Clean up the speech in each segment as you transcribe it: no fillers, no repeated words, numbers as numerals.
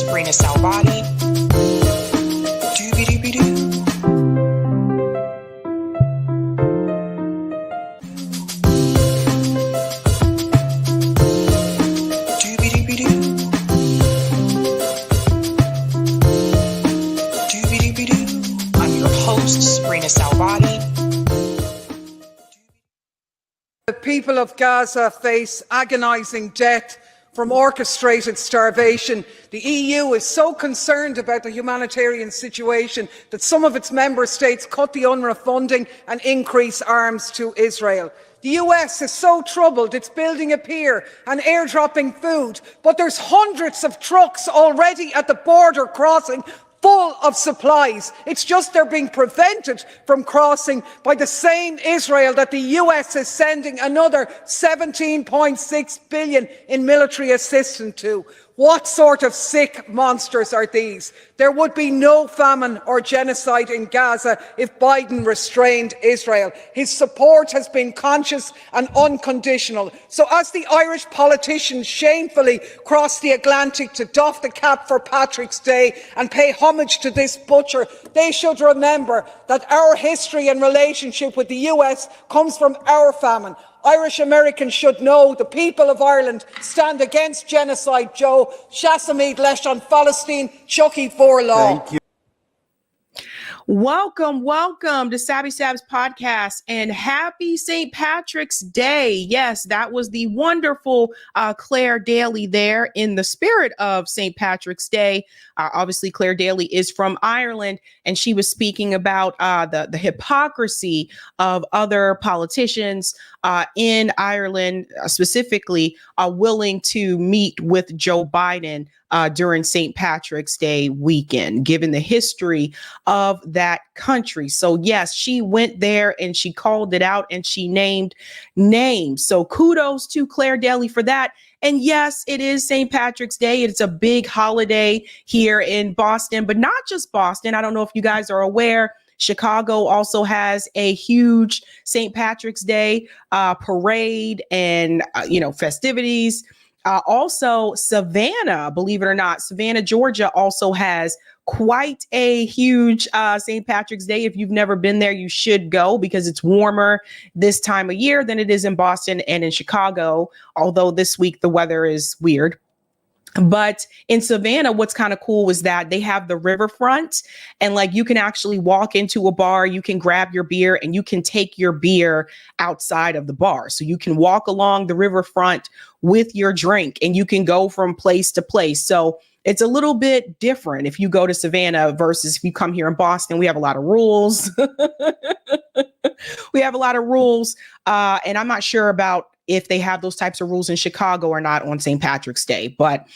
sabrinasalvati. Doobie-doobie-doo. Doobie-doobie-doo. Doobie-doobie-doo. I'm your host, sabrinasalvati. The people of Gaza face agonizing death from orchestrated starvation. The EU is so concerned about the humanitarian situation that some of its member states cut the UNRWA funding and increase arms to Israel. The US is so troubled it's building a pier and airdropping food, but there's hundreds of trucks already at the border crossing full of supplies. It's just they're being prevented from crossing by the same Israel that the US is sending another 17.6 billion in military assistance to. What sort of sick monsters are these? There would be no famine or genocide in Gaza if Biden restrained Israel. His support has been conscious and unconditional. So as the Irish politicians shamefully cross the Atlantic to doff the cap for Patrick's Day and pay homage to this butcher, they should remember that our history and relationship with the US comes from our famine. Irish Americans should know the people of Ireland stand against genocide, Joe. Shasamid leis an Palestine, Chucky for law. Thank you. Welcome to Sabby Sabs podcast and happy St. Patrick's Day. Yes, that was the wonderful Claire Daly there in the spirit of St. Patrick's Day. Obviously, Claire Daly is from Ireland, and she was speaking about the hypocrisy of other politicians in Ireland, specifically willing to meet with Joe Biden during St. Patrick's Day weekend, given the history of that country. So yes, she went there and she called it out and she named names. So kudos to Claire Daly for that. And yes, it is St. Patrick's Day. It's a big holiday here in Boston, but not just Boston. I don't know if you guys are aware, Chicago also has a huge St. Patrick's Day parade and, festivities. Also, Savannah, believe it or not, Savannah, Georgia also has quite a huge St. Patrick's Day. If you've never been there, you should go because it's warmer this time of year than it is in Boston and in Chicago, although this week the weather is weird. But in Savannah, what's kind of cool was that they have the riverfront and you can actually walk into a bar, you can grab your beer and you can take your beer outside of the bar. So you can walk along the riverfront with your drink and you can go from place to place. So it's a little bit different if you go to Savannah versus if you come here in Boston. We have a lot of rules. We have a lot of rules. And I'm not sure about if they have those types of rules in Chicago or not on St. Patrick's Day. But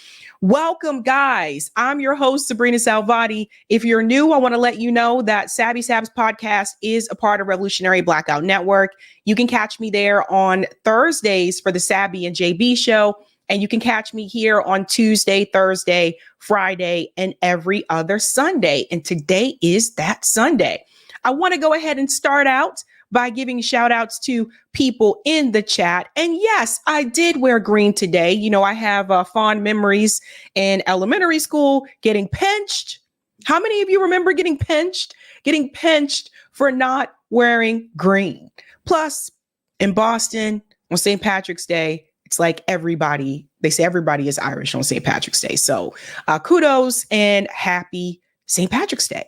welcome, guys. I'm your host, Sabrina Salvati. If you're new, I want to let you know that Sabby Sabs podcast is a part of Revolutionary Blackout Network. You can catch me there on Thursdays for the Sabby and JB show. And you can catch me here on Tuesday, Thursday, Friday, and every other Sunday. And today is that Sunday. I want to go ahead and start out by giving shout outs to people in the chat. And yes, I did wear green today. I have fond memories in elementary school getting pinched. How many of you remember getting pinched? Getting pinched for not wearing green. Plus, in Boston on St. Patrick's Day, it's like they say everybody is Irish on St. Patrick's Day. So kudos and happy St. Patrick's Day.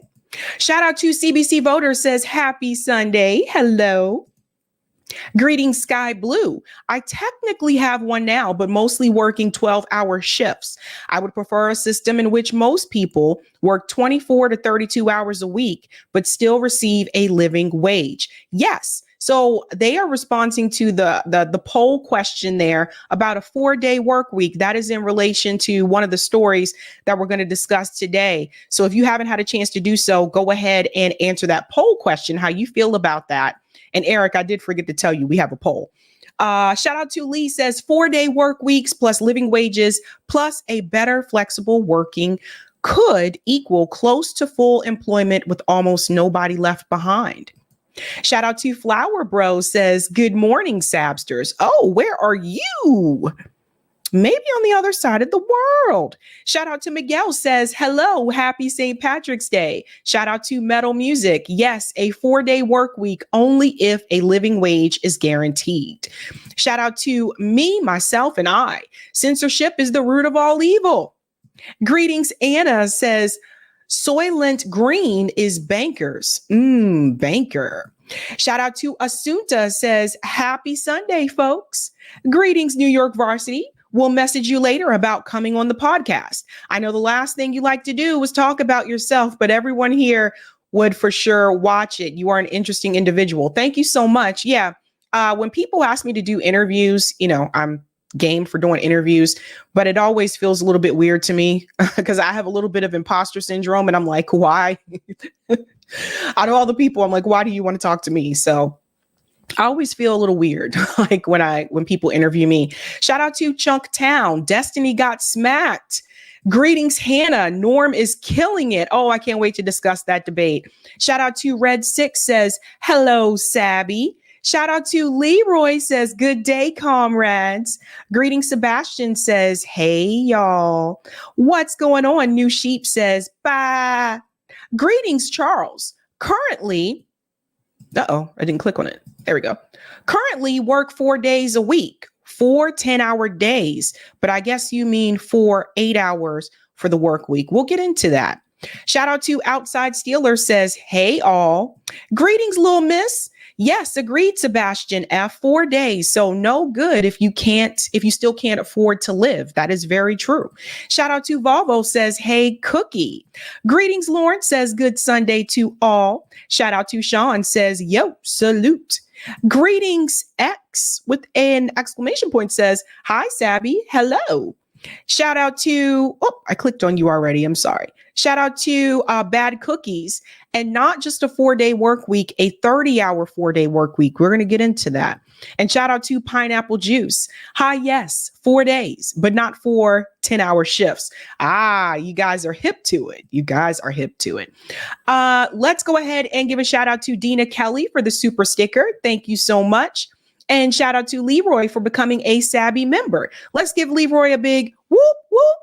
Shout out to CBC Voter says happy Sunday. Hello. Greetings, Sky Blue. I technically have one now, but mostly working 12-hour shifts. I would prefer a system in which most people work 24 to 32 hours a week, but still receive a living wage. Yes. So they are responding to the poll question there about a 4-day work week. That is in relation to one of the stories that we're going to discuss today. So if you haven't had a chance to do so, go ahead and answer that poll question, how you feel about that. And Eric, I did forget to tell you, we have a poll. Shout out to Lee says 4-day work weeks plus living wages plus a better flexible working could equal close to full employment with almost nobody left behind. Shout out to Flower Bros says, good morning, Sabsters. Oh, where are you? maybe on the other side of the world. Shout out to Miguel, says, hello, happy St. Patrick's Day. Shout out to Metal Music. Yes, a 4-day work week only if a living wage is guaranteed. Shout out to me, myself, and I. Censorship is the root of all evil. Greetings, Anna says, Soylent Green is bankers. Banker. Shout out to Asunta, says, happy Sunday, folks. Greetings, New York Varsity. We'll message you later about coming on the podcast. I know the last thing you like to do was talk about yourself, but everyone here would for sure watch it. You are an interesting individual. Thank you so much. Yeah. When people ask me to do interviews, I'm game for doing interviews, but it always feels a little bit weird to me because I have a little bit of imposter syndrome and I'm like, why? Out of all the people, I'm like, why do you want to talk to me? So I always feel a little weird, like when people interview me. Shout out to Chunk Town. Destiny got smacked. Greetings, Hannah. Norm is killing it. Oh, I can't wait to discuss that debate. Shout out to Red Six, says, hello, Sabby. Shout out to Leroy, says, good day, comrades. Greetings, Sebastian, says, hey, y'all. What's going on? New Sheep says, bye. Greetings, Charles. Currently, I didn't click on it. There we go. Currently work 4 days a week, 4 10-hour days, but I guess you mean 4 8 hours for the work week. We'll get into that. Shout out to Outside Steeler, says, hey, all. Greetings, little miss. Yes, agreed, Sebastian F. 4 days. So no good if you still can't afford to live. That is very true. Shout out to Volvo, says, hey, Cookie. Greetings, Lawrence, says, good Sunday to all. Shout out to Sean, says, yo, salute. Greetings, X, with an exclamation point, says, hi, Sabby. Hello. Shout out to, I clicked on you already. I'm sorry. Shout out to Bad Cookies, and not just a 4-day work week, a 30-hour 4-day work week. We're going to get into that. And shout out to Pineapple Juice. Hi, yes, 4 days, but not 4 10-hour shifts. You guys are hip to it. Let's go ahead and give a shout out to Dina Kelly for the super sticker. Thank you so much. And shout out to Leroy for becoming a Sabby member. Let's give Leroy a big whoop, whoop.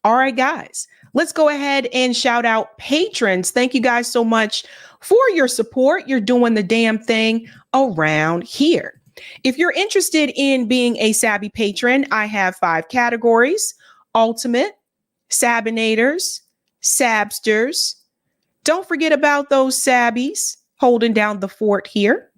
All right, guys, let's go ahead and shout out patrons. Thank you guys so much for your support. You're doing the damn thing around here. If you're interested in being a Sabby patron, I have 5 categories: Ultimate, Sabinators, Sabsters. Don't forget about those Sabbies holding down the fort here.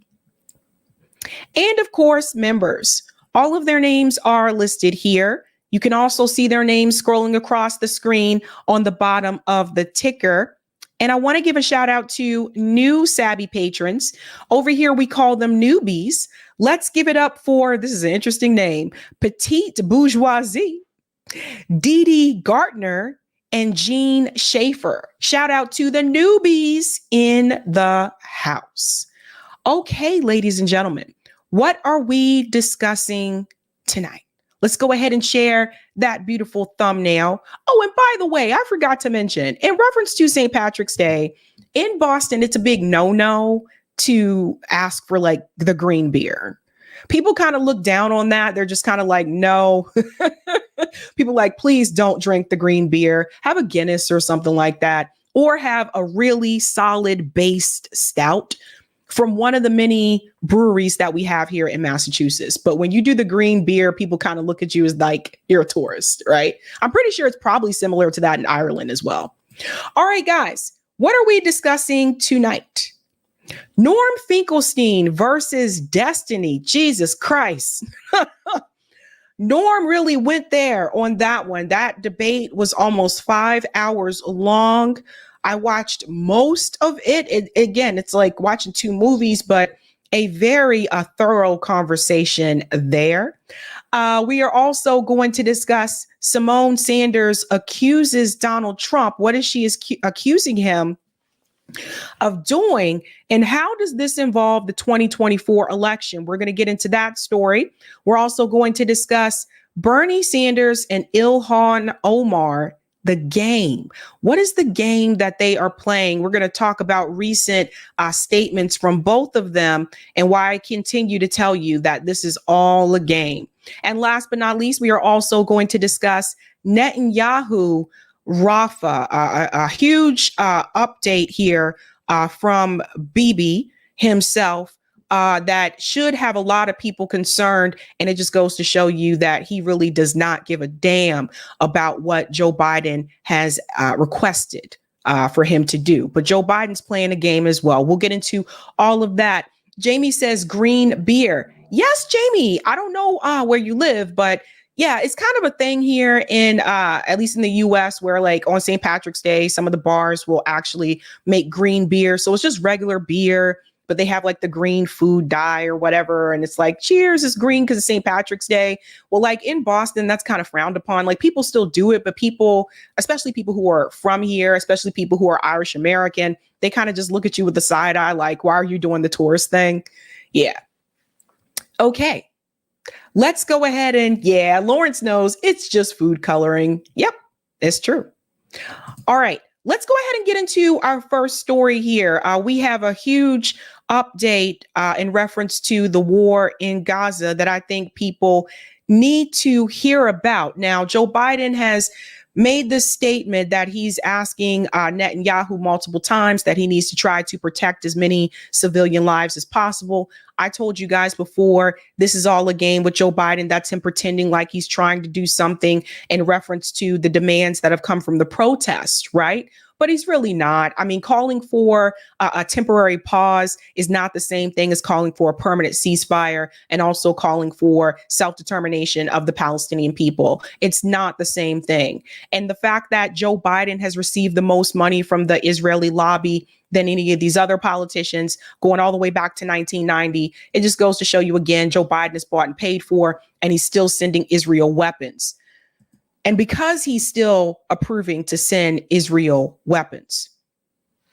And of course, members. All of their names are listed here. You can also see their names scrolling across the screen on the bottom of the ticker. And I want to give a shout out to new Sabby patrons. Over here, we call them newbies. Let's give it up for, this is an interesting name, Petite Bourgeoisie, Dee Dee Gartner, and Jean Schaefer. Shout out to the newbies in the house. Okay, ladies and gentlemen, what are we discussing tonight? Let's go ahead and share that beautiful thumbnail. Oh, and by the way, I forgot to mention, in reference to St. Patrick's Day, in Boston, it's a big no-no to ask for like the green beer. People kind of look down on that. They're just kind of like, no. People like, please don't drink the green beer. Have a Guinness or something like that, or have a really solid based stout from one of the many breweries that we have here in Massachusetts. But when you do the green beer, people kind of look at you as like, you're a tourist, right? I'm pretty sure it's probably similar to that in Ireland as well. All right, guys, what are we discussing tonight? Norm Finkelstein versus Destiny. Jesus Christ. Norm really went there on that one. That debate was almost 5 hours long. I watched most of it. Again, it's like watching 2 movies, but a very thorough conversation there. We are also going to discuss Symone Sanders accuses Donald Trump. What is she accusing him of doing? And how does this involve the 2024 election? We're going to get into that story. We're also going to discuss Bernie Sanders and Ilhan Omar the game. What is the game that they are playing? We're going to talk about recent statements from both of them and why I continue to tell you that this is all a game. And last but not least, we are also going to discuss Netanyahu Rafah, a huge update here from Bibi himself. That should have a lot of people concerned. And it just goes to show you that he really does not give a damn about what Joe Biden has requested for him to do. But Joe Biden's playing a game as well. We'll get into all of that. Jamie says green beer. Yes, Jamie, I don't know where you live, but yeah, it's kind of a thing here in at least in the US where like on St. Patrick's Day, some of the bars will actually make green beer. So it's just regular beer, but they have like the green food dye or whatever. And it's like, cheers, it's green because it's St. Patrick's Day. Well, like in Boston, that's kind of frowned upon. Like people still do it, but people, especially people who are from here, especially people who are Irish American, they kind of just look at you with the side eye, like, why are you doing the tourist thing? Yeah. Okay. Let's go ahead and yeah, Lawrence knows it's just food coloring. Yep, it's true. All right. Let's go ahead and get into our first story here. We have a huge update in reference to the war in Gaza that I think people need to hear about. Now, Joe Biden has made this statement that he's asking Netanyahu multiple times that he needs to try to protect as many civilian lives as possible. I told you guys before, this is all a game with Joe Biden. That's him pretending like he's trying to do something in reference to the demands that have come from the protests, right? But he's really not. I mean, calling for a temporary pause is not the same thing as calling for a permanent ceasefire and also calling for self-determination of the Palestinian people. It's not the same thing. And the fact that Joe Biden has received the most money from the Israeli lobby than any of these other politicians going all the way back to 1990, it just goes to show you again, Joe Biden is bought and paid for, and he's still sending Israel weapons. And because he's still approving to send Israel weapons,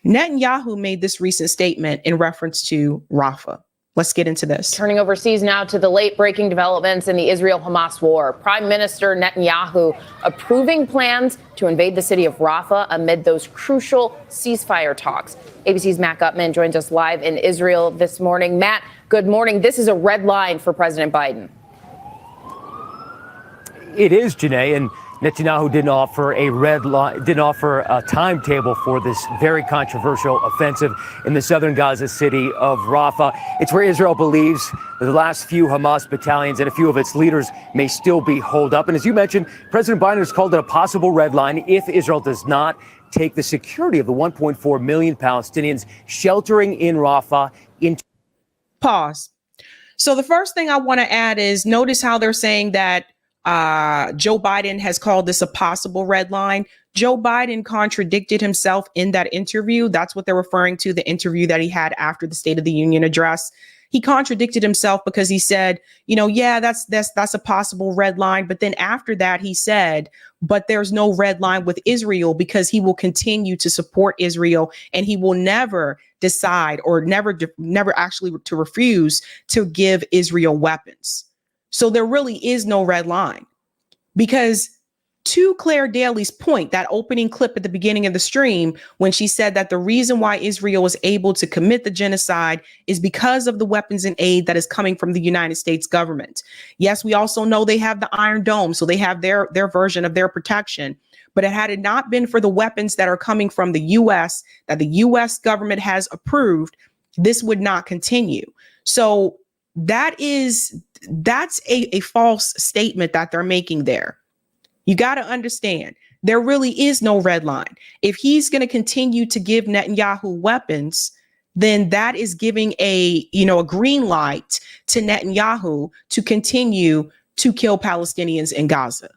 Netanyahu made this recent statement in reference to Rafah. Let's get into this. Turning overseas now to the late breaking developments in the Israel-Hamas war. Prime Minister Netanyahu approving plans to invade the city of Rafah amid those crucial ceasefire talks. ABC's Matt Gutman joins us live in Israel this morning. Matt, good morning. This is a red line for President Biden. It is, Janae, and Netanyahu didn't offer a timetable for this very controversial offensive in the southern Gaza city of Rafah. It's where Israel believes the last few Hamas battalions and a few of its leaders may still be holed up. And as you mentioned, President Biden has called it a possible red line if Israel does not take the security of the 1.4 million Palestinians sheltering in Rafah into. Pause. So the first thing I want to add is notice how they're saying that Joe Biden has called this a possible red line. Joe Biden contradicted himself in that interview. That's what they're referring to, the interview that he had after the State of the Union address. He contradicted himself because he said, you know, yeah, that's a possible red line. But then after that, he said, but there's no red line with Israel because he will continue to support Israel and he will never decide or never actually to refuse to give Israel weapons. So there really is no red line because to Claire Daly's point, that opening clip at the beginning of the stream, when she said that the reason why Israel was able to commit the genocide is because of the weapons and aid that is coming from the United States government. Yes, we also know they have the Iron Dome, so they have their version of their protection. But had it not been for the weapons that are coming from the U.S., that the U.S. government has approved, this would not continue. So that's a false statement that they're making there. You got to understand, there really is no red line. If he's going to continue to give Netanyahu weapons, then that is giving a green light to Netanyahu to continue to kill Palestinians in Gaza.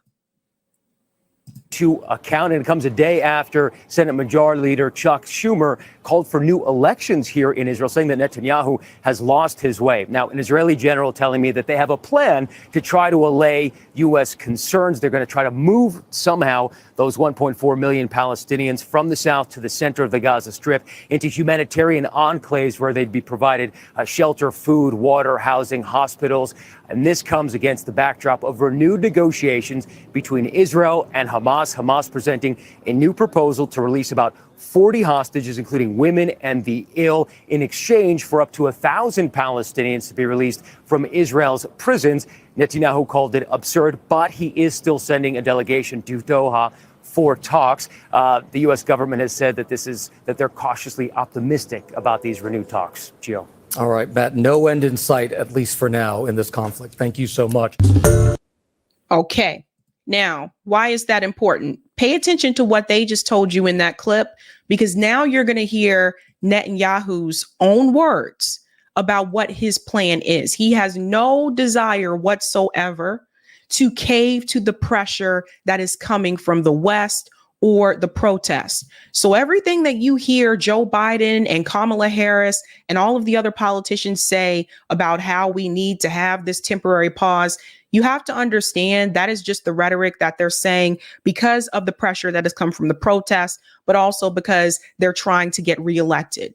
To account, and it comes a day after Senate Majority Leader Chuck Schumer called for new elections here in Israel, saying that Netanyahu has lost his way. Now, an Israeli general telling me that they have a plan to try to allay U.S. concerns. They're going to try to move somehow those 1.4 million Palestinians from the south to the center of the Gaza Strip into humanitarian enclaves where they'd be provided shelter, food, water, housing, hospitals. And this comes against the backdrop of renewed negotiations between Israel and Hamas. Hamas presenting a new proposal to release about 40 hostages, including women and the ill, in exchange for up to 1,000 Palestinians to be released from Israel's prisons. Netanyahu called it absurd, but he is still sending a delegation to Doha for talks. The U.S. government has said that they're cautiously optimistic about these renewed talks. Gio. All right, Matt, no end in sight, at least for now, in this conflict. Thank you so much. Okay. Now, why is that important? Pay attention to what they just told you in that clip, because now you're going to hear Netanyahu's own words about what his plan is. He has no desire whatsoever to cave to the pressure that is coming from the West or the protests. So everything that you hear Joe Biden and Kamala Harris and all of the other politicians say about how we need to have this temporary pause, you have to understand that is just the rhetoric that they're saying because of the pressure that has come from the protests, but also because they're trying to get reelected.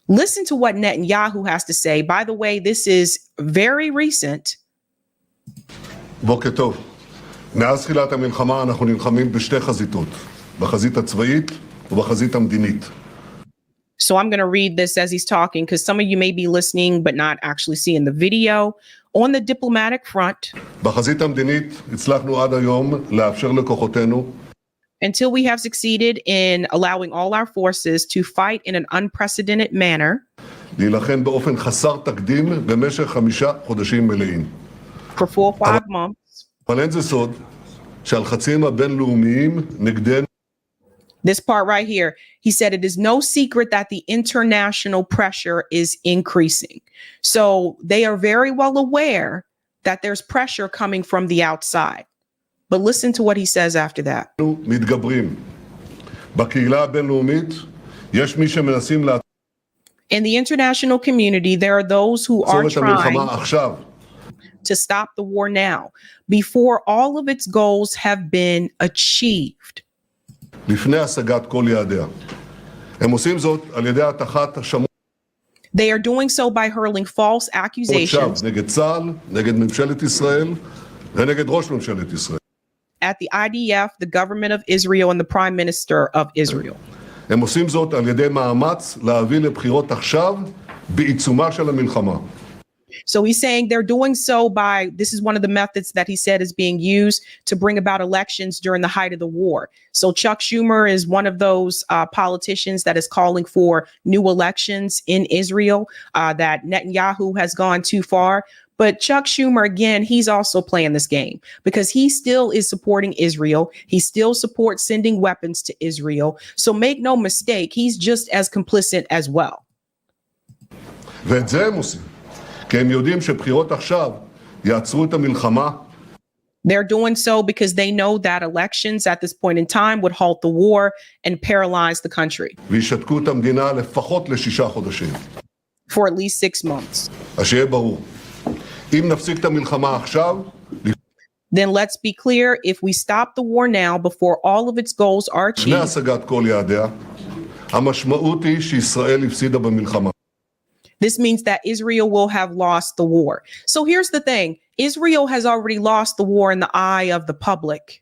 Listen to what Netanyahu has to say. By the way, this is very recent. בוקר טוב. מאז תחילת המלחמה אנחנו נלחמים בשתי חזיתות, בחזית הצבאית ובחזית המדינית. So I'm going to read this as he's talking because some of you may be listening but not actually seeing the video. On the diplomatic front, בחזית המדינית הצלחנו עד היום לאפשר לכוחותינו until we have succeeded in allowing all our forces to fight in an unprecedented manner, להילחם באופן חסר תקדים במשך 5 חודשים מלאים. for 5 months. אבל אין זה סוד שהלחצים הבינלאומיים נגדנו. This part right here, he said it is no secret that the international pressure is increasing. So they are very well aware that there's pressure coming from the outside. But listen to what he says after that. מתגברים. בקהילה הבינלאומית יש מי שמנסים In the international community, there are those who are לעצור את המלחמה trying עכשיו. to stop the war now, before all of its goals have been achieved. לפני השגת כל יעדיה. הם עושים זאת על ידי הטחת השמות They are doing so by hurling false accusations נגד צה"ל, נגד ממשלת ישראל ונגד ראש ממשלת ישראל. at the IDF, the government of Israel, and the prime minister of Israel. הם עושים זאת על ידי מאמץ להביא לבחירות עכשיו בעיצומה של המלחמה. So he's saying they're doing so by, this is one of the methods that he said is being used to bring about elections during the height of the war. So Chuck Schumer is one of those politicians that is calling for new elections in Israel, that Netanyahu has gone too far. But Chuck Schumer, again, he's also playing this game because he still is supporting Israel. He still supports sending weapons to Israel. So make no mistake, he's just as complicit as well. ואת זה הם עושים. כי הם יודעים שבחירות עכשיו יעצרו את המלחמה. They're doing so because they know that elections at this point in time would halt the war and paralyze the country. וישתקו את המדינה לפחות ל6 חודשים. For at least 6 months. אז שיהיה ברור. אם נפסיק את המלחמה עכשיו, Then let's be clear, if we stop the war now before all of its goals are לפני achieved, השגת כל יעדיה, המשמעות היא שישראל הפסידה במלחמה. this means that Israel will have lost the war. So here's the thing. Israel has already lost the war in the eye of the public.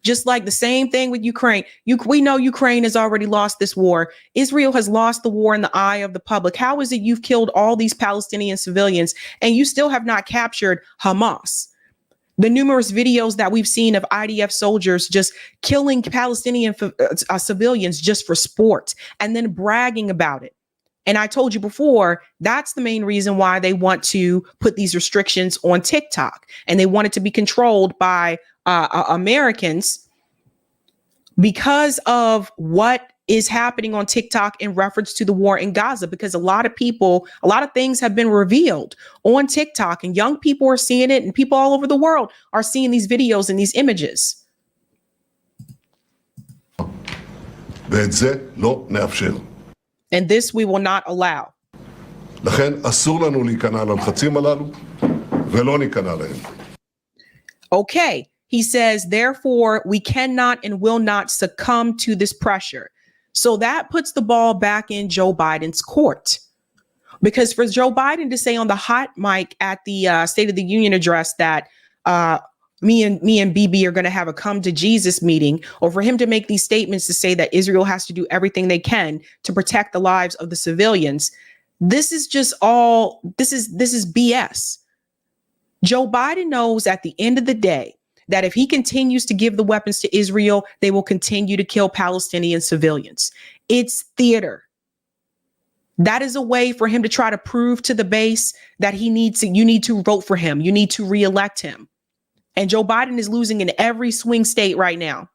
Just like the same thing with Ukraine. We know Ukraine has already lost this war. Israel has lost the war in the eye of the public. How is it you've killed all these Palestinian civilians and you still have not captured Hamas? The numerous videos that we've seen of IDF soldiers just killing Palestinian civilians just for sport and then bragging about it. And I told you before, that's the main reason why they want to put these restrictions on TikTok. And they want it to be controlled by Americans because of what is happening on TikTok in reference to the war in Gaza, because a lot of things have been revealed on TikTok and young people are seeing it and people all over the world are seeing these videos and these images. ואת זה לא נאפשר. And this we will not allow. לכן אסור לנו להיכנע ללחצים הללו ולא ניכנע להם. Okay. He says, therefore, we cannot and will not succumb to this pressure. So that puts the ball back in Joe Biden's court. Because for Joe Biden to say on the hot mic at the State of the Union address that me and Bibi are going to have a come to Jesus meeting, or for him to make these statements to say that Israel has to do everything they can to protect the lives of the civilians, this is just all, this is BS. Joe Biden knows at the end of the day that if he continues to give the weapons to Israel, they will continue to kill Palestinian civilians. It's theater. That is a way for him to try to prove to the base that you need to vote for him. You need to reelect him. And Joe Biden is losing in every swing state right now.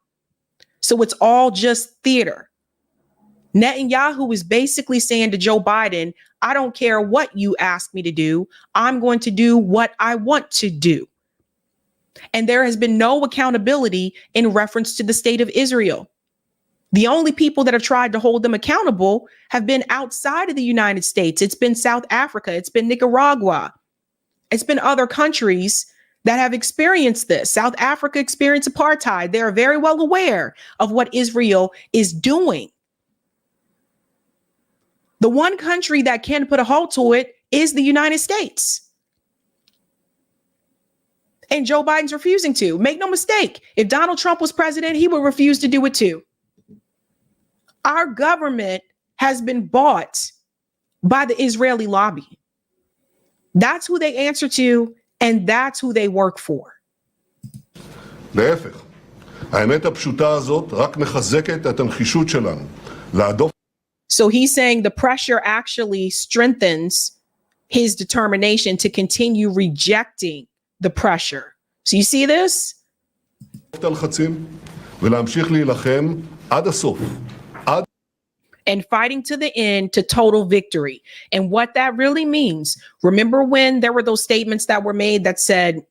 So it's all just theater. Netanyahu is basically saying to Joe Biden, I don't care what you ask me to do. I'm going to do what I want to do. And there has been no accountability in reference to the state of Israel. The only people that have tried to hold them accountable have been outside of the United States. It's been South Africa. It's been Nicaragua. It's been other countries that have experienced this. South Africa experienced apartheid. They're very well aware of what Israel is doing. The one country that can put a halt to it is the United States. And Joe Biden's refusing to. Make no mistake, if Donald Trump was president, he would refuse to do it too. Our government has been bought by the Israeli lobby. That's who they answer to, and that's who they work for. להפך, האמת הפשוטה הזאת רק מחזקת את הנחישות שלנו להדוף. So he's saying the pressure actually strengthens his determination to continue rejecting the pressure. So you see this? הלחצים ולהמשיך להילחם עד הסוף. And fighting to the end to total victory. And what that really means, remember when there were those statements that were made that said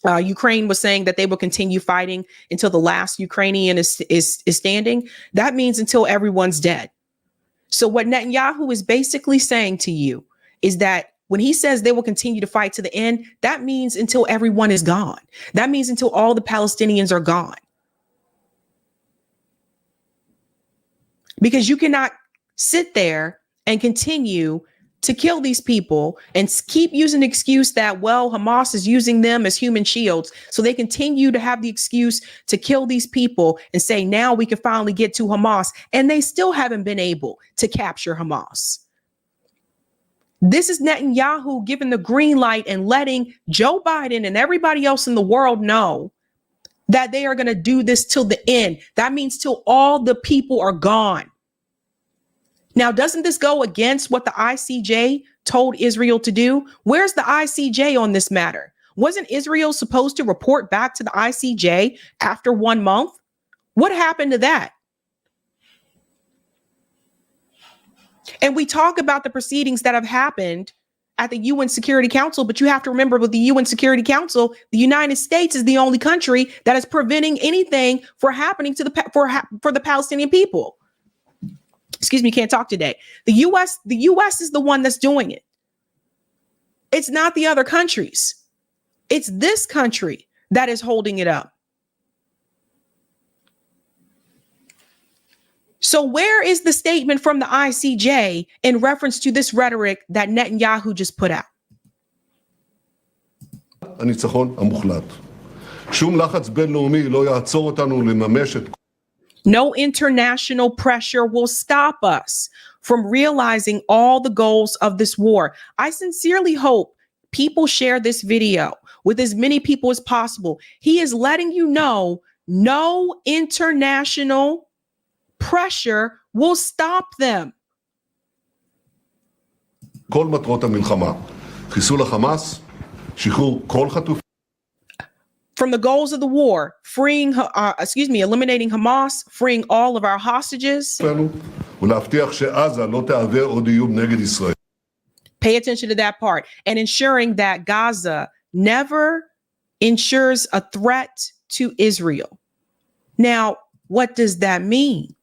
Ukraine was saying that they will continue fighting until the last Ukrainian is standing? That means until everyone's dead. So what Netanyahu is basically saying to you is that when he says they will continue to fight to the end, that means until everyone is gone. That means until all the Palestinians are gone. Because you cannot sit there and continue to kill these people and keep using the excuse that, well, Hamas is using them as human shields. So they continue to have the excuse to kill these people and say, now we can finally get to Hamas. And they still haven't been able to capture Hamas. This is Netanyahu giving the green light and letting Joe Biden and everybody else in the world know that they are going to do this till the end. That means till all the people are gone. Now, doesn't this go against what the ICJ told Israel to do? Where's the ICJ on this matter? Wasn't Israel supposed to report back to the ICJ after 1 month? What happened to that? And we talk about the proceedings that have happened at the UN Security Council, but you have to remember with the UN Security Council, the United States is the only country that is preventing anything from happening to for the Palestinian people. Excuse me, can't talk today. The US is the one that's doing it. It's not the other countries. It's this country that is holding it up. So where is the statement from the ICJ in reference to this rhetoric that Netanyahu just put out? הניצחון המוחלט. שום לחץ בינלאומי לא יעצור אותנו לממש את No international pressure will stop us from realizing all the goals of this war. I sincerely hope people share this video with as many people as possible. He is letting you know no international pressure will stop them. כל מטרות המלחמה. חיסול החמאס, שחרור כל חטוף. From the goals of the war, eliminating Hamas, freeing all of our hostages. ולהבטיח שעזה לא תהווה עוד איום נגד ישראל. Pay attention to that part. And ensuring that Gaza never ensures a threat to Israel. Now, what does that mean?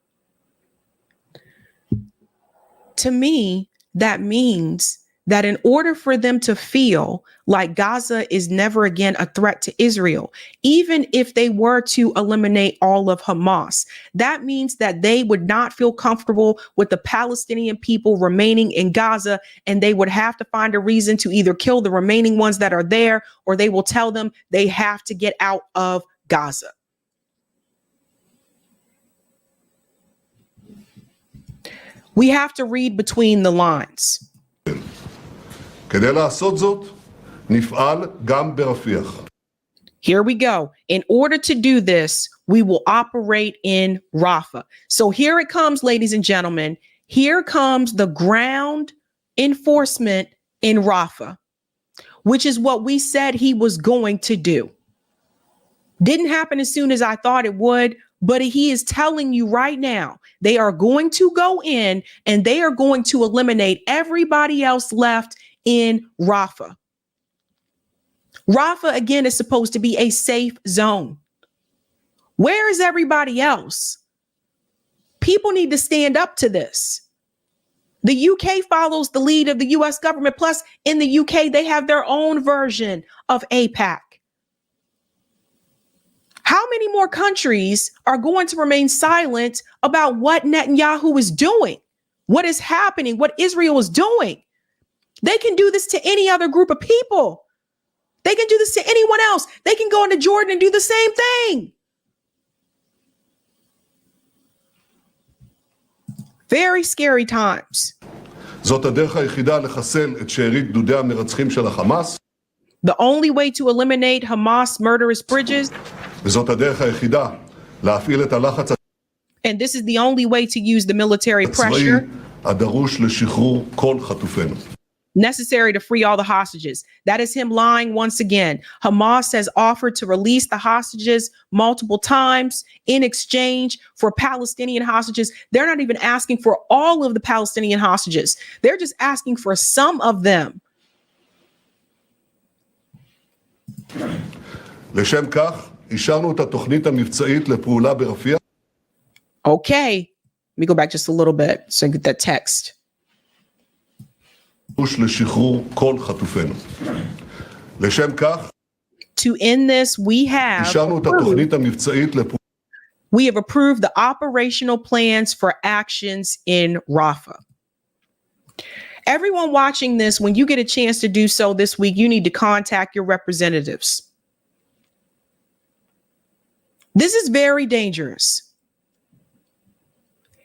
To me, that means that in order for them to feel like Gaza is never again a threat to Israel, even if they were to eliminate all of Hamas, that means that they would not feel comfortable with the Palestinian people remaining in Gaza, and they would have to find a reason to either kill the remaining ones that are there, or they will tell them they have to get out of Gaza. We have to read between the lines. כדי לעשות זאת, נפעל גם ברפיח. Here we go. In order to do this, we will operate in Rafah. So here it comes, ladies and gentlemen. Here comes the ground enforcement in Rafah, which is what we said he was going to do. Didn't happen as soon as I thought it would, but he is telling you right now, they are going to go in and they are going to eliminate everybody else left in Rafah. Rafah, again, is supposed to be a safe zone. Where is everybody else? People need to stand up to this. The UK follows the lead of the US government. Plus, in the UK, they have their own version of AIPAC. How many more countries are going to remain silent about what Netanyahu is doing, what is happening, what Israel is doing? They can do this to any other group of people. They can do this to anyone else. They can go into Jordan and do the same thing. Very scary times. זאת הדרך היחידה לחסל את שארית גדודי המרצחים של החמאס. The only way to eliminate Hamas murderous bridges. וזאת הדרך היחידה להפעיל את הלחץ And this is the only way to use the military pressure הדרוש לשחרור כל חטופינו. Necessary to free all the hostages. That is him lying once again. Hamas has offered to release the hostages multiple times in exchange for Palestinian hostages. They're not even asking for all of the Palestinian hostages. They're just asking for some of them. לשם כך, אישרנו את התוכנית המבצעית לפעולה ברפיח. Okay, let me go back just a little bit so I get that text. לשחרור כל חטופינו. לשם כך, to end this, we have אישרנו את התוכנית המבצעית we have approved the operational plans for actions in Rafah. Everyone watching this, when you get a chance to do so this week, you need to contact your representatives. This is very dangerous.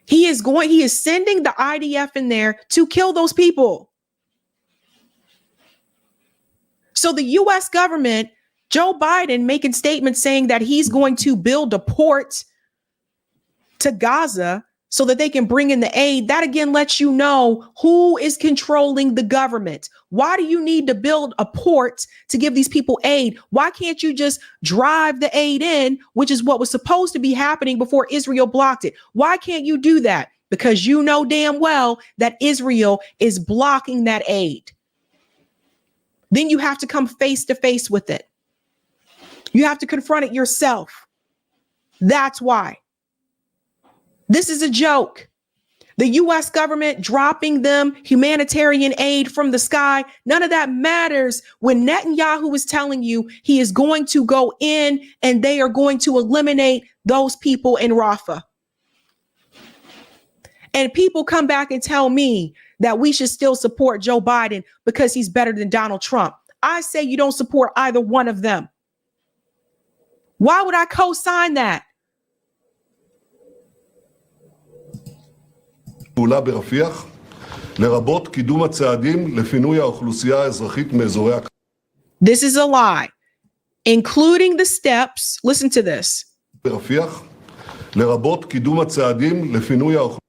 He is sending the IDF in there to kill those people. So the US government, Joe Biden making statements saying that he's going to build a port to Gaza so that they can bring in the aid. That again lets you know who is controlling the government. Why do you need to build a port to give these people aid? Why can't you just drive the aid in, which is what was supposed to be happening before Israel blocked it? Why can't you do that? Because you know damn well that Israel is blocking that aid. Then you have to come face to face with it. You have to confront it yourself. That's why. This is a joke. The US government dropping them humanitarian aid from the sky. None of that matters when Netanyahu is telling you he is going to go in and they are going to eliminate those people in Rafah. And people come back and tell me that we should still support Joe Biden because he's better than Donald Trump. I say you don't support either one of them. Why would I co-sign that? פעולה ברפיח, לרבות קידום הצעדים לפינוי האוכלוסייה האזרחית מאזורי This is a lie. Including the steps, listen to this. ברפיח, לרבות קידום הצעדים לפינוי האוכלוסייה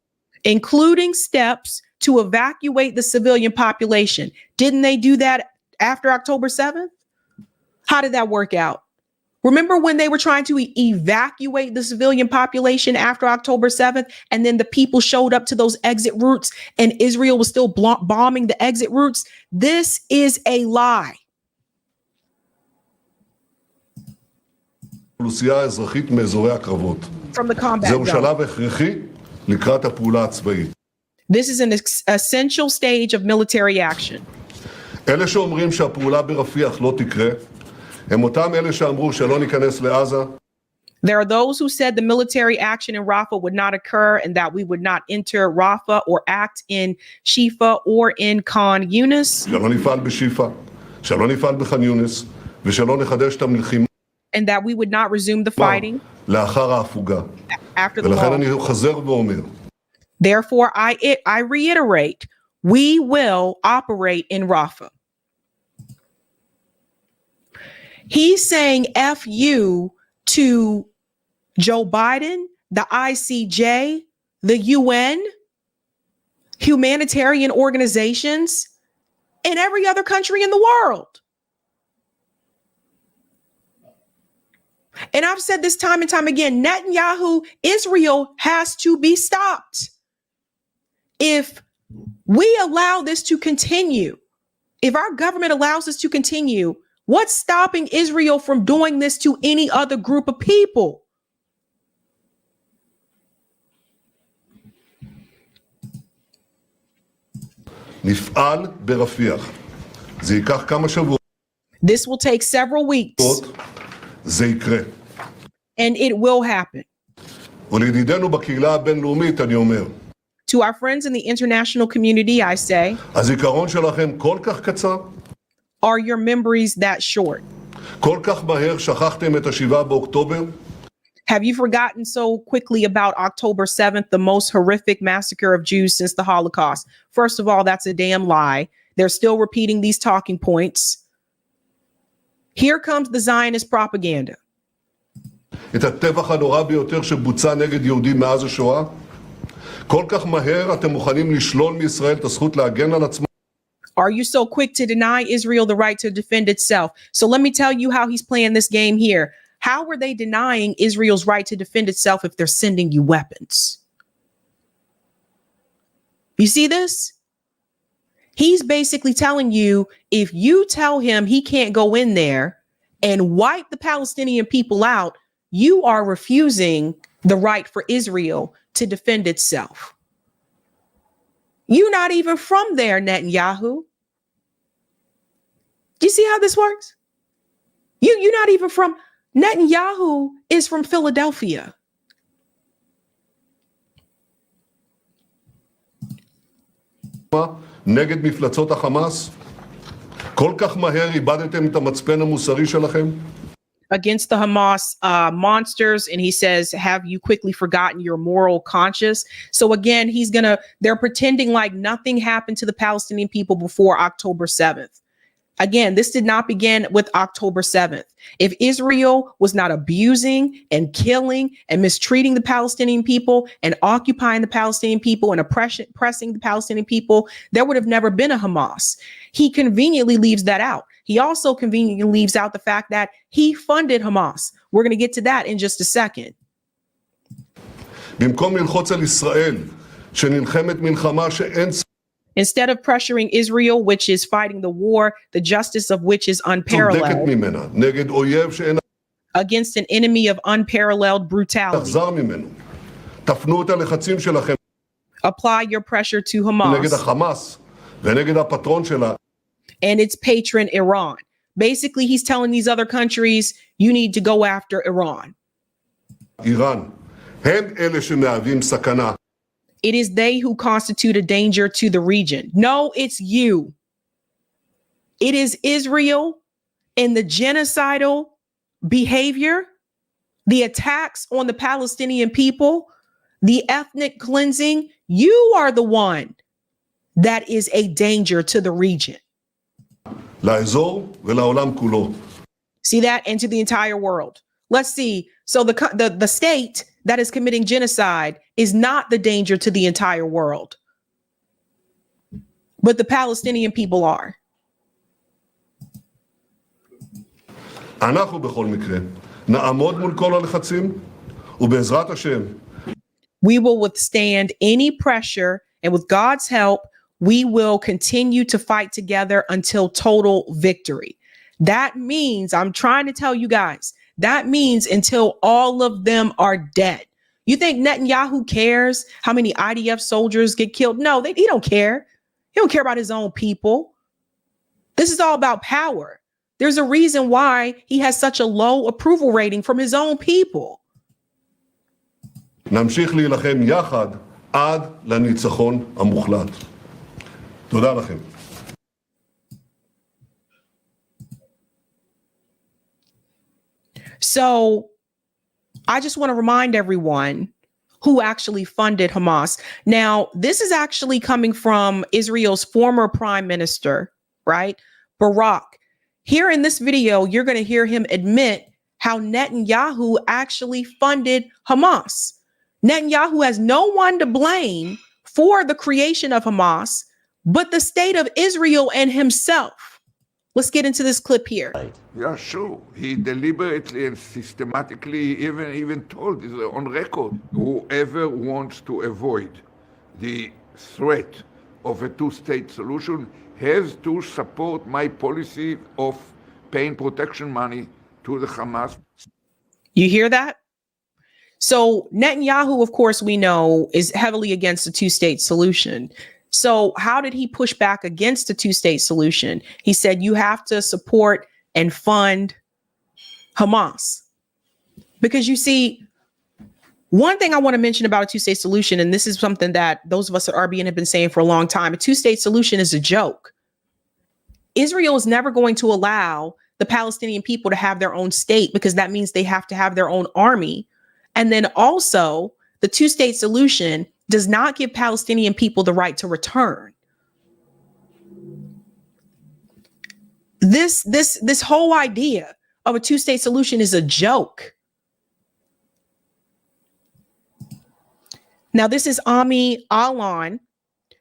including steps to evacuate the civilian population. Didn't they do that after October 7th? How did that work out? Remember when they were trying to evacuate the civilian population after October 7th, and then the people showed up to those exit routes and Israel was still bombing the exit routes? This is a lie. האוכלוסייה האזרחית מאזורי הקרבות. From the combat זהו zone. שלב הכרחי לקראת הפעולה הצבאית. This is an essential stage of military action. אלה שאומרים שהפעולה ברפיח לא תקרה, הם אותם אלה שאמרו שלא ניכנס לעזה. There are those who said the military action in Rafah would not occur and that we would not enter Rafah or act in Shifa or in Khan Yunis. שלא נפעל בשיפה, שלא נפעל בח'אן יונס, ושלא נחדש את המלחימה. And that we would not resume the fighting לאחר ההפוגה. after the ולכן law. אני חוזר ואומר. Therefore, I reiterate, we will operate in Rafah. He's saying F you to Joe Biden, the ICJ, the UN, humanitarian organizations, and every other country in the world. And I've said this time and time again, Netanyahu, Israel has to be stopped. If we allow this to continue, if our government allows this to continue, what's stopping Israel from doing this to any other group of people? נפעל ברפיח. זה ייקח כמה שבועות. This will take several weeks. זה יקרה. And it will happen. ולידידינו בקהילה הבינלאומית אני אומר. To our friends in the international community, I say, הזיכרון שלכם כל כך קצר? are your memories that short? כל כך מהר שכחתם את ה7 באוקטובר? Have you forgotten so quickly about October 7th, the most horrific massacre of Jews since the Holocaust? First of all, that's a damn lie. They're still repeating these talking points. Here comes the Zionist propaganda. את הטבח הנורא ביותר שבוצע נגד יהודים מאז השואה? כל כך מהר אתם מוכנים לשלול מישראל את הזכות להגן על עצמה? Are you so quick to deny Israel the right to defend itself? So let me tell you how he's playing this game here. How were they denying Israel's right to defend itself if they're sending you weapons? You see this? He's basically telling you, if you tell him he can't go in there and wipe the Palestinian people out, you are refusing the right for Israel to defend itself. You're not even from there, Netanyahu. Do you see how this works? You're not even from, Netanyahu is from Philadelphia. נגד מפלצות החמאס? כל כך מהר איבדתם את המצפן המוסרי שלכם? Against the Hamas monsters, and he says, have you quickly forgotten your moral conscience? So again, they're pretending like nothing happened to the Palestinian people before October 7th. Again, this did not begin with October 7th. If Israel was not abusing and killing and mistreating the Palestinian people and occupying the Palestinian people and oppressing the Palestinian people, there would have never been a Hamas. He conveniently leaves that out. He also conveniently leaves out the fact that he funded Hamas. We're going to get to that in just a second. במקום ללחוץ על ישראל, שנלחמת מלחמה שאין Instead of pressuring Israel, which is fighting the war, the justice of which is unparalleled, ממנה, נגד אויב שאין against an enemy of unparalleled brutality. תחזר ממנו. תפנו את הלחצים שלכם. Apply your pressure to נגד Hamas החמאס ונגד הפטרון שלה. and its patron, Iran. Basically, he's telling these other countries, you need to go after Iran. איראן. הם אלה שמהווים סכנה. It is they who constitute a danger to the region. No, it's you. It is Israel and the genocidal behavior, the attacks on the Palestinian people, the ethnic cleansing. You are the one that is a danger to the region. לאזור ולעולם כולו. See that? And to the entire world. Let's see. So the state that is committing genocide is not the danger to the entire world, but the Palestinian people are. אנחנו בכל מקרה נעמוד מול כל הלחצים ובעזרת השם. We will withstand any pressure, and with God's help, we will continue to fight together until total victory. That means, I'm trying to tell you guys, that means until all of them are dead. You think Netanyahu cares how many IDF soldiers get killed? No, he don't care. He don't care about his own people. This is all about power. There's a reason why he has such a low approval rating from his own people. נמשיך להילחם יחד עד לניצחון המוחלט. תודה לכם. So I just want to remind everyone who actually funded Hamas. Now, this is actually coming from Israel's former prime minister, right? Barak. Here in this video, you're going to hear him admit how Netanyahu actually funded Hamas. Netanyahu has no one to blame for the creation of Hamas, but the state of Israel and himself. Let's get into this clip here. Yeah, sure. He deliberately and systematically even told on record, whoever wants to avoid the threat of a two-state solution has to support my policy of paying protection money to the Hamas. You hear that? So Netanyahu, of course, we know is heavily against the two-state solution. So how did he push back against the two-state solution? He said, you have to support and fund Hamas. Because you see, one thing I want to mention about a two-state solution, and this is something that those of us at RBN have been saying for a long time, a two-state solution is a joke. Israel is never going to allow the Palestinian people to have their own state because that means they have to have their own army. And then also, the two-state solution does not give Palestinian people the right to return. This whole idea of a two-state solution is a joke. Now, this is Ami Ilhan.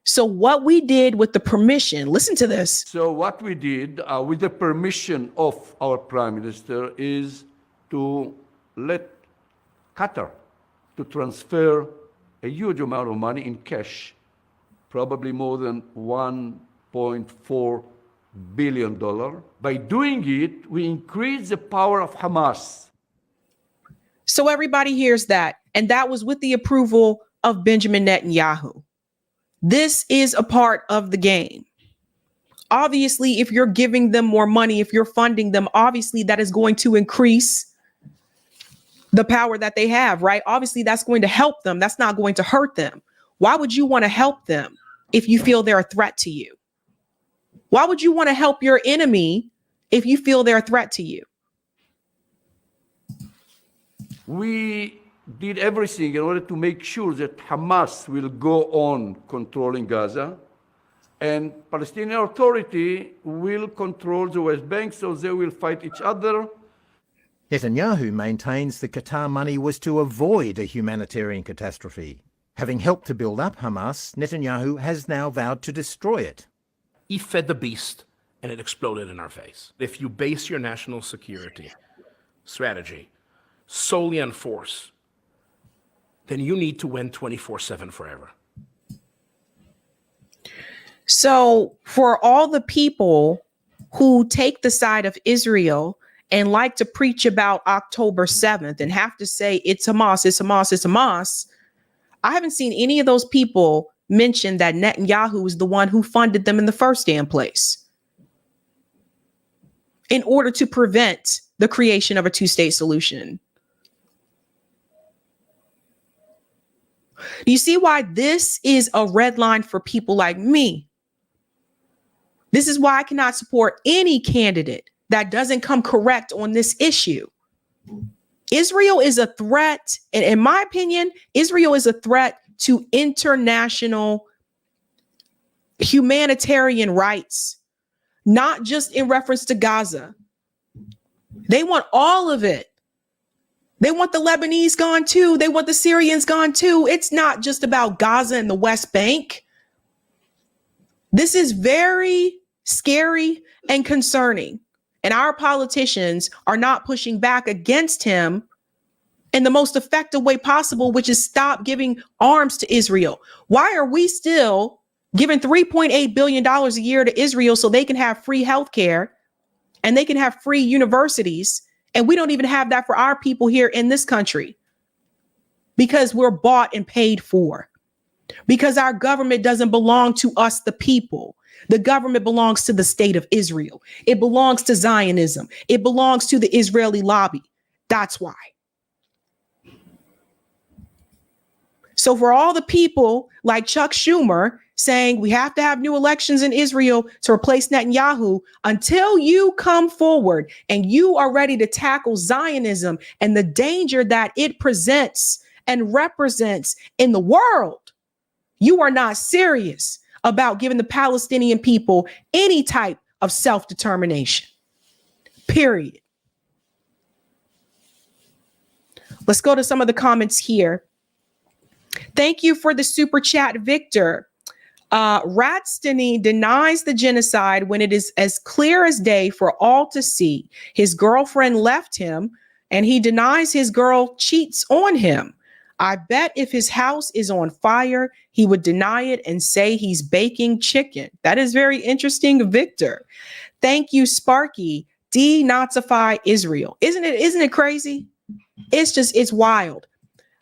So what we did with the permission, listen to this. So what we did with the permission of our Prime Minister is to let Qatar to transfer a huge amount of money in cash, probably more than $1.4 billion. By doing it, we increase the power of Hamas. So everybody hears that. And that was with the approval of Benjamin Netanyahu. This is a part of the game. Obviously, if you're giving them more money, if you're funding them, obviously that is going to increase the power that they have, right? Obviously, that's going to help them. That's not going to hurt them. Why would you want to help them if you feel they're a threat to you? Why would you want to help your enemy if you feel they're a threat to you? We did everything in order to make sure that Hamas will go on controlling Gaza and Palestinian Authority will control the West Bank, so they will fight each other. Netanyahu maintains the Qatar money was to avoid a humanitarian catastrophe. Having helped to build up Hamas, Netanyahu has now vowed to destroy it. He fed the beast and it exploded in our face. If you base your national security strategy solely on force, then you need to win 24/7 forever. So for all the people who take the side of Israel and like to preach about October 7th and have to say it's Hamas, it's Hamas, it's Hamas, I haven't seen any of those people mention that Netanyahu is the one who funded them in the first damn place in order to prevent the creation of a two-state solution. Do you see why this is a red line for people like me? This is why I cannot support any candidate that doesn't come correct on this issue. Israel is a threat, and in my opinion, Israel is a threat to international humanitarian rights, not just in reference to Gaza. They want all of it. They want the Lebanese gone too. They want the Syrians gone too. It's not just about Gaza and the West Bank. This is very scary and concerning. And our politicians are not pushing back against him in the most effective way possible, which is stop giving arms to Israel. Why are we still giving $3.8 billion a year to Israel so they can have free healthcare and they can have free universities? And we don't even have that for our people here in this country because we're bought and paid for. because our government doesn't belong to us, the people. The government belongs to the state of Israel. It belongs to Zionism. It belongs to the Israeli lobby. That's why. So for all the people like Chuck Schumer saying we have to have new elections in Israel to replace Netanyahu, until you come forward and you are ready to tackle Zionism and the danger that it presents and represents in the world, you are not serious about giving the Palestinian people any type of self-determination. Period. Let's go to some of the comments here. Thank you for the super chat, Victor. Ratstany denies the genocide when it is as clear as day for all to see. His girlfriend left him, and he denies his girl cheats on him. I bet if his house is on fire, he would deny it and say he's baking chicken. That is very interesting, Victor. Thank you, Sparky. Denazify Israel. Isn't it crazy? It's wild.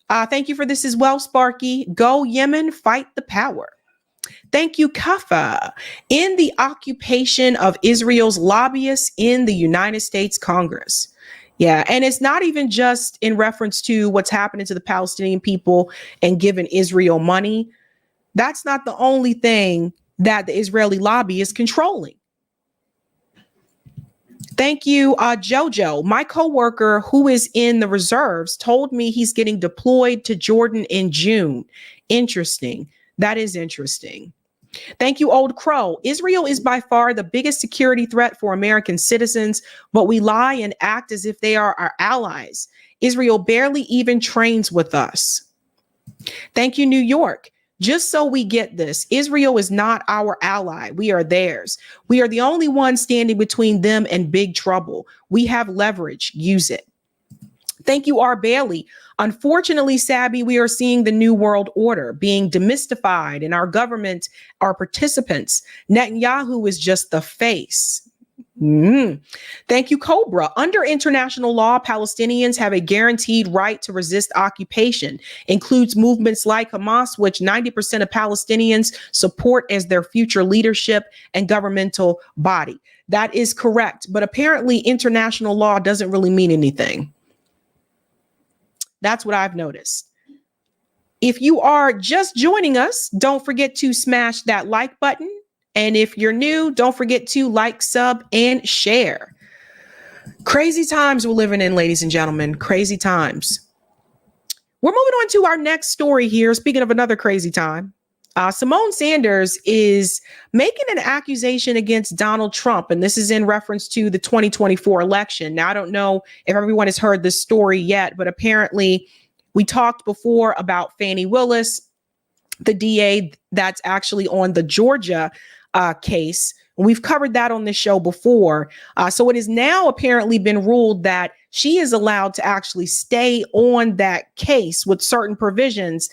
Thank you for this as well, Sparky. Go Yemen, fight the power. Thank you, Kafa. In the occupation of Israel's lobbyists in the United States Congress. Yeah, and it's not even just in reference to what's happening to the Palestinian people and giving Israel money. That's not the only thing that the Israeli lobby is controlling. Thank you, Jojo. My coworker who is in the reserves told me he's getting deployed to Jordan in June. Interesting. That is interesting. Thank you, Old Crow. Israel is by far the biggest security threat for American citizens, but we lie and act as if they are our allies. Israel barely even trains with us. Thank you, New York. Just so we get this, Israel is not our ally. We are theirs. We are the only ones standing between them and big trouble. We have leverage. Use it. Thank you, R. Bailey. Unfortunately, Sabby, we are seeing the new world order being demystified, and our government, our participants. Netanyahu is just the face. Thank you, Cobra. Under international law, Palestinians have a guaranteed right to resist occupation. Includes movements like Hamas, which 90% of Palestinians support as their future leadership and governmental body. That is correct. But apparently international law doesn't really mean anything. That's what I've noticed. If you are just joining us, don't forget to smash that like button. And if you're new, don't forget to like, sub, and share. Crazy times we're living in, ladies and gentlemen. Crazy times. We're moving on to our next story here. Speaking of another crazy time, Symone Sanders is making an accusation against Donald Trump. And this is in reference to the 2024 election. Now, I don't know if everyone has heard this story yet, but apparently we talked before about Fani Willis, the DA that's actually on the Georgia case. We've covered that on this show before. So it has now apparently been ruled that she is allowed to actually stay on that case with certain provisions.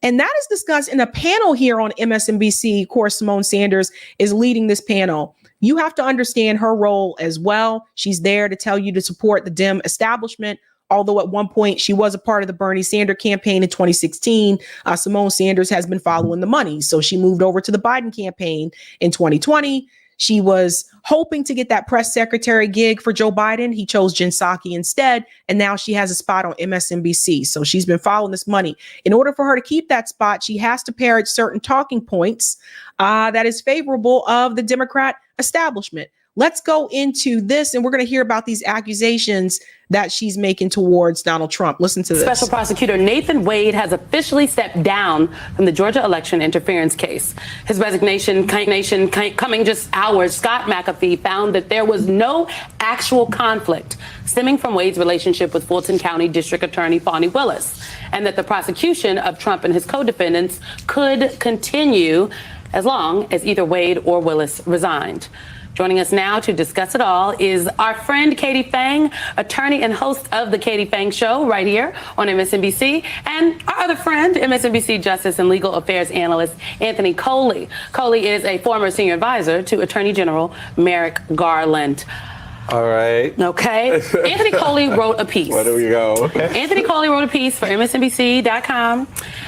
And that is discussed in a panel here on MSNBC. Of course, Symone Sanders is leading this panel. You have to understand her role as well. She's there to tell you to support the Dem establishment. Although at one point she was a part of the Bernie Sanders campaign in 2016, Symone Sanders has been following the money. So she moved over to the Biden campaign in 2020. She was hoping to get that press secretary gig for Joe Biden. He chose Jen Psaki instead. And now she has a spot on MSNBC. So she's been following this money. In order for her to keep that spot, she has to parrot certain talking points that is favorable of the Democrat establishment. Let's go into this, and we're going to hear about these accusations that she's making towards Donald Trump. Listen to this. Special Prosecutor Nathan Wade has officially stepped down from the Georgia election interference case. His resignation coming just hours. Scott McAfee found that there was no actual conflict stemming from Wade's relationship with Fulton County District Attorney Fani Willis, and that the prosecution of Trump and his co-defendants could continue as long as either Wade or Willis resigned. Joining us now to discuss it all is our friend Katie Phang, attorney and host of the Katie Phang Show right here on MSNBC, and our other friend, MSNBC Justice and Legal Affairs analyst Anthony Coley. Coley is a former senior advisor to Attorney General Merrick Garland. All right. Okay. Anthony Coley wrote a piece. Where do we go? Anthony Coley wrote a piece for MSNBC.com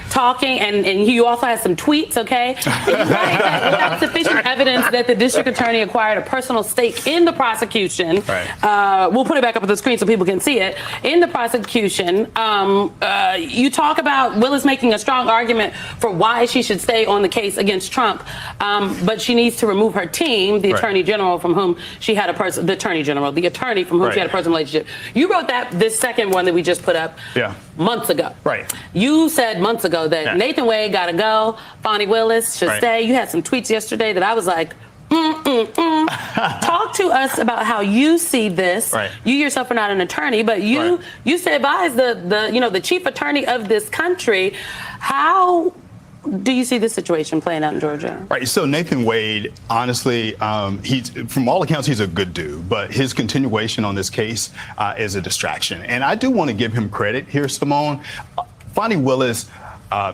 talking, and you also had some tweets, okay? And you write that without sufficient evidence that the district attorney acquired a personal stake in the prosecution. Right. We'll put it back up on the screen so people can see it. In the prosecution, you talk about Willis making a strong argument for why she should stay on the case against Trump, but she needs to remove her team, the attorney general from whom she had the attorney from whom she had a personal relationship. You wrote this second one that we just put up months ago. Right. You said months ago that Nathan Wade got to go, Fonnie Willis should stay. You had some tweets yesterday that I was like, Talk to us about how you see this. Right. You yourself are not an attorney, but you advise the chief attorney of this country. How do you see this situation playing out in Georgia? Right. So Nathan Wade, honestly, he's from all accounts, he's a good dude, but his continuation on this case is a distraction. And I do want to give him credit here, Symone. Fonnie Willis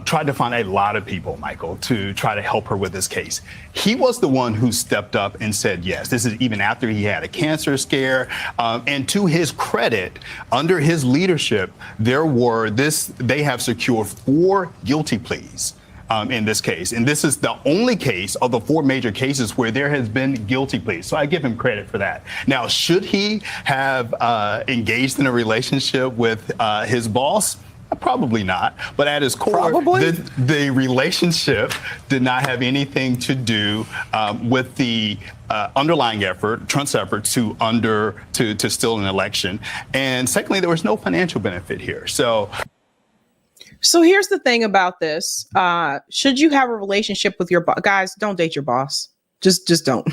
tried to find a lot of people, Michael, to try to help her with this case. He was the one who stepped up and said yes. This is even after he had a cancer scare. And to his credit, under his leadership, they have secured 4 guilty pleas in this case. And this is the only case of the 4 major cases where there has been guilty pleas. So I give him credit for that. Now, should he have engaged in a relationship with his boss? Probably not. But at his core, the relationship did not have anything to do with the underlying effort, Trump's effort to steal an election. And secondly, there was no financial benefit here. So here's the thing about this. Should you have a relationship with your boss? Guys, don't date your boss. Just don't.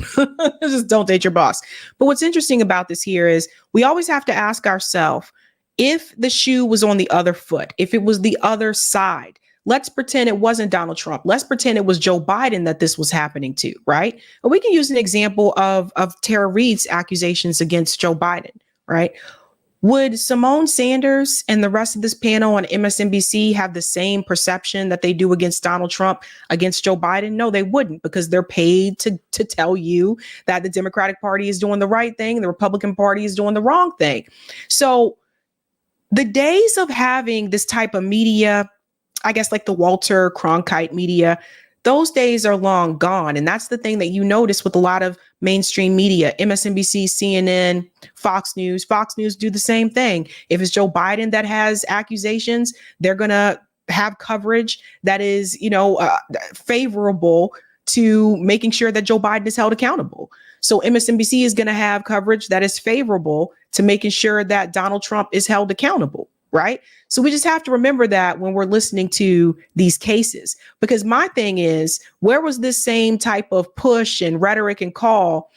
Just don't date your boss. But what's interesting about this here is we always have to ask ourselves, if the shoe was on the other foot, if it was the other side, let's pretend it wasn't Donald Trump. Let's pretend it was Joe Biden that this was happening to, right? And we can use an example of Tara Reade's accusations against Joe Biden, right? Would Symone Sanders and the rest of this panel on MSNBC have the same perception that they do against Donald Trump, against Joe Biden? No, they wouldn't, because they're paid to tell you that the Democratic Party is doing the right thing, the Republican Party is doing the wrong thing. So the days of having this type of media, I guess like the Walter Cronkite media, those days are long gone. And that's the thing that you notice with a lot of mainstream media, MSNBC, CNN, Fox News. Fox News do the same thing. If it's Joe Biden that has accusations, they're going to have coverage that is, favorable to making sure that Joe Biden is held accountable. So MSNBC is going to have coverage that is favorable to making sure that Donald Trump is held accountable, right? So we just have to remember that when we're listening to these cases, because my thing is, where was this same type of push and rhetoric and call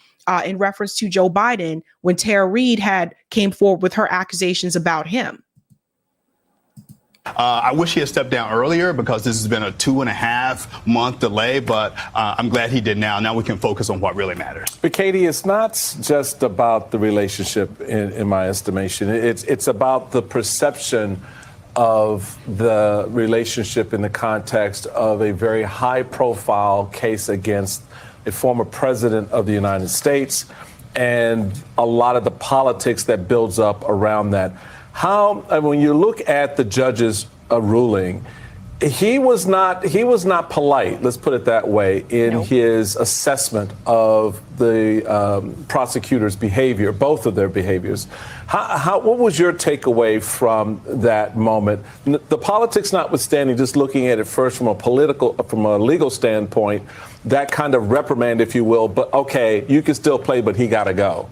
in reference to Joe Biden when Tara Reade came forward with her accusations about him? I wish he had stepped down earlier, because this has been a 2.5 month delay, but I'm glad he did now. Now we can focus on what really matters. But Katie, it's not just about the relationship, in my estimation. It's about the perception of the relationship in the context of a very high profile case against a former president of the United States, and a lot of the politics that builds up around that. When you look at the judge's ruling, he was not polite, let's put it that way, in his assessment of the prosecutor's behavior, both of their behaviors. What was your takeaway from that moment? The politics notwithstanding, just looking at it first from a legal standpoint, that kind of reprimand, if you will, but okay, you can still play, but he got to go.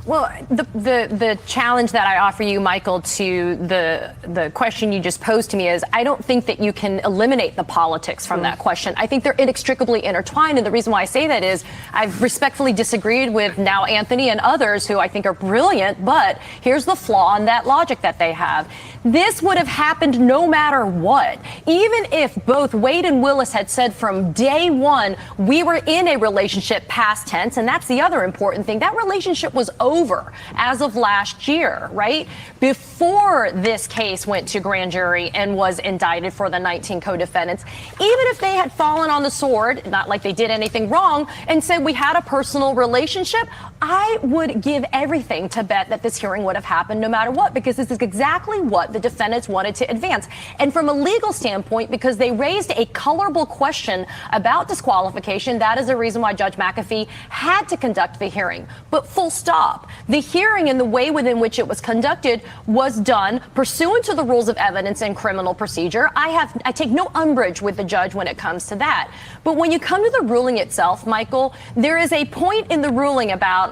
Well, the challenge that I offer you, Michael, to the question you just posed to me is, I don't think that you can eliminate the politics from that question. I think they're inextricably intertwined. And the reason why I say that is I've respectfully disagreed with now Anthony and others who I think are brilliant. But here's the flaw in that logic that they have. This would have happened no matter what. Even if both Wade and Willis had said from day one, we were in a relationship, past tense. And that's the other important thing. That relationship was over over as of last year, right? Before this case went to grand jury and was indicted for the 19 co-defendants, even if they had fallen on the sword, not like they did anything wrong, and said we had a personal relationship, I would give everything to bet that this hearing would have happened no matter what, because this is exactly what the defendants wanted to advance. And from a legal standpoint, because they raised a colorable question about disqualification, that is the reason why Judge McAfee had to conduct the hearing. But full stop. The hearing and the way within which it was conducted was done pursuant to the rules of evidence and criminal procedure. I take no umbrage with the judge when it comes to that. But when you come to the ruling itself, Michael, there is a point in the ruling about,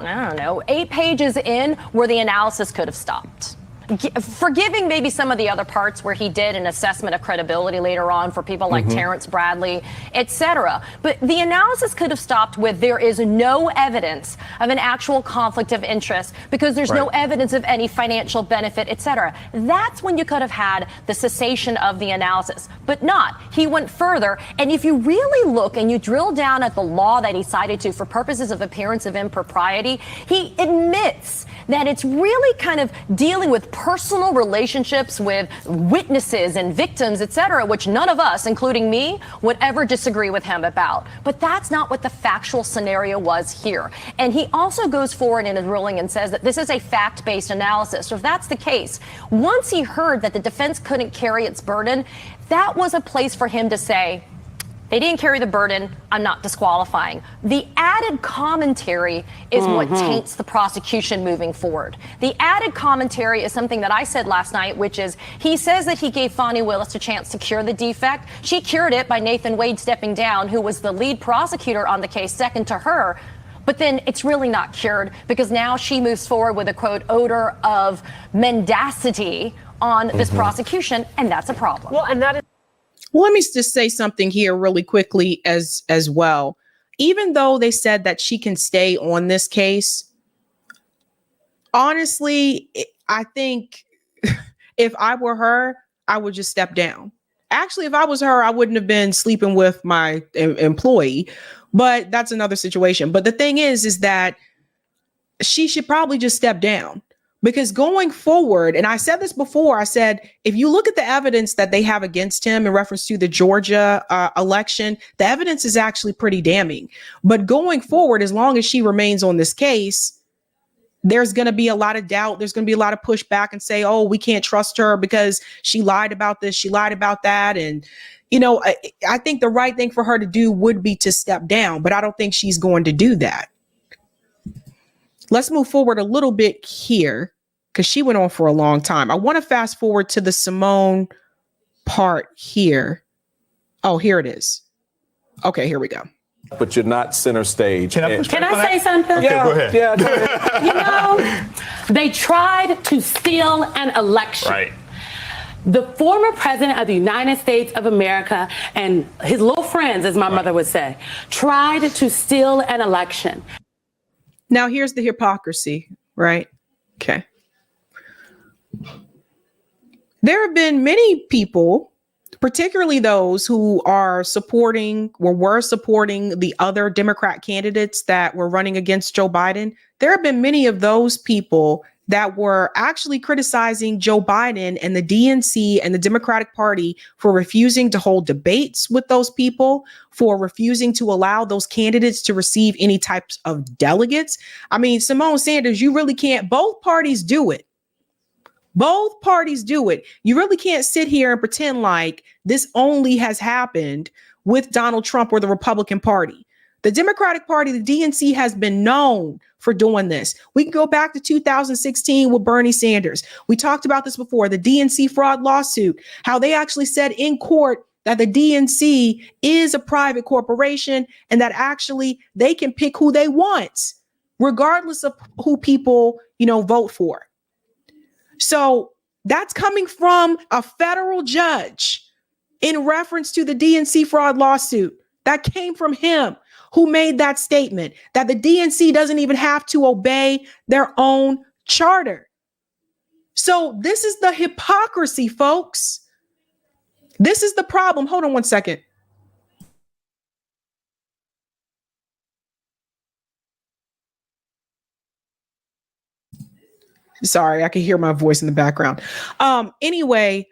8 pages in where the analysis could have stopped. Forgiving maybe some of the other parts where he did an assessment of credibility later on for people like Terrence Bradley, et cetera. But the analysis could have stopped with there is no evidence of an actual conflict of interest because there's no evidence of any financial benefit, et cetera. That's when you could have had the cessation of the analysis, but not. He went further. And if you really look and you drill down at the law that he cited to for purposes of appearance of impropriety, he admits that it's really kind of dealing with personal relationships with witnesses and victims, et cetera, which none of us, including me, would ever disagree with him about. But that's not what the factual scenario was here. And he also goes forward in his ruling and says that this is a fact-based analysis. So if that's the case, once he heard that the defense couldn't carry its burden, that was a place for him to say, they didn't carry the burden. I'm not disqualifying. The added commentary is what taints the prosecution moving forward. The added commentary is something that I said last night, which is he says that he gave Fani Willis a chance to cure the defect. She cured it by Nathan Wade stepping down, who was the lead prosecutor on the case, second to her. But then it's really not cured because now she moves forward with a, quote, odor of mendacity on this prosecution, and that's a problem. Well, and that is. Well, let me just say something here really quickly as well. Even though they said that she can stay on this case, honestly, I think if I were her, I would just step down. Actually, if I was her, I wouldn't have been sleeping with my employee, but that's another situation. But the thing is that she should probably just step down. Because going forward, and I said this before, I said, if you look at the evidence that they have against him in reference to the Georgia election, the evidence is actually pretty damning. But going forward, as long as she remains on this case, there's going to be a lot of doubt. There's going to be a lot of pushback and say, oh, we can't trust her because she lied about this. She lied about that. And, I think the right thing for her to do would be to step down. But I don't think she's going to do that. Let's move forward a little bit here because she went on for a long time. I want to fast forward to the Symone part here. Oh, here it is. Okay, here we go. But you're not center stage. Can I say something? Okay, go ahead. Yeah, go ahead. They tried to steal an election. Right. The former president of the United States of America and his little friends, as my mother would say, tried to steal an election. Now, here's the hypocrisy, right? Okay. There have been many people, particularly those who are supporting or were supporting the other Democrat candidates that were running against Joe Biden. There have been many of those people that were actually criticizing Joe Biden and the DNC and the Democratic Party for refusing to hold debates with those people, for refusing to allow those candidates to receive any types of delegates. I mean, Symone Sanders, you really can't. Both parties do it. Both parties do it. You really can't sit here and pretend like this only has happened with Donald Trump or the Republican Party. The Democratic Party, the DNC, has been known for doing this. We can go back to 2016 with Bernie Sanders. We talked about this before, the DNC fraud lawsuit, how they actually said in court that the DNC is a private corporation and that actually they can pick who they want, regardless of who people, vote for. So that's coming from a federal judge in reference to the DNC fraud lawsuit. That came from him, who made that statement that the DNC doesn't even have to obey their own charter. So this is the hypocrisy, folks. This is the problem. Hold on one second. Sorry, I can hear my voice in the background. Anyway,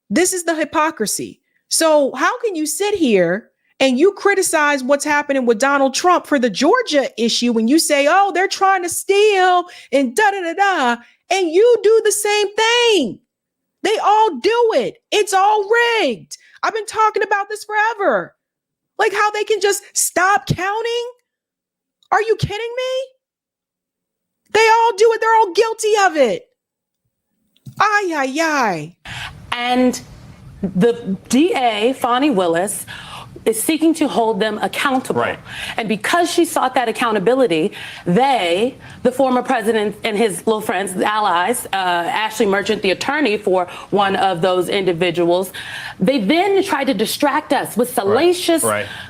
this is the hypocrisy. So how can you sit here and you criticize what's happening with Donald Trump for the Georgia issue when you say, oh, they're trying to steal and da-da-da-da, and you do the same thing? They all do it. It's all rigged. I've been talking about this forever. Like how they can just stop counting? Are you kidding me? They all do it. They're all guilty of it. Ay, ay, ay. And the DA, Fani Willis, is seeking to hold them accountable. Right. And because she sought that accountability, they, the former president and his little friends, allies, Ashley Merchant, the attorney for one of those individuals, they then tried to distract us with salacious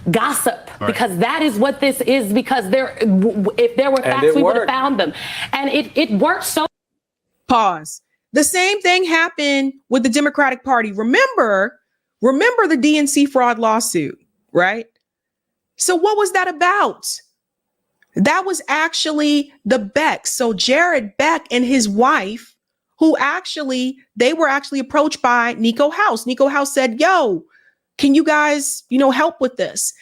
gossip, because that is what this is, because if there were facts, we would have found them. And it worked so. Pause. The same thing happened with the Democratic Party. Remember the DNC fraud lawsuit, right? So what was that about? That was actually the Becks. So Jared Beck and his wife, they were actually approached by Nico House. Nico House said, yo, can you guys, help with this?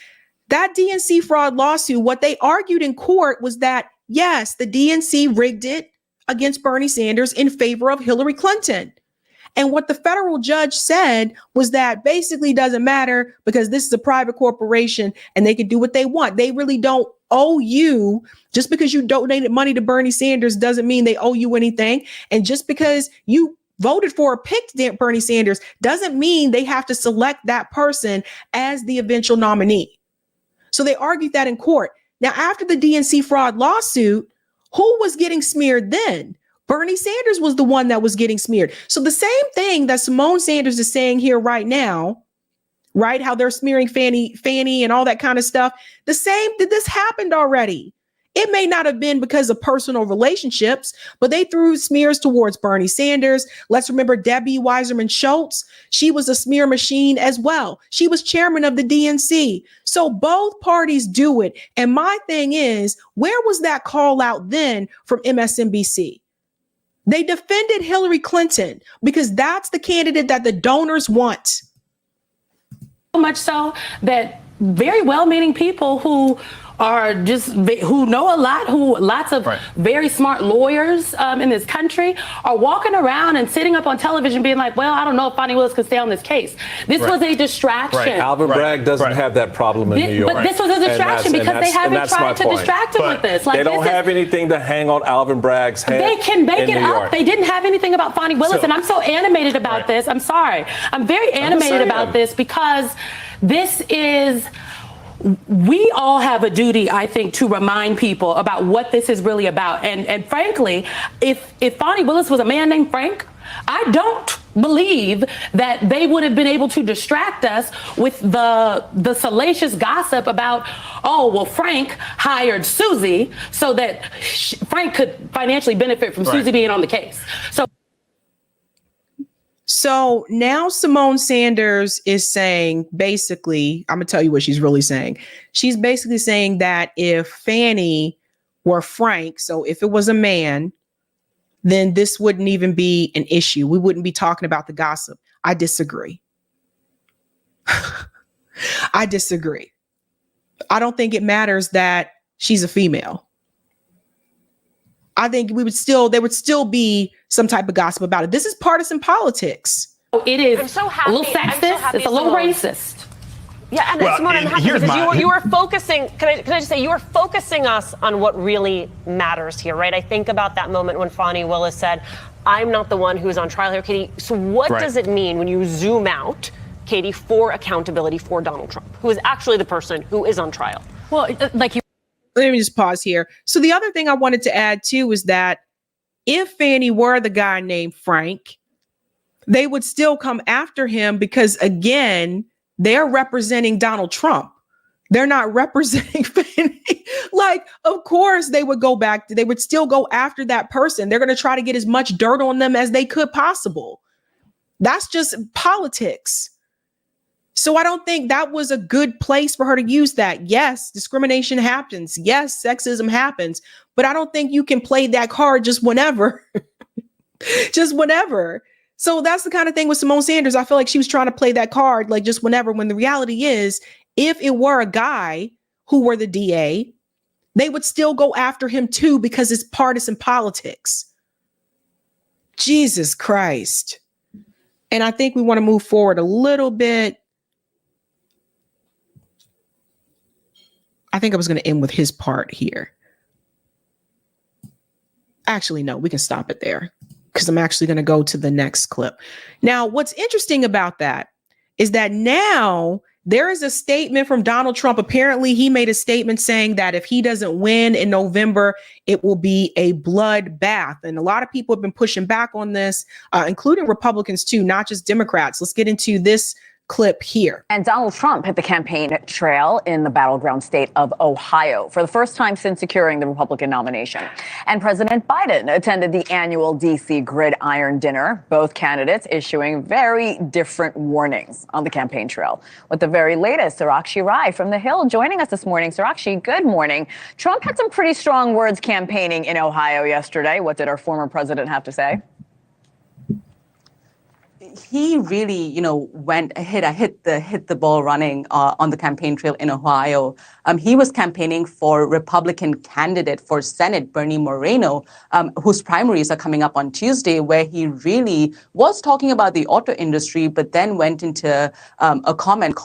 That DNC fraud lawsuit, what they argued in court was that, yes, the DNC rigged it against Bernie Sanders in favor of Hillary Clinton. And what the federal judge said was that basically doesn't matter because this is a private corporation and they can do what they want. They really don't owe you. Just because you donated money to Bernie Sanders doesn't mean they owe you anything. And just because you voted for or picked Bernie Sanders doesn't mean they have to select that person as the eventual nominee. So they argued that in court. Now, after the DNC fraud lawsuit, who was getting smeared then? Bernie Sanders was the one that was getting smeared. So the same thing that Symone Sanders is saying here right now, right? How they're smearing Fanny and all that kind of stuff. This happened already. It may not have been because of personal relationships, but they threw smears towards Bernie Sanders. Let's remember Debbie Weiserman Schultz. She was a smear machine as well. She was chairman of the DNC. So both parties do it. And my thing is, where was that call out then from MSNBC? They defended Hillary Clinton because that's the candidate that the donors want. So much so that very well-meaning people who know a lot, lots of very smart lawyers in this country are walking around and sitting up on television being like, well, I don't know if Fani Willis can stay on this case. This was a distraction. Alvin Bragg doesn't have that problem in New York. But this was a distraction because they haven't tried to distract him with this. They don't have anything to hang on Alvin Bragg's head. They can make it up. They didn't have anything about Fani Willis. And I'm so animated about this. I'm sorry. I'm very animated about this because this is... We all have a duty, I think, to remind people about what this is really about. And frankly, if Fani Willis was a man named Frank, I don't believe that they would have been able to distract us with the salacious gossip about, oh, well, Frank hired Susie so that Frank could financially benefit from Susie being on the case. So now Symone Sanders is saying, basically, I'm going to tell you what she's really saying. She's basically saying that if Fanny were Frank, so if it was a man, then this wouldn't even be an issue. We wouldn't be talking about the gossip. I disagree. I disagree. I don't think it matters that she's a female. I think there would still be some type of gossip about it. This is partisan politics. It is a little sexist. It's a little racist. Yeah, and Symone, I'm happy because you are focusing. Can I just say you are focusing us on what really matters here, right? I think about that moment when Fani Willis said, "I'm not the one who is on trial here, Katie." So what does it mean when you zoom out, Katie, for accountability for Donald Trump, who is actually the person who is on trial? Well, like you. Let me just pause here. So the other thing I wanted to add too is that if Fanny were the guy named Frank, they would still come after him because, again, they're representing Donald Trump. They're not representing Fanny. Like, of course, they would still go after that person. They're going to try to get as much dirt on them as they could possible. That's just politics. So I don't think that was a good place for her to use that. Yes, discrimination happens. Yes, sexism happens. But I don't think you can play that card just whenever. Just whenever. So that's the kind of thing with Symone Sanders. I feel like she was trying to play that card, like just whenever, when the reality is, if it were a guy who were the DA, they would still go after him too, because it's partisan politics. Jesus Christ. And I think we want to move forward a little bit. I think I was going to end with his part here. Actually, no, we can stop it there, because I'm actually going to go to the next clip. Now, what's interesting about that is that now there is a statement from Donald Trump. Apparently, he made a statement saying that if he doesn't win in November, it will be a bloodbath. And a lot of people have been pushing back on this, including Republicans too, not just Democrats. Let's get into this clip here. And Donald Trump hit the campaign trail in the battleground state of Ohio for the first time since securing the Republican nomination. And President Biden attended the annual D.C. Gridiron Dinner, both candidates issuing very different warnings on the campaign trail. With the very latest, Sarakshi Rai from The Hill joining us this morning. Sarakshi, good morning. Trump had some pretty strong words campaigning in Ohio yesterday. What did our former president have to say? He really, hit the ball running on the campaign trail in Ohio. He was campaigning for Republican candidate for Senate, Bernie Moreno, whose primaries are coming up on Tuesday, where he really was talking about the auto industry, but then went into a comment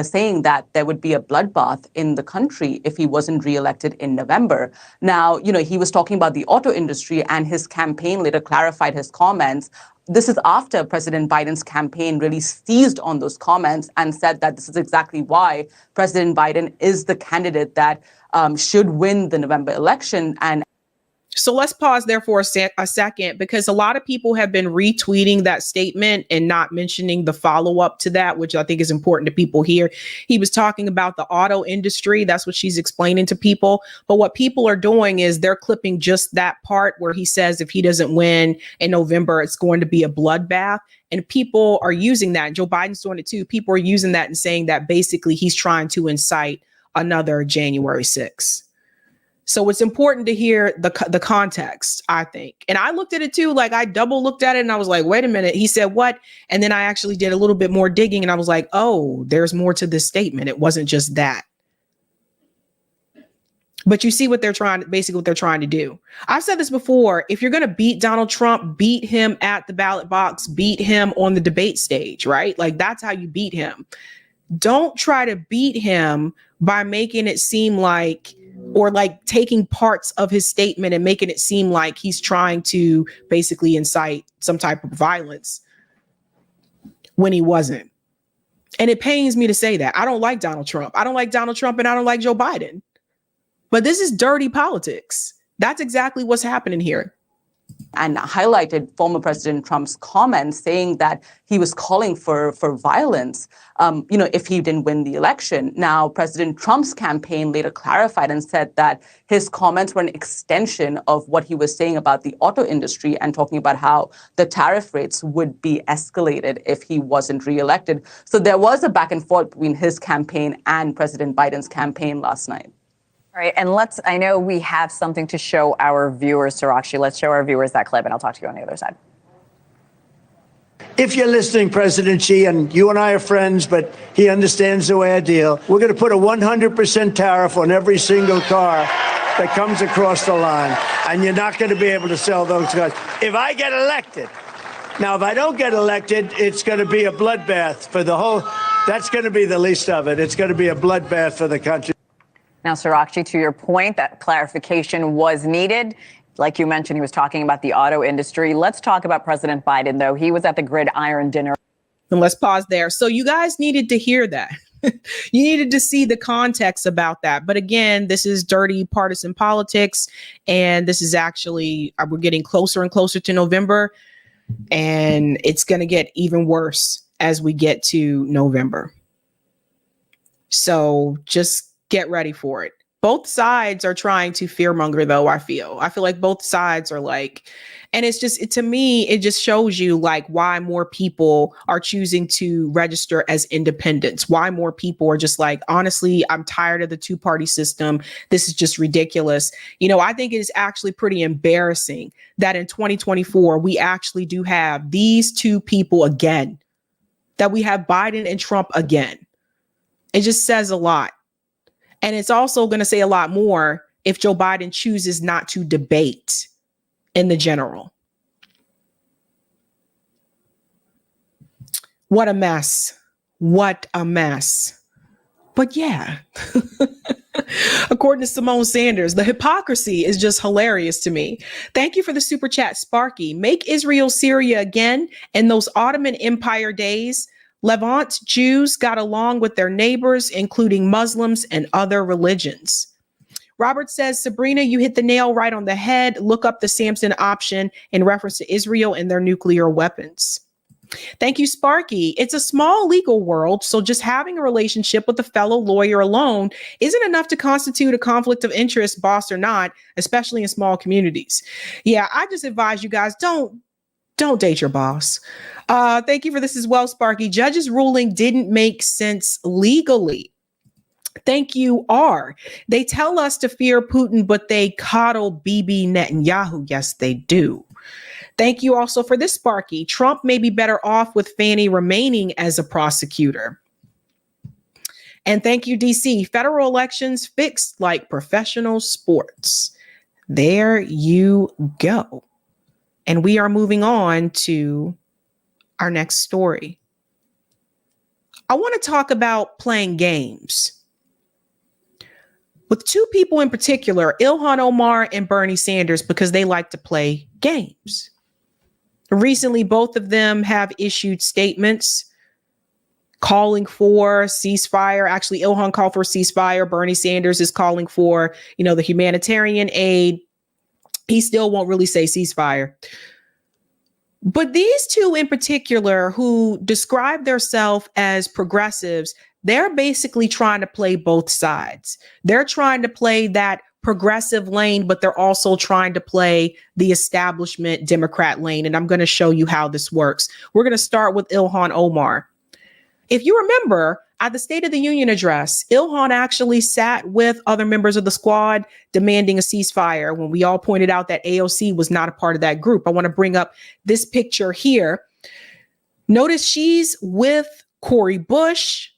saying that there would be a bloodbath in the country if he wasn't reelected in November. Now, he was talking about the auto industry, and his campaign later clarified his comments. This is after President Biden's campaign really seized on those comments and said that this is exactly why President Biden is the candidate that should win the November election. And so let's pause there for a second, because a lot of people have been retweeting that statement and not mentioning the follow-up to that, which I think is important to people here. He was talking about the auto industry. That's what she's explaining to people. But what people are doing is they're clipping just that part where he says if he doesn't win in November, it's going to be a bloodbath. And people are using that. Joe Biden's doing it too. People are using that and saying that basically he's trying to incite another January 6th. So it's important to hear the context, I think. And I looked at it too, like I double looked at it and I was like, wait a minute, he said what? And then I actually did a little bit more digging and I was like, oh, there's more to this statement. It wasn't just that. But you see what they're trying to do. I've said this before. If you're going to beat Donald Trump, beat him at the ballot box, beat him on the debate stage, right? Like that's how you beat him. Don't try to beat him by making it seem like, or like taking parts of his statement and making it seem like he's trying to basically incite some type of violence when he wasn't. And it pains me to say that. I don't like Donald Trump. I don't like Donald Trump and I don't like Joe Biden. But this is dirty politics. That's exactly what's happening here. And highlighted former President Trump's comments saying that he was calling for violence, if he didn't win the election. Now, President Trump's campaign later clarified and said that his comments were an extension of what he was saying about the auto industry and talking about how the tariff rates would be escalated if he wasn't reelected. So there was a back and forth between his campaign and President Biden's campaign last night. All right, and I know we have something to show our viewers, Sarakshi. Let's show our viewers that clip, and I'll talk to you on the other side. If you're listening, President Xi, and you and I are friends, but he understands the way I deal, we're going to put a 100% tariff on every single car that comes across the line, and you're not going to be able to sell those cars. If I get elected, now, if I don't get elected, it's going to be a bloodbath for the whole, that's going to be the least of it. It's going to be a bloodbath for the country. Now, Sarakshi, to your point, that clarification was needed. Like you mentioned, he was talking about the auto industry. Let's talk about President Biden, though. He was at the Gridiron Dinner. And let's pause there. So you guys needed to hear that. You needed to see the context about that. But again, this is dirty partisan politics. And this is actually, we're getting closer and closer to November. And it's going to get even worse as we get to November. So just get ready for it. Both sides are trying to fearmonger, though. I feel like both sides are like, and it's just, to me, it just shows you like why more people are choosing to register as independents, why more people are just like, honestly, I'm tired of the two-party system. This is just ridiculous. You know, I think it is actually pretty embarrassing that in 2024, we actually do have these two people again, that we have Biden and Trump again. It just says a lot. And it's also going to say a lot more if Joe Biden chooses not to debate in the general. What a mess. What a mess. But yeah, according to Symone Sanders, the hypocrisy is just hilarious to me. Thank you for the super chat, Sparky. Make Israel Syria again. In those Ottoman Empire days, Levant Jews got along with their neighbors, including Muslims and other religions. Robert says, Sabrina, you hit the nail right on the head. Look up the Samson option in reference to Israel and their nuclear weapons. Thank you, Sparky. It's a small legal world, so just having a relationship with a fellow lawyer alone isn't enough to constitute a conflict of interest, boss or not, especially in small communities. Yeah, I just advise you guys, don't date your boss. Thank you for this as well, Sparky. Judge's ruling didn't make sense legally. Thank you, R. They tell us to fear Putin, but they coddle Bibi Netanyahu. Yes, they do. Thank you also for this, Sparky. Trump may be better off with Fannie remaining as a prosecutor. And thank you, DC. Federal elections fixed like professional sports. There you go. And we are moving on to our next story. I want to talk about playing games with two people in particular, Ilhan Omar and Bernie Sanders, because they like to play games. Recently, both of them have issued statements calling for ceasefire. Actually, Ilhan called for a ceasefire. Bernie Sanders is calling for, the humanitarian aid. He still won't really say ceasefire. But these two in particular, who describe themselves as progressives, they're basically trying to play both sides. They're trying to play that progressive lane, but they're also trying to play the establishment Democrat lane. And I'm going to show you how this works. We're going to start with Ilhan Omar. If you remember, at the State of the Union address, Ilhan actually sat with other members of the squad demanding a ceasefire when we all pointed out that AOC was not a part of that group. I want to bring up this picture here. Notice she's with Cori Bush.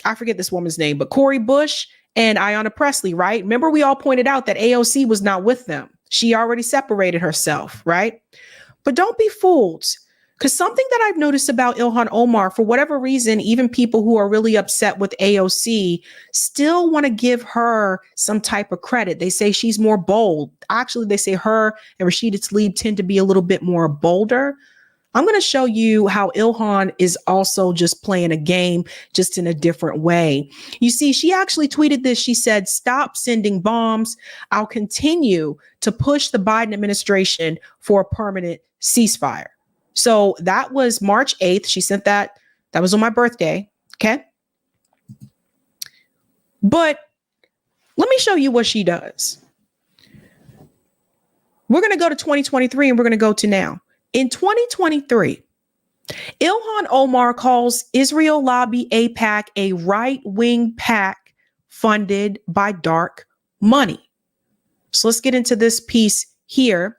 I forget this woman's name, but Cori Bush and Ayanna Pressley, right? Remember, we all pointed out that AOC was not with them. She already separated herself, right? But don't be fooled, because something that I've noticed about Ilhan Omar, for whatever reason, even people who are really upset with AOC still want to give her some type of credit. They say she's more bold. Actually, they say her and Rashida Tlaib tend to be a little bit more bolder. I'm going to show you how Ilhan is also just playing a game, just in a different way. You see, she actually tweeted this. She said, "Stop sending bombs. I'll continue to push the Biden administration for a permanent ceasefire." So that was March 8th. She sent that. That was on my birthday. Okay. But let me show you what she does. We're going to go to 2023 and we're going to go to now. In 2023, Ilhan Omar calls Israel Lobby AIPAC a right-wing PAC funded by dark money. So let's get into this piece here.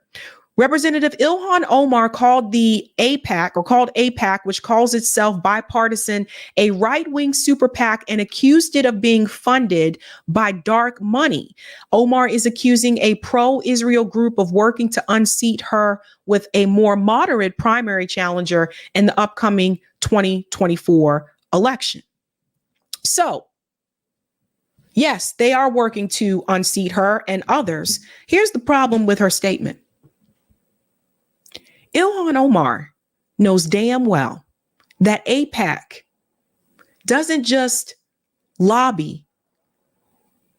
Representative Ilhan Omar called AIPAC, which calls itself bipartisan, a right-wing super PAC and accused it of being funded by dark money. Omar is accusing a pro-Israel group of working to unseat her with a more moderate primary challenger in the upcoming 2024 election. So, yes, they are working to unseat her and others. Here's the problem with her statement. Ilhan Omar knows damn well that AIPAC doesn't just lobby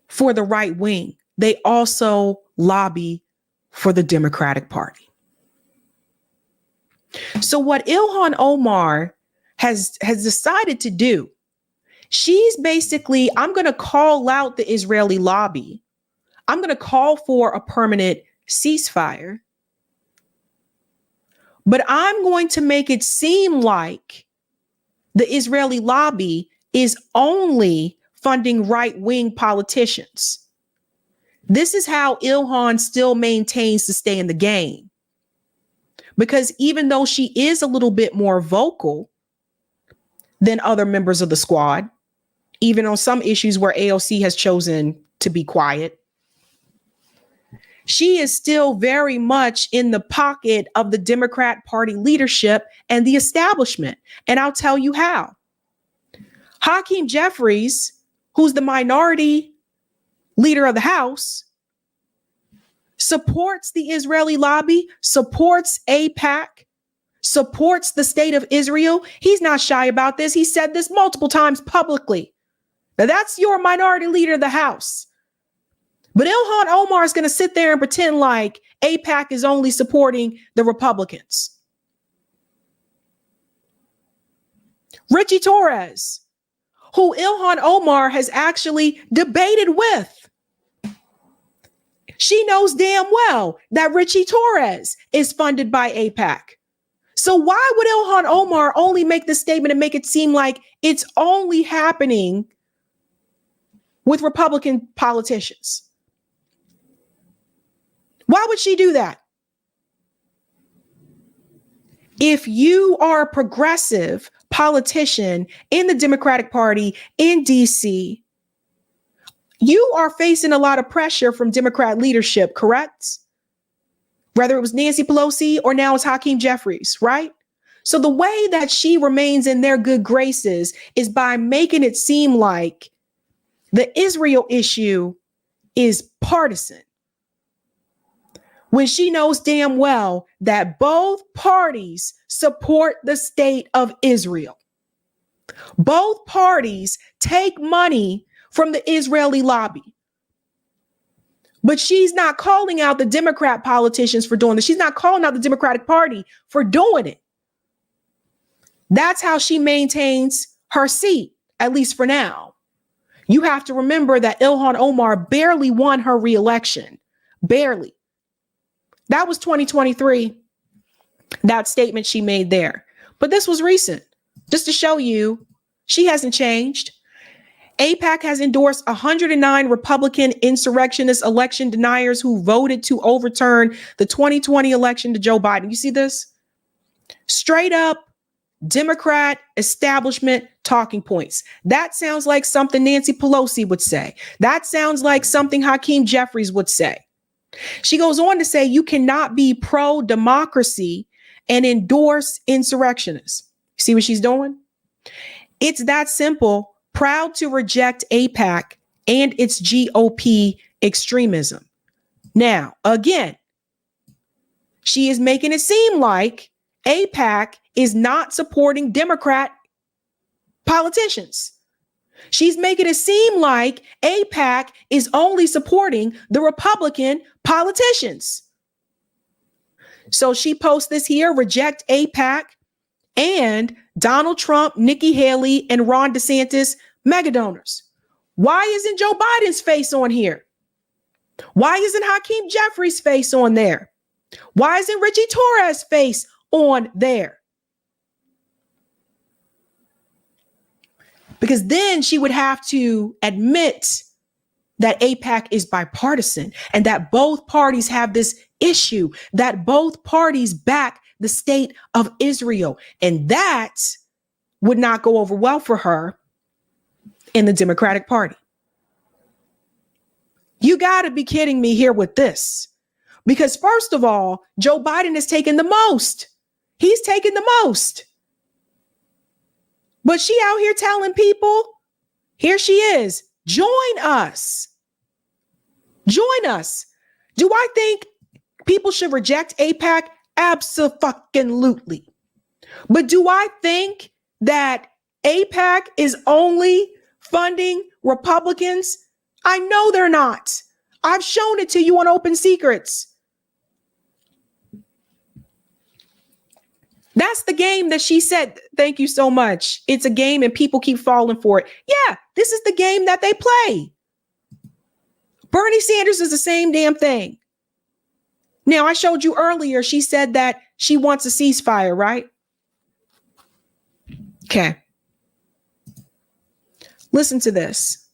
for the right wing. They also lobby for the Democratic Party. So what Ilhan Omar has decided to do, she's basically, I'm going to call out the Israeli lobby I'm going to call for a permanent ceasefire, but I'm going to make it seem like the Israeli lobby is only funding right-wing politicians. This is how Ilhan still maintains to stay in the game. Because even though she is a little bit more vocal than other members of the squad, even on some issues where AOC has chosen to be quiet, she is still very much in the pocket of the Democrat Party leadership and the establishment. And I'll tell you how. Hakeem Jeffries, who's the minority leader of the House, supports the Israeli lobby, supports AIPAC, supports the state of Israel. He's not shy about this. He said this multiple times publicly. Now, that's your minority leader of the House. But Ilhan Omar is going to sit there and pretend like AIPAC is only supporting the Republicans. Richie Torres, who Ilhan Omar has actually debated with. She knows damn well that Richie Torres is funded by AIPAC. So why would Ilhan Omar only make this statement and make it seem like it's only happening with Republican politicians? Why would she do that? If you are a progressive politician in the Democratic Party in DC, you are facing a lot of pressure from Democrat leadership, correct? Whether it was Nancy Pelosi or now it's Hakeem Jeffries, right? So the way that she remains in their good graces is by making it seem like the Israel issue is partisan, when she knows damn well that both parties support the state of Israel. Both parties take money from the Israeli lobby. But she's not calling out the Democrat politicians for doing this. She's not calling out the Democratic Party for doing it. That's how she maintains her seat, at least for now. You have to remember that Ilhan Omar barely won her reelection. Barely. That was 2023, that statement she made there. But this was recent, just to show you she hasn't changed. AIPAC has endorsed 109 Republican insurrectionist election deniers who voted to overturn the 2020 election to Joe Biden. You see this? Straight up Democrat establishment talking points. That sounds like something Nancy Pelosi would say. That sounds like something Hakeem Jeffries would say. She goes on to say you cannot be pro-democracy and endorse insurrectionists. See what she's doing? It's that simple. Proud to reject AIPAC and its GOP extremism. Now, again, she is making it seem like AIPAC is not supporting Democrat politicians. She's making it seem like AIPAC is only supporting the Republican politicians. So she posts this here, reject AIPAC and Donald Trump, Nikki Haley, and Ron DeSantis mega donors. Why isn't Joe Biden's face on here? Why isn't Hakeem Jeffries' face on there? Why isn't Richie Torres' face on there? Because then she would have to admit that AIPAC is bipartisan and that both parties have this issue, that both parties back the state of Israel. And that would not go over well for her in the Democratic Party. You got to be kidding me here with this. Because first of all, Joe Biden has taken the most. He's taken the most. But she out here telling people, here she is, join us. Join us. Do I think people should reject AIPAC? Abso-fucking-lutely. But do I think that AIPAC is only funding Republicans? I know they're not. I've shown it to you on Open Secrets. That's the game that she said, thank you so much. It's a game and people keep falling for it. Yeah, this is the game that they play. Bernie Sanders is the same damn thing. Now, I showed you earlier, she said that she wants a ceasefire, right? Okay. Listen to this.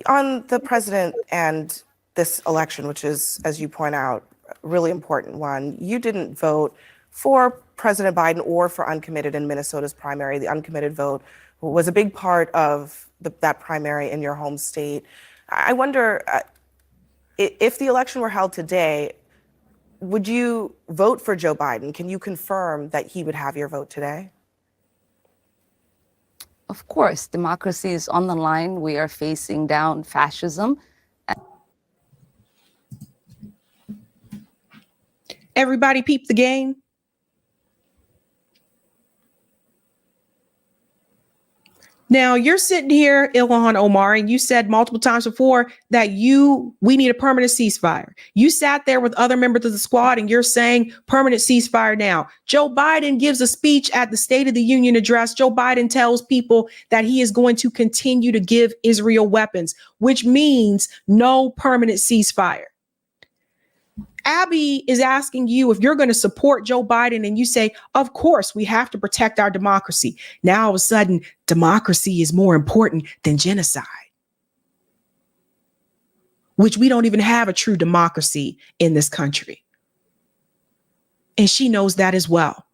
On the president and this election, which is, as you point out, a really important one, you didn't vote for President Biden or for uncommitted in Minnesota's primary. The uncommitted vote was a big part of that primary in your home state. I wonder if the election were held today, would you vote for Joe Biden? Can you confirm that he would have your vote today? Of course, democracy is on the line. We are facing down fascism. Everybody peep the game. Now, you're sitting here, Ilhan Omar, and you said multiple times before that we need a permanent ceasefire. You sat there with other members of the squad and you're saying permanent ceasefire now. Joe Biden gives a speech at the State of the Union address. Joe Biden tells people that he is going to continue to give Israel weapons, which means no permanent ceasefire. Abby is asking you if you're going to support Joe Biden, and you say, of course, we have to protect our democracy. Now, all of a sudden, democracy is more important than genocide, which we don't even have a true democracy in this country. And she knows that as well.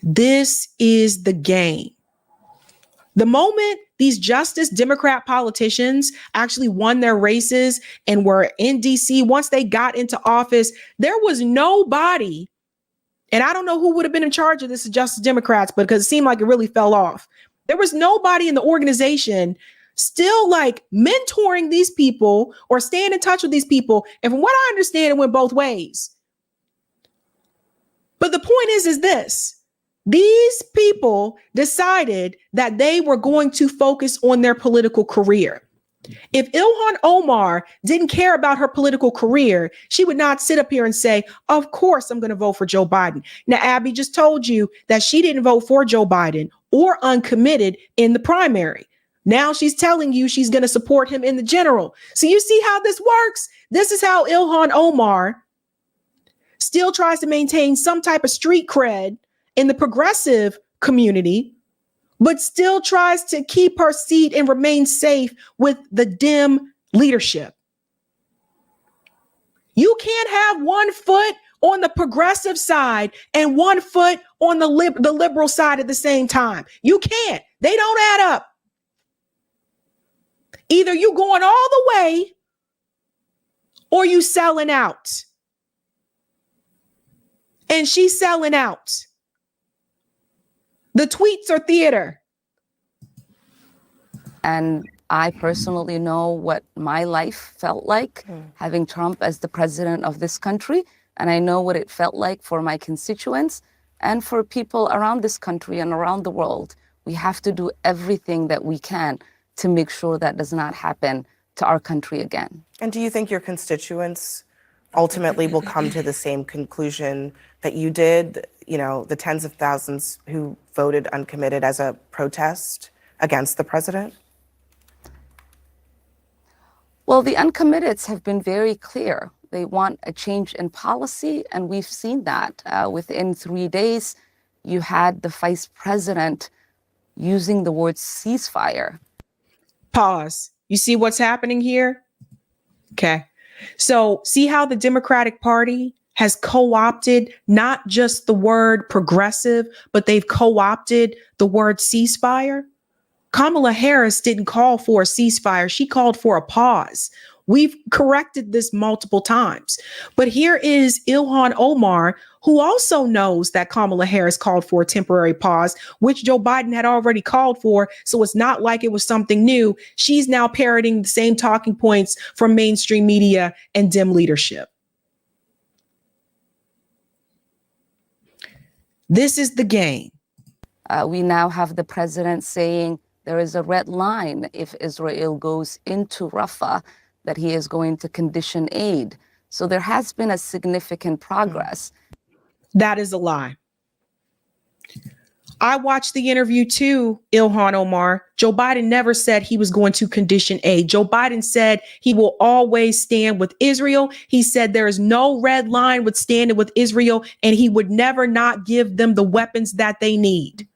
This is the game. The moment these Justice Democrat politicians actually won their races and were in DC, once they got into office, there was nobody, and I don't know who would have been in charge of this Justice Democrats, but because it seemed like it really fell off. There was nobody in the organization still like mentoring these people or staying in touch with these people. And from what I understand, it went both ways. But the point is this. These people decided that they were going to focus on their political career. If Ilhan Omar didn't care about her political career, she would not sit up here and say, of course, I'm going to vote for Joe Biden. Now, Abby just told you that she didn't vote for Joe Biden or uncommitted in the primary. Now she's telling you she's going to support him in the general. So you see how this works? This is how Ilhan Omar still tries to maintain some type of street cred in the progressive community, but still tries to keep her seat and remain safe with the Dem leadership. You can't have 1 foot on the progressive side and 1 foot on the liberal side at the same time. You can't. They don't add up. Either you going all the way or you selling out. And she's selling out. The tweets are theater. And I personally know what my life felt like having Trump as the president of this country. And I know what it felt like for my constituents and for people around this country and around the world. We have to do everything that we can to make sure that does not happen to our country again. And do you think your constituents ultimately will come to the same conclusion that you did, you know, the tens of thousands who voted uncommitted as a protest against the president? Well, the uncommitteds have been very clear. They want a change in policy, and we've seen that. Within 3 days, you had the vice president using the word ceasefire. Pause. You see what's happening here? Okay. So see how the Democratic Party has co-opted not just the word progressive, but they've co-opted the word ceasefire? Kamala Harris didn't call for a ceasefire. She called for a pause. We've corrected this multiple times. But here is Ilhan Omar, who also knows that Kamala Harris called for a temporary pause, which Joe Biden had already called for. So it's not like it was something new. She's now parroting the same talking points from mainstream media and Dem leadership. This is the game. We now have the president saying there is a red line if Israel goes into Rafah, that he is going to condition aid. So there has been a significant progress. That is a lie. I watched the interview too, Ilhan Omar. Joe Biden never said he was going to condition aid. Joe Biden said he will always stand with Israel. He said there is no red line with standing with Israel, and he would never not give them the weapons that they need.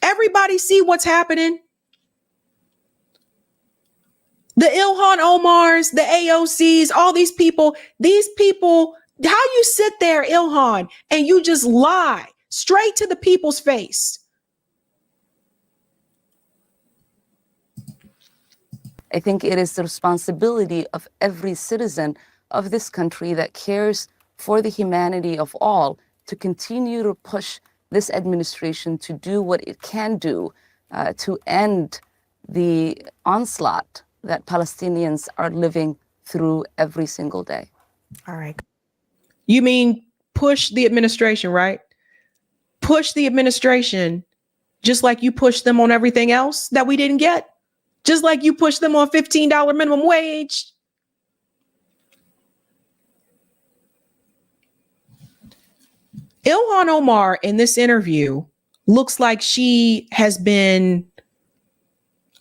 Everybody see what's happening? The Ilhan Omars, the AOCs, all these people, how you sit there, Ilhan, and you just lie straight to the people's face. I think it is the responsibility of every citizen of this country that cares for the humanity of all to continue to push this administration to do what it can do to end the onslaught that Palestinians are living through every single day. All right. You mean push the administration, right? Push the administration just like you pushed them on everything else that we didn't get? Just like you pushed them on $15 minimum wage? Ilhan Omar in this interview looks like she has been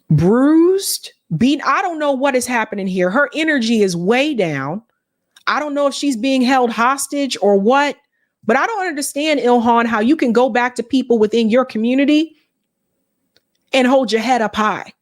bruised, beaten. I don't know what is happening here. Her energy is way down. I don't know if she's being held hostage or what, but I don't understand, Ilhan, how you can go back to people within your community and hold your head up high.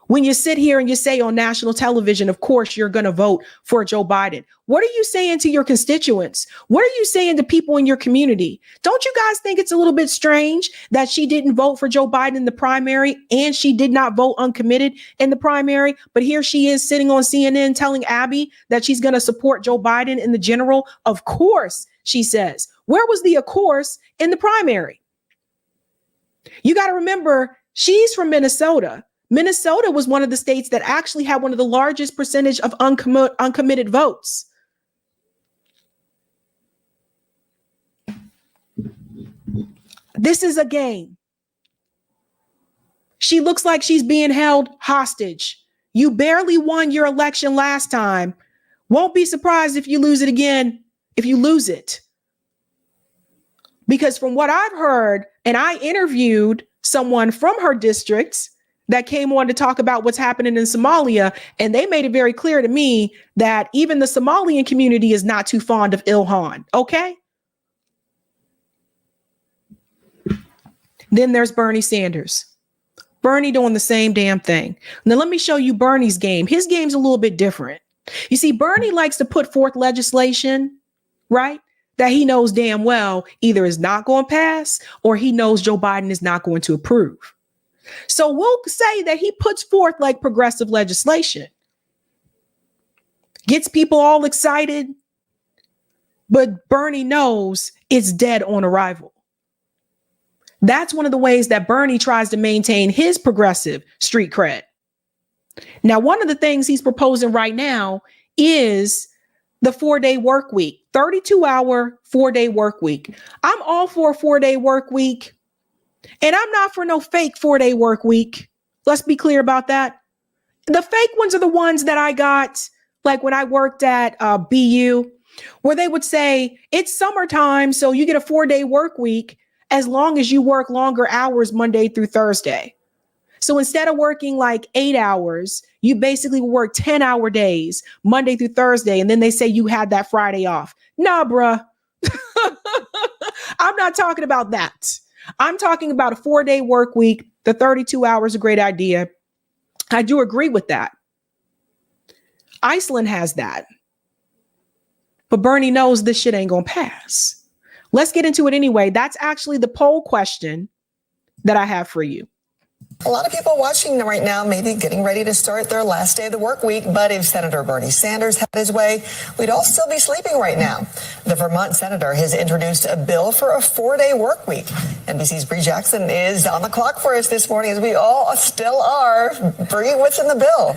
When you sit here and you say on national television, of course, you're going to vote for Joe Biden. What are you saying to your constituents? What are you saying to people in your community? Don't you guys think it's a little bit strange that she didn't vote for Joe Biden in the primary and she did not vote uncommitted in the primary? But here she is sitting on CNN telling Abby that she's going to support Joe Biden in the general. Of course, she says. Where was the of course in the primary? You got to remember, she's from Minnesota. Minnesota was one of the states that actually had one of the largest percentage of uncommitted votes. This is a game. She looks like she's being held hostage. You barely won your election last time. Won't be surprised if you lose it again, if you lose it. Because from what I've heard, and I interviewed someone from her district that came on to talk about what's happening in Somalia, and they made it very clear to me that even the Somalian community is not too fond of Ilhan, okay? Then there's Bernie Sanders. Bernie doing the same damn thing. Now let me show you Bernie's game. His game's a little bit different. You see, Bernie likes to put forth legislation, right, that he knows damn well either is not going to pass or he knows Joe Biden is not going to approve. So we'll say that he puts forth like progressive legislation, gets people all excited, but Bernie knows it's dead on arrival. That's one of the ways that Bernie tries to maintain his progressive street cred. Now, one of the things he's proposing right now is the 4-day work week, 32-hour 4-day work week. I'm all for a 4-day work week. And I'm not for no fake 4-day work week. Let's be clear about that. The fake ones are the ones that I got, like when I worked at BU, where they would say it's summertime, so you get a 4-day work week as long as you work longer hours Monday through Thursday. So instead of working like 8 hours, you basically work 10-hour days Monday through Thursday, and then they say you had that Friday off. Nah, bruh. I'm not talking about that. I'm talking about a 4-day work week. The 32 hours, a great idea. I do agree with that. Iceland has that. But Bernie knows this shit ain't gonna pass. Let's get into it anyway. That's actually the poll question that I have for you. A lot of people watching right now may be getting ready to start their last day of the work week, but if Senator Bernie Sanders had his way, we'd all still be sleeping right now. The Vermont senator has introduced a bill for a 4-day work week. NBC's Bree Jackson is on the clock for us this morning, as we all still are. Bree, what's in the bill?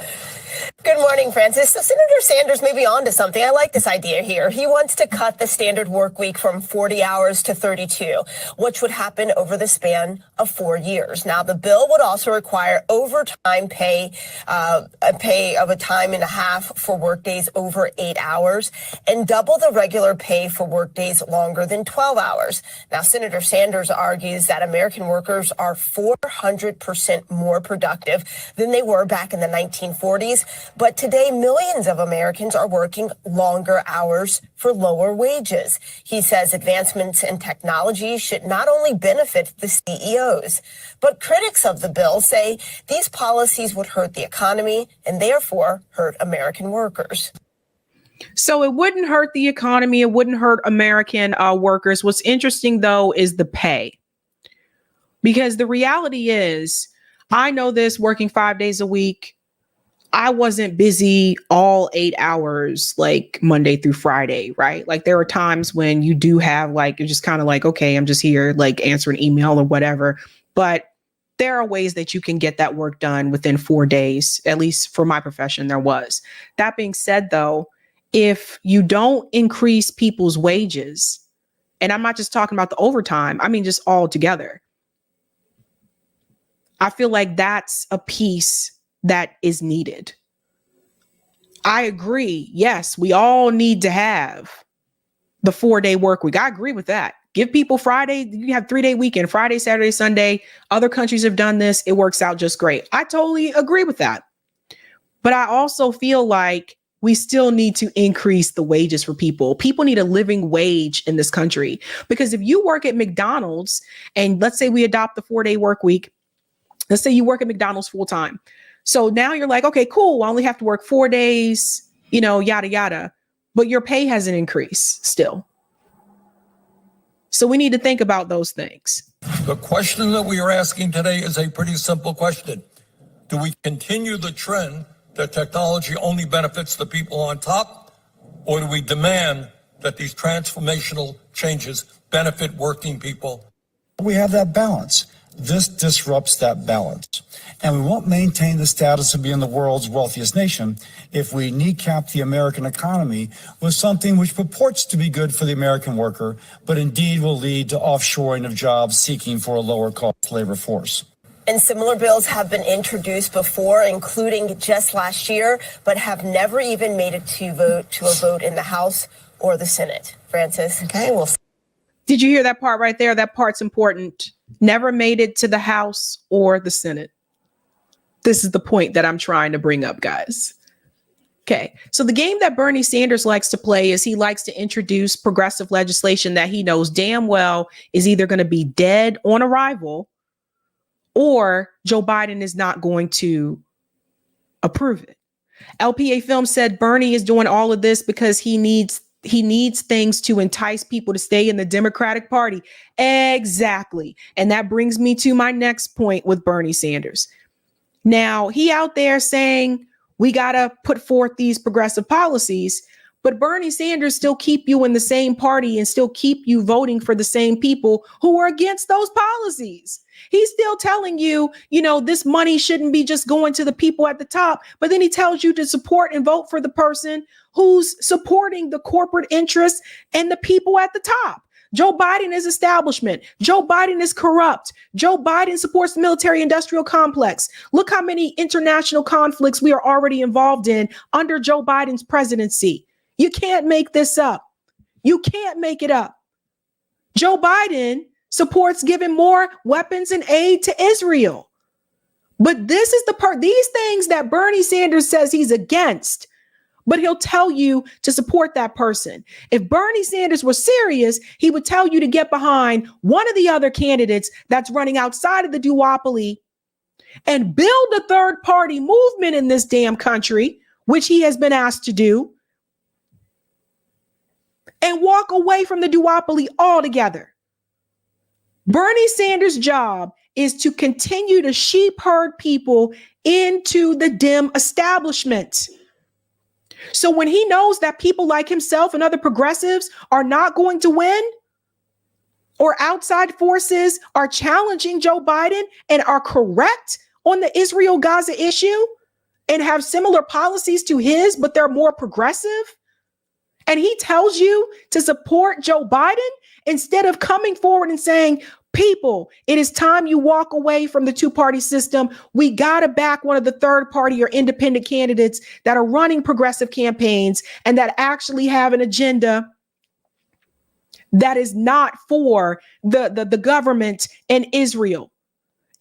Good morning, Francis. So Senator Sanders may be on to something. I like this idea here. He wants to cut the standard work week from 40 hours to 32, which would happen over the span of 4 years. Now, the bill would also require overtime pay, a pay of a time and a half for workdays over 8 hours, and double the regular pay for workdays longer than 12 hours. Now, Senator Sanders argues that American workers are 400% more productive than they were back in the 1940s. But today, millions of Americans are working longer hours for lower wages. He says advancements in technology should not only benefit the CEOs, but critics of the bill say these policies would hurt the economy and therefore hurt American workers. So it wouldn't hurt the economy. It wouldn't hurt American workers. What's interesting, though, is the pay. Because the reality is, I know this working 5 days a week. I wasn't busy all 8 hours, like Monday through Friday, right? Like there are times when you do have like, you're just kind of like, okay, I'm just here, like answering email or whatever. But there are ways that you can get that work done within 4 days, at least for my profession, there was. That being said, though, if you don't increase people's wages, and I'm not just talking about the overtime, I mean, just all together, I feel like that's a piece that is needed. I agree. Yes, we all need to have the 4-day work week. I agree with that. Give people Friday. You have 3-day weekend, Friday, Saturday, Sunday. Other countries have done this. It works out just great. I totally agree with that. But I also feel like we still need to increase the wages for people. People need a living wage in this country. Because if you work at McDonald's and let's say we adopt the 4-day work week, let's say you work at McDonald's full time. So now you're like, okay, cool. I only have to work 4 days, yada, yada. But your pay hasn't increased still. So we need to think about those things. The question that we are asking today is a pretty simple question. Do we continue the trend that technology only benefits the people on top? Or do we demand that these transformational changes benefit working people? We have that balance. This disrupts that balance. And we won't maintain the status of being the world's wealthiest nation if we kneecap the American economy with something which purports to be good for the American worker, but indeed will lead to offshoring of jobs seeking for a lower cost labor force. And similar bills have been introduced before, including just last year, but have never even made it to a vote in the House or the Senate. Francis? Okay, well. Did you hear that part right there? That part's important. Never made it to the House or the Senate. This is the point that I'm trying to bring up, guys. Okay, so the game that Bernie Sanders likes to play is he likes to introduce progressive legislation that he knows damn well is either going to be dead on arrival or Joe Biden is not going to approve it. LPA Film said Bernie is doing all of this because he needs things to entice people to stay in the Democratic Party. Exactly. And that brings me to my next point with Bernie Sanders. Now, he out there saying we got to put forth these progressive policies, but Bernie Sanders still keep you in the same party and still keep you voting for the same people who are against those policies. He's still telling you, this money shouldn't be just going to the people at the top, but then he tells you to support and vote for the person who's supporting the corporate interests and the people at the top. Joe Biden is establishment. Joe Biden is corrupt. Joe Biden supports the military-industrial complex. Look how many international conflicts we are already involved in under Joe Biden's presidency. You can't make this up. You can't make it up. Joe Biden supports giving more weapons and aid to Israel. But this is the part, these things that Bernie Sanders says he's against, but he'll tell you to support that person. If Bernie Sanders was serious, he would tell you to get behind one of the other candidates that's running outside of the duopoly and build a third party movement in this damn country, which he has been asked to do, and walk away from the duopoly altogether. Bernie Sanders' job is to continue to sheep herd people into the Dem establishment. So when he knows that people like himself and other progressives are not going to win, or outside forces are challenging Joe Biden and are correct on the Israel-Gaza issue, and have similar policies to his, but they're more progressive? And he tells you to support Joe Biden instead of coming forward and saying, people, it is time you walk away from the two-party system. We got to back one of the third party or independent candidates that are running progressive campaigns and that actually have an agenda that is not for the government and Israel.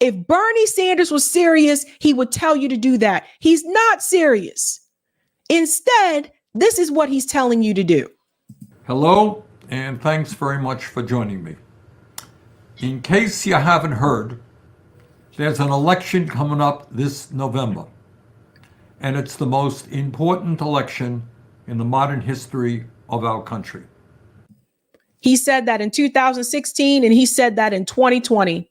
If Bernie Sanders was serious, he would tell you to do that. He's not serious. Instead, this is what he's telling you to do. Hello, and thanks very much for joining me. In case you haven't heard, there's an election coming up this November, and it's the most important election in the modern history of our country. He said that in 2016, and he said that in 2020.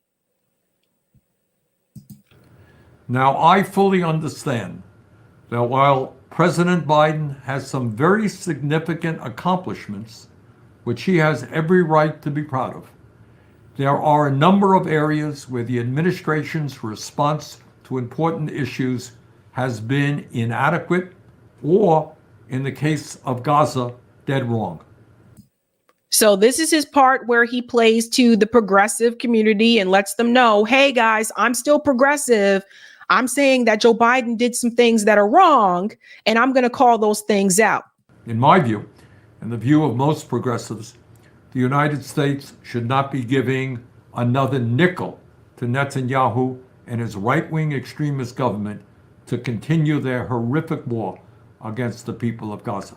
Now, I fully understand that while President Biden has some very significant accomplishments, which he has every right to be proud of, there are a number of areas where the administration's response to important issues has been inadequate or, in the case of Gaza, dead wrong. So this is his part where he plays to the progressive community and lets them know, hey, guys, I'm still progressive. I'm saying that Joe Biden did some things that are wrong, and I'm going to call those things out. In my view, and the view of most progressives, the United States should not be giving another nickel to Netanyahu and his right-wing extremist government to continue their horrific war against the people of Gaza.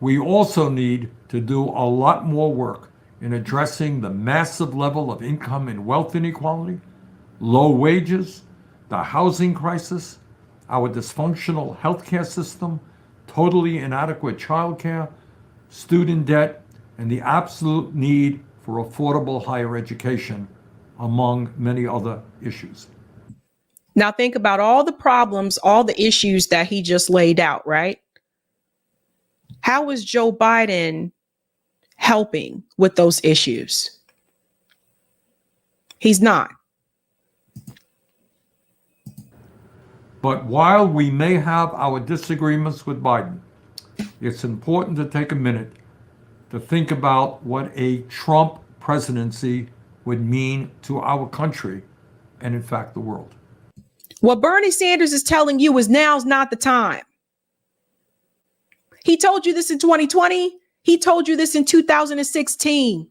We also need to do a lot more work in addressing the massive level of income and wealth inequality, low wages, the housing crisis, our dysfunctional healthcare system, totally inadequate childcare, student debt, and the absolute need for affordable higher education, among many other issues. Now think about all the problems, all the issues that he just laid out, right? How is Joe Biden helping with those issues? He's not. But while we may have our disagreements with Biden, it's important to take a minute to think about what a Trump presidency would mean to our country and, in fact, the world. What Bernie Sanders is telling you is now's not the time. He told you this in 2020. He told you this in 2016.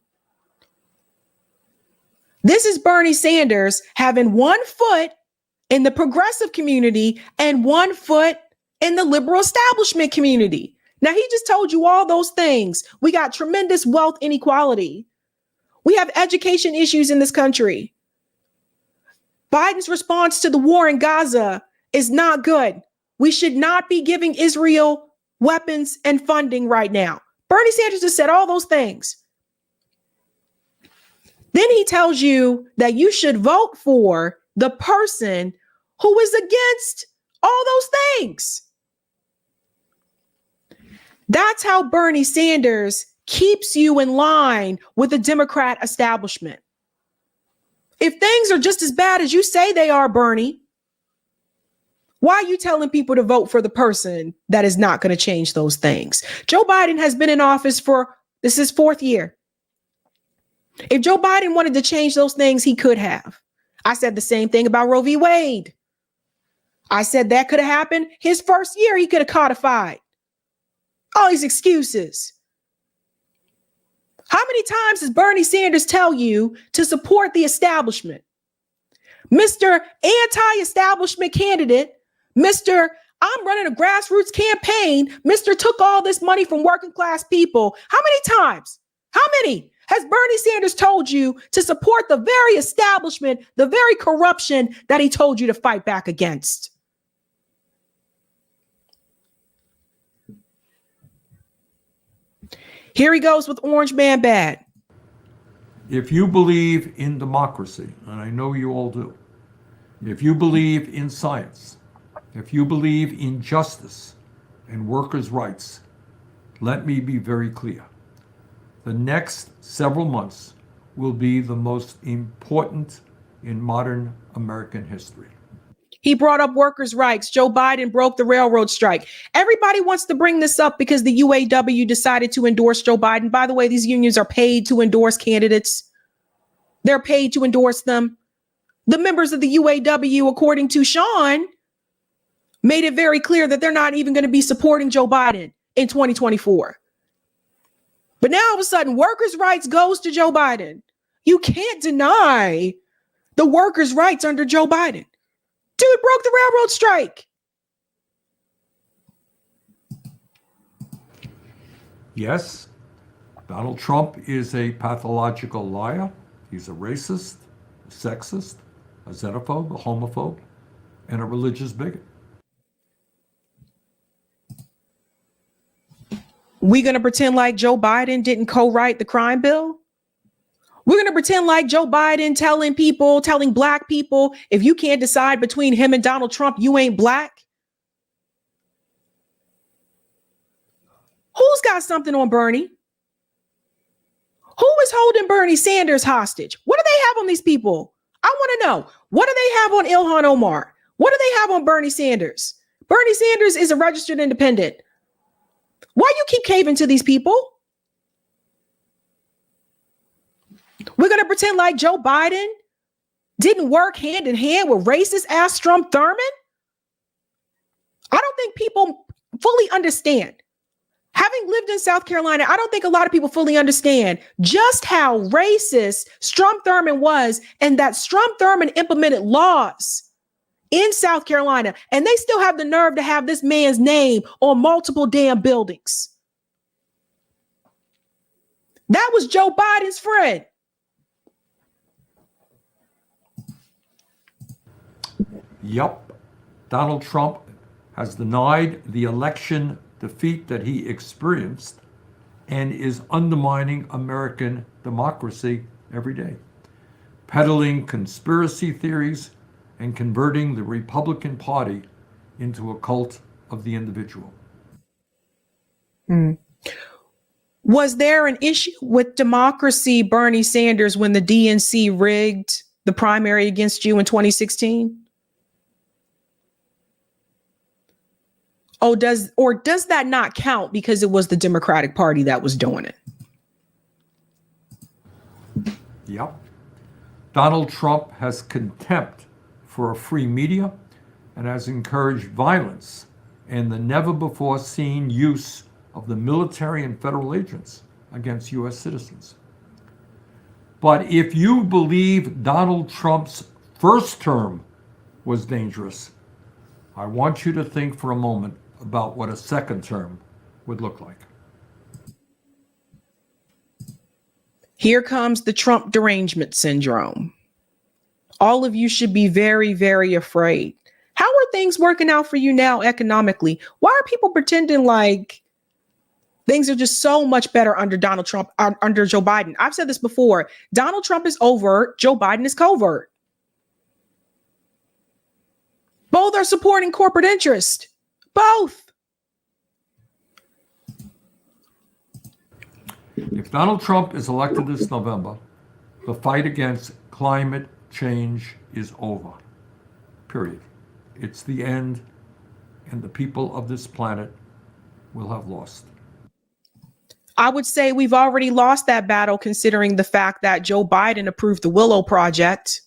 This is Bernie Sanders having one foot in the progressive community and one foot in the liberal establishment community. Now, he just told you all those things. We got tremendous wealth inequality. We have education issues in this country. Biden's response to the war in Gaza is not good. We should not be giving Israel weapons and funding right now. Bernie Sanders just said all those things. Then he tells you that you should vote for the person who is against all those things. That's how Bernie Sanders keeps you in line with the Democrat establishment. If things are just as bad as you say they are, Bernie, why are you telling people to vote for the person that is not going to change those things? Joe Biden has been in office for, this is 4th year. If Joe Biden wanted to change those things, he could have. I said the same thing about Roe v. Wade. I said that could have happened. His first year, he could have codified. All these excuses. How many times does Bernie Sanders tell you to support the establishment? Mr. Anti-establishment candidate, Mr. I'm running a grassroots campaign, Mr. took all this money from working class people. How many times? How many has Bernie Sanders told you to support the very establishment, the very corruption that he told you to fight back against? Here he goes with Orange Man Bad. If you believe in democracy, and I know you all do, if you believe in science, if you believe in justice and workers' rights, let me be very clear. The next several months will be the most important in modern American history. He brought up workers' rights. Joe Biden broke the railroad strike. Everybody wants to bring this up because the UAW decided to endorse Joe Biden. By the way, these unions are paid to endorse candidates. They're paid to endorse them. The members of the UAW, according to Sean, made it very clear that they're not even going to be supporting Joe Biden in 2024. But now all of a sudden, workers' rights goes to Joe Biden. You can't deny the workers' rights under Joe Biden. Dude broke the railroad strike. Yes, Donald Trump is a pathological liar. He's a racist, a sexist, a xenophobe, a homophobe, and a religious bigot. We gonna pretend like Joe Biden didn't co-write the crime bill? We're gonna pretend like Joe Biden telling black people, if you can't decide between him and Donald Trump, you ain't black? Who's got something on Bernie? Who is holding Bernie Sanders hostage? What do they have on these people? I want to know. What do they have on Ilhan Omar? What do they have on Bernie Sanders? Bernie Sanders is a registered independent. Why you keep caving to these people? We're going to pretend like Joe Biden didn't work hand in hand with racist ass Strom Thurmond? I don't think people fully understand. Having lived in South Carolina, I don't think a lot of people fully understand just how racist Strom Thurmond was, and that Strom Thurmond implemented laws in South Carolina, and they still have the nerve to have this man's name on multiple damn buildings. That was Joe Biden's friend. Yup, Donald Trump has denied the election defeat that he experienced and is undermining American democracy every day, peddling conspiracy theories and converting the Republican Party into a cult of the individual. Was there an issue with democracy, Bernie Sanders, when the DNC rigged the primary against you in 2016? Does that not count because it was the Democratic Party that was doing it? Yep. Donald Trump has contempt for a free media and has encouraged violence and the never before seen use of the military and federal agents against U.S. citizens. But if you believe Donald Trump's first term was dangerous, I want you to think for a moment about what a second term would look like. Here comes the Trump derangement syndrome. All of you should be very, very afraid. How are things working out for you now economically? Why are people pretending like things are just so much better under Donald Trump, under Joe Biden? I've said this before. Donald Trump is overt. Joe Biden is covert. Both are supporting corporate interest. Both. If Donald Trump is elected this November, the fight against climate change is over. Period. It's the end, and the people of this planet will have lost. I would say we've already lost that battle, considering the fact that Joe Biden approved the Willow Project,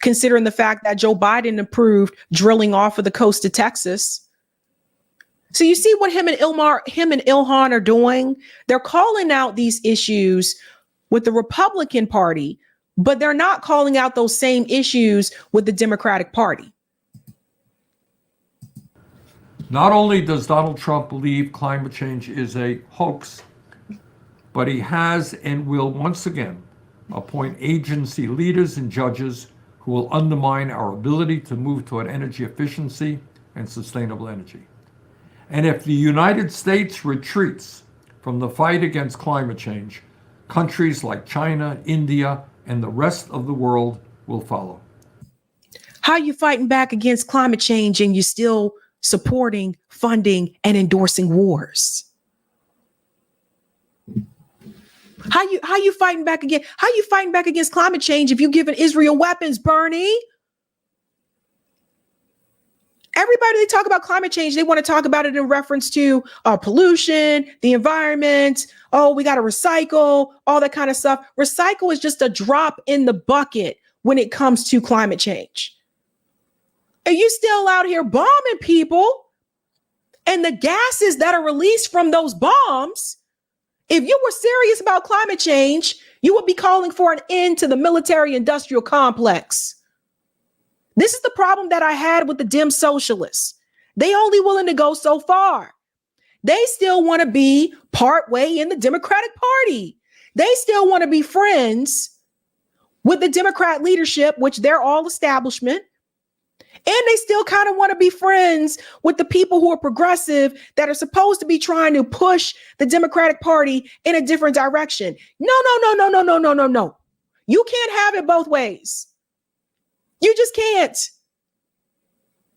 considering the fact that Joe Biden approved drilling off of the coast of Texas. So you see what him and Ilhan are doing? They're calling out these issues with the Republican Party, but they're not calling out those same issues with the Democratic Party. Not only does Donald Trump believe climate change is a hoax, but he has and will once again appoint agency leaders and judges who will undermine our ability to move toward energy efficiency and sustainable energy. And if the United States retreats from the fight against climate change, countries like China, India, and the rest of the world will follow. How are you fighting back against climate change and you're still supporting, funding, and endorsing wars? How you fighting back again? How you fighting back against climate change if you're giving Israel weapons, Bernie? Everybody, they talk about climate change. They want to talk about it in reference to pollution, the environment. Oh, we got to recycle, all that kind of stuff. Recycle is just a drop in the bucket when it comes to climate change. And you still out here bombing people, and the gases that are released from those bombs, if you were serious about climate change, you would be calling for an end to the military-industrial complex. This is the problem that I had with the dim socialists. They only willing to go so far. They still want to be part way in the Democratic Party. They still want to be friends with the Democrat leadership, which they're all establishment. And they still kind of want to be friends with the people who are progressive that are supposed to be trying to push the Democratic Party in a different direction. No. You can't have it both ways. You just can't.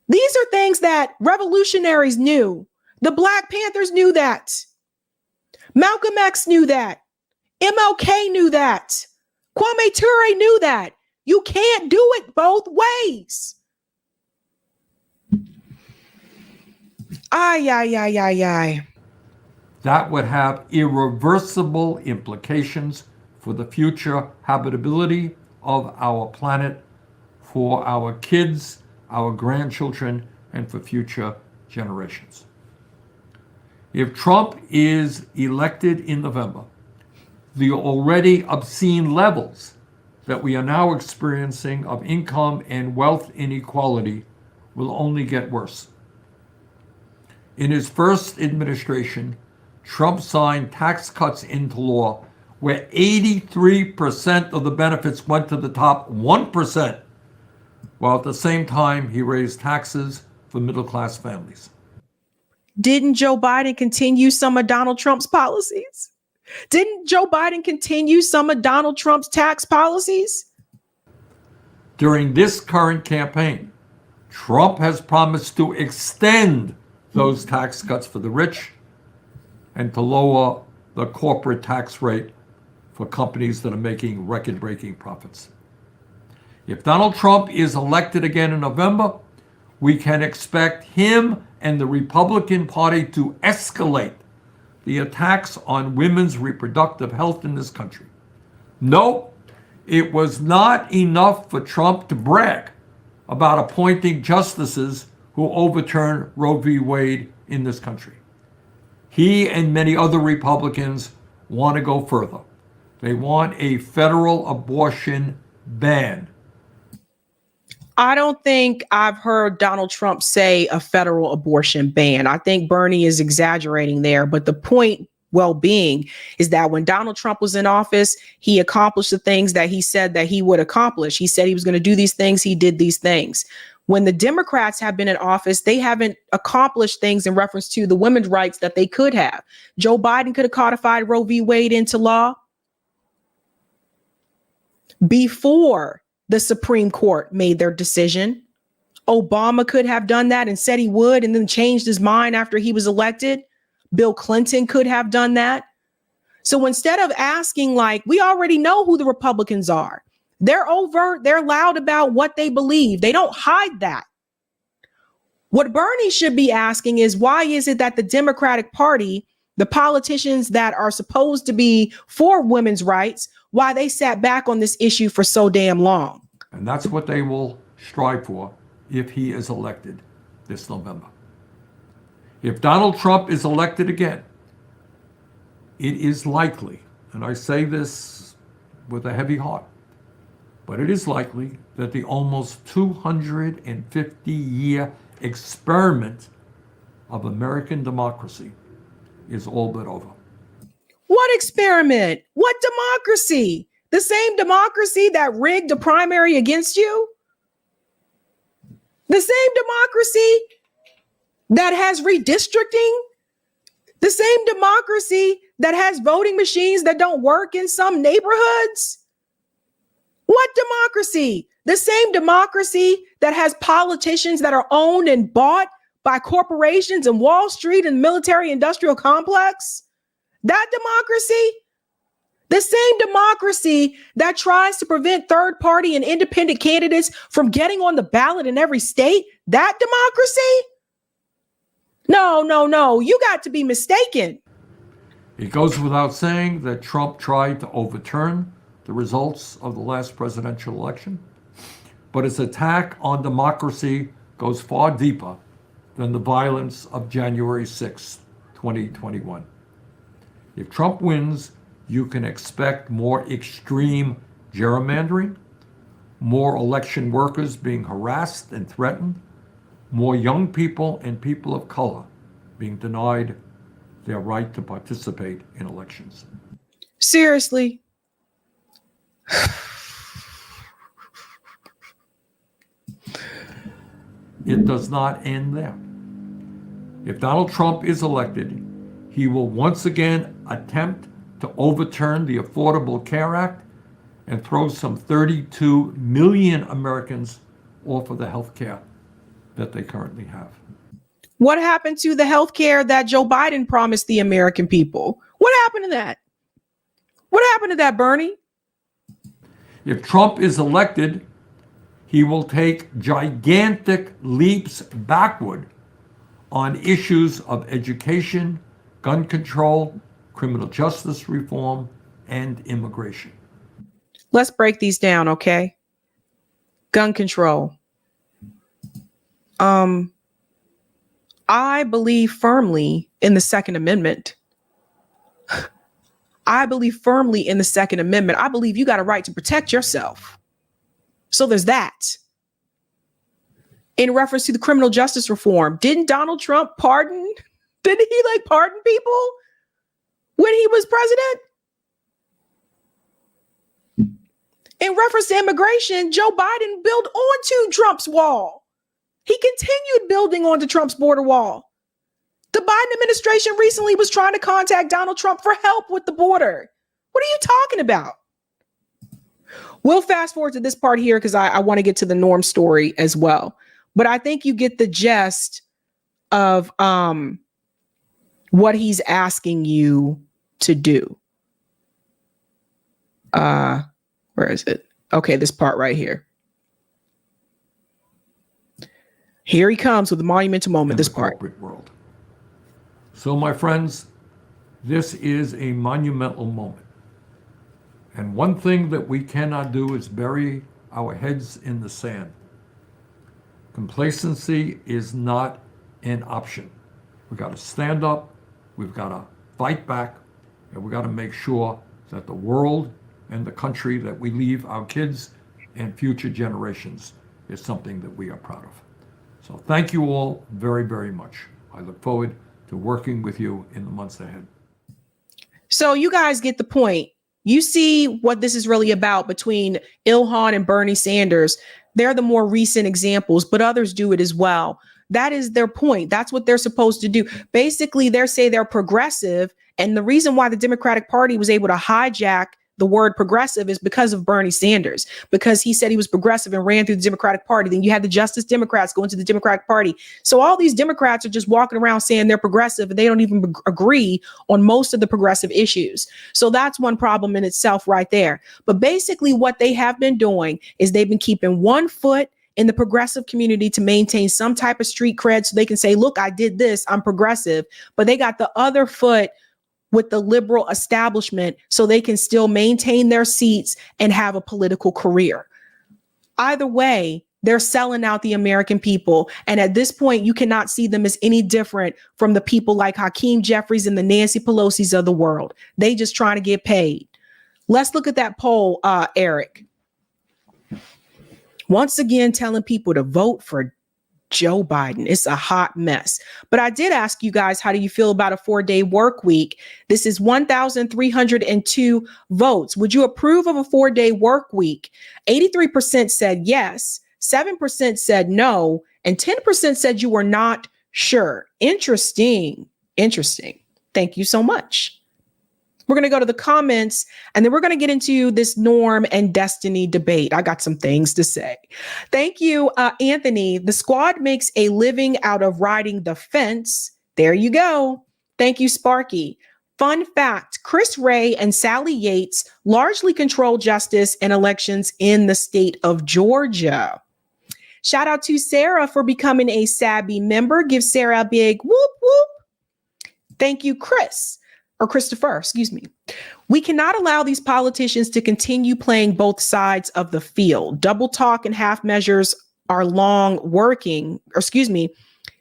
These are things that revolutionaries knew. The Black Panthers knew that. Malcolm X knew that. MLK knew that. Kwame Ture knew that. You can't do it both ways. Aye. That would have irreversible implications for the future habitability of our planet, for our kids, our grandchildren, and for future generations. If Trump is elected in November, the already obscene levels that we are now experiencing of income and wealth inequality will only get worse. In his first administration, Trump signed tax cuts into law where 83% of the benefits went to the top 1%, while at the same time he raised taxes for middle-class families. Didn't Joe Biden continue some of Donald Trump's policies? Didn't Joe Biden continue some of Donald Trump's tax policies? During this current campaign, Trump has promised to extend those tax cuts for the rich and to lower the corporate tax rate for companies that are making record-breaking profits. If Donald Trump is elected again in November, we can expect him and the Republican Party to escalate the attacks on women's reproductive health in this country. No, it was not enough for Trump to brag about appointing justices who overturned Roe v. Wade in this country. He and many other Republicans want to go further. They want a federal abortion ban. I don't think I've heard Donald Trump say a federal abortion ban. I think Bernie is exaggerating there. But the point well being is that when Donald Trump was in office, he accomplished the things that he said that he would accomplish. He said he was going to do these things. He did these things. When the Democrats have been in office, they haven't accomplished things in reference to the women's rights that they could have. Joe Biden could have codified Roe v. Wade into law before the Supreme Court made their decision. Obama could have done that and said he would and then changed his mind after he was elected. Bill Clinton could have done that. So instead of asking, like, we already know who the Republicans are. They're overt. They're loud about what they believe. They don't hide that. What Bernie should be asking is, why is it that the Democratic Party, the politicians that are supposed to be for women's rights, why they sat back on this issue for so damn long? And that's what they will strive for if he is elected this November. If Donald Trump is elected again, it is likely, and I say this with a heavy heart, but it is likely that the almost 250-year experiment of American democracy is all but over. What experiment? What democracy? The same democracy that rigged the primary against you? The same democracy that has redistricting? The same democracy that has voting machines that don't work in some neighborhoods? What democracy? The same democracy that has politicians that are owned and bought by corporations and Wall Street and military industrial complex? That democracy? The same democracy that tries to prevent third party and independent candidates from getting on the ballot in every state? That democracy? No. You got to be mistaken. It goes without saying that Trump tried to overturn the results of the last presidential election, but his attack on democracy goes far deeper than the violence of January 6, 2021. If Trump wins, you can expect more extreme gerrymandering, more election workers being harassed and threatened, more young people and people of color being denied their right to participate in elections. Seriously. It does not end there. If Donald Trump is elected, he will once again attempt to overturn the Affordable Care Act and throw some 32 million Americans off of the health care that they currently have. What happened to the health care that Joe Biden promised the American people? What happened to that? What happened to that, Bernie? If Trump is elected, he will take gigantic leaps backward on issues of education, gun control, criminal justice reform, and immigration. Let's break these down, okay? Gun control. I believe firmly in the Second Amendment. I believe firmly in the Second Amendment. I believe you got a right to protect yourself. So there's that. In reference to the criminal justice reform, didn't Donald Trump pardon? Didn't he pardon people when he was president? In reference to immigration, Joe Biden built onto Trump's wall. He continued building onto Trump's border wall. The Biden administration recently was trying to contact Donald Trump for help with the border. What are you talking about? We'll fast forward to this part here because I want to get to the Norm story as well. But I think you get the gist of what he's asking you to do. Where is it? Okay, this part right here. Here he comes with the monumental moment, this part. World. So, my friends, this is a monumental moment. And one thing that we cannot do is bury our heads in the sand. Complacency is not an option. We've got to stand up, we've got to fight back, and we've got to make sure that the world and the country that we leave our kids and future generations is something that we are proud of. So thank you all very, very much. I look forward to working with you in the months ahead. So you guys get the point. You see what this is really about between Ilhan and Bernie Sanders. They're the more recent examples, but others do it as well. That is their point. That's what they're supposed to do. Basically, they say they're progressive. And the reason why the Democratic Party was able to hijack the word progressive is because of Bernie Sanders, because he said he was progressive and ran through the Democratic Party. Then you had the Justice Democrats go into the Democratic Party. So all these Democrats are just walking around saying they're progressive and they don't even agree on most of the progressive issues. So that's one problem in itself right there. But basically what they have been doing is they've been keeping one foot in the progressive community to maintain some type of street cred so they can say, look, I did this, I'm progressive. But they got the other foot with the liberal establishment so they can still maintain their seats and have a political career. Either way, they're selling out the American people. And at this point, you cannot see them as any different from the people like Hakeem Jeffries and the Nancy Pelosi's of the world. They just trying to get paid. Let's look at that poll, Eric. Once again, telling people to vote for Joe Biden. It's a hot mess. But I did ask you guys, how do you feel about a 4-day work week? This is 1,302 votes. Would you approve of a 4-day work week? 83% said yes, 7% said no, and 10% said you were not sure. Interesting. Thank you so much. We're going to go to the comments and then we're going to get into this Norm and Destiny debate. I got some things to say. Thank you, Anthony. The squad makes a living out of riding the fence. There you go. Thank you, Sparky. Fun fact, Chris Wray and Sally Yates largely control justice and elections in the state of Georgia. Shout out to Sarah for becoming a Sabby member. Give Sarah a big whoop whoop. Thank you, Christopher, excuse me. We cannot allow these politicians to continue playing both sides of the field. Double talk and half measures are long working,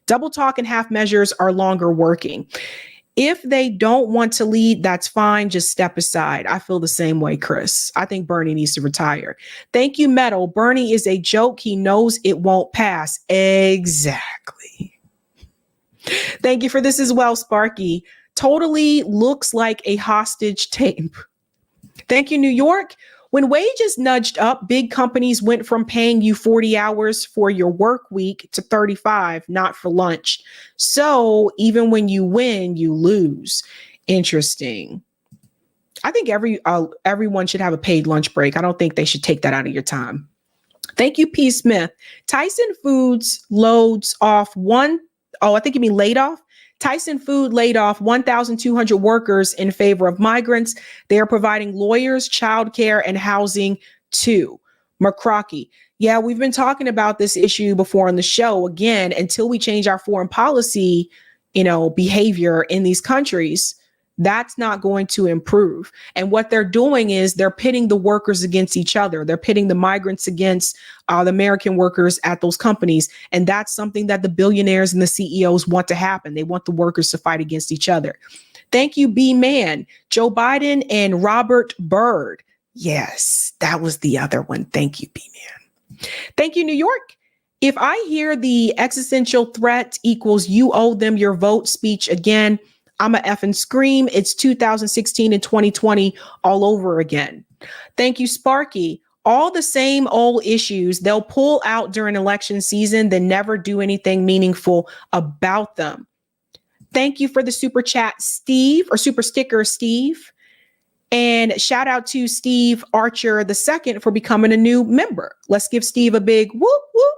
double talk and half measures are longer working. If they don't want to lead, that's fine. Just step aside. I feel the same way, Chris. I think Bernie needs to retire. Thank you, Metal. Bernie is a joke. He knows it won't pass. Exactly. Thank you for this as well, Sparky. Totally looks like a hostage tape. Thank you, New York. When wages nudged up, big companies went from paying you 40 hours for your work week to 35, not for lunch. So even when you win, you lose. Interesting. I think everyone should have a paid lunch break. I don't think they should take that out of your time. Thank you, P. Smith. Tyson Foods laid off 1,200 workers in favor of migrants. They are providing lawyers, childcare, and housing too. McCrocky. Yeah, we've been talking about this issue before on the show. Again, until we change our foreign policy, behavior in these countries, that's not going to improve. And what they're doing is they're pitting the workers against each other. They're pitting the migrants against the American workers at those companies. And that's something that the billionaires and the CEOs want to happen. They want the workers to fight against each other. Thank you, B-Man. Joe Biden and Robert Byrd. Yes, that was the other one. Thank you, B-Man. Thank you, New York. If I hear the existential threat equals you owe them your vote speech again, I'm a effing scream. It's 2016 and 2020 all over again. Thank you, Sparky. All the same old issues they'll pull out during election season, then never do anything meaningful about them. Thank you for the super chat, Steve, or super sticker, Steve. And shout out to Steve Archer II for becoming a new member. Let's give Steve a big whoop, whoop.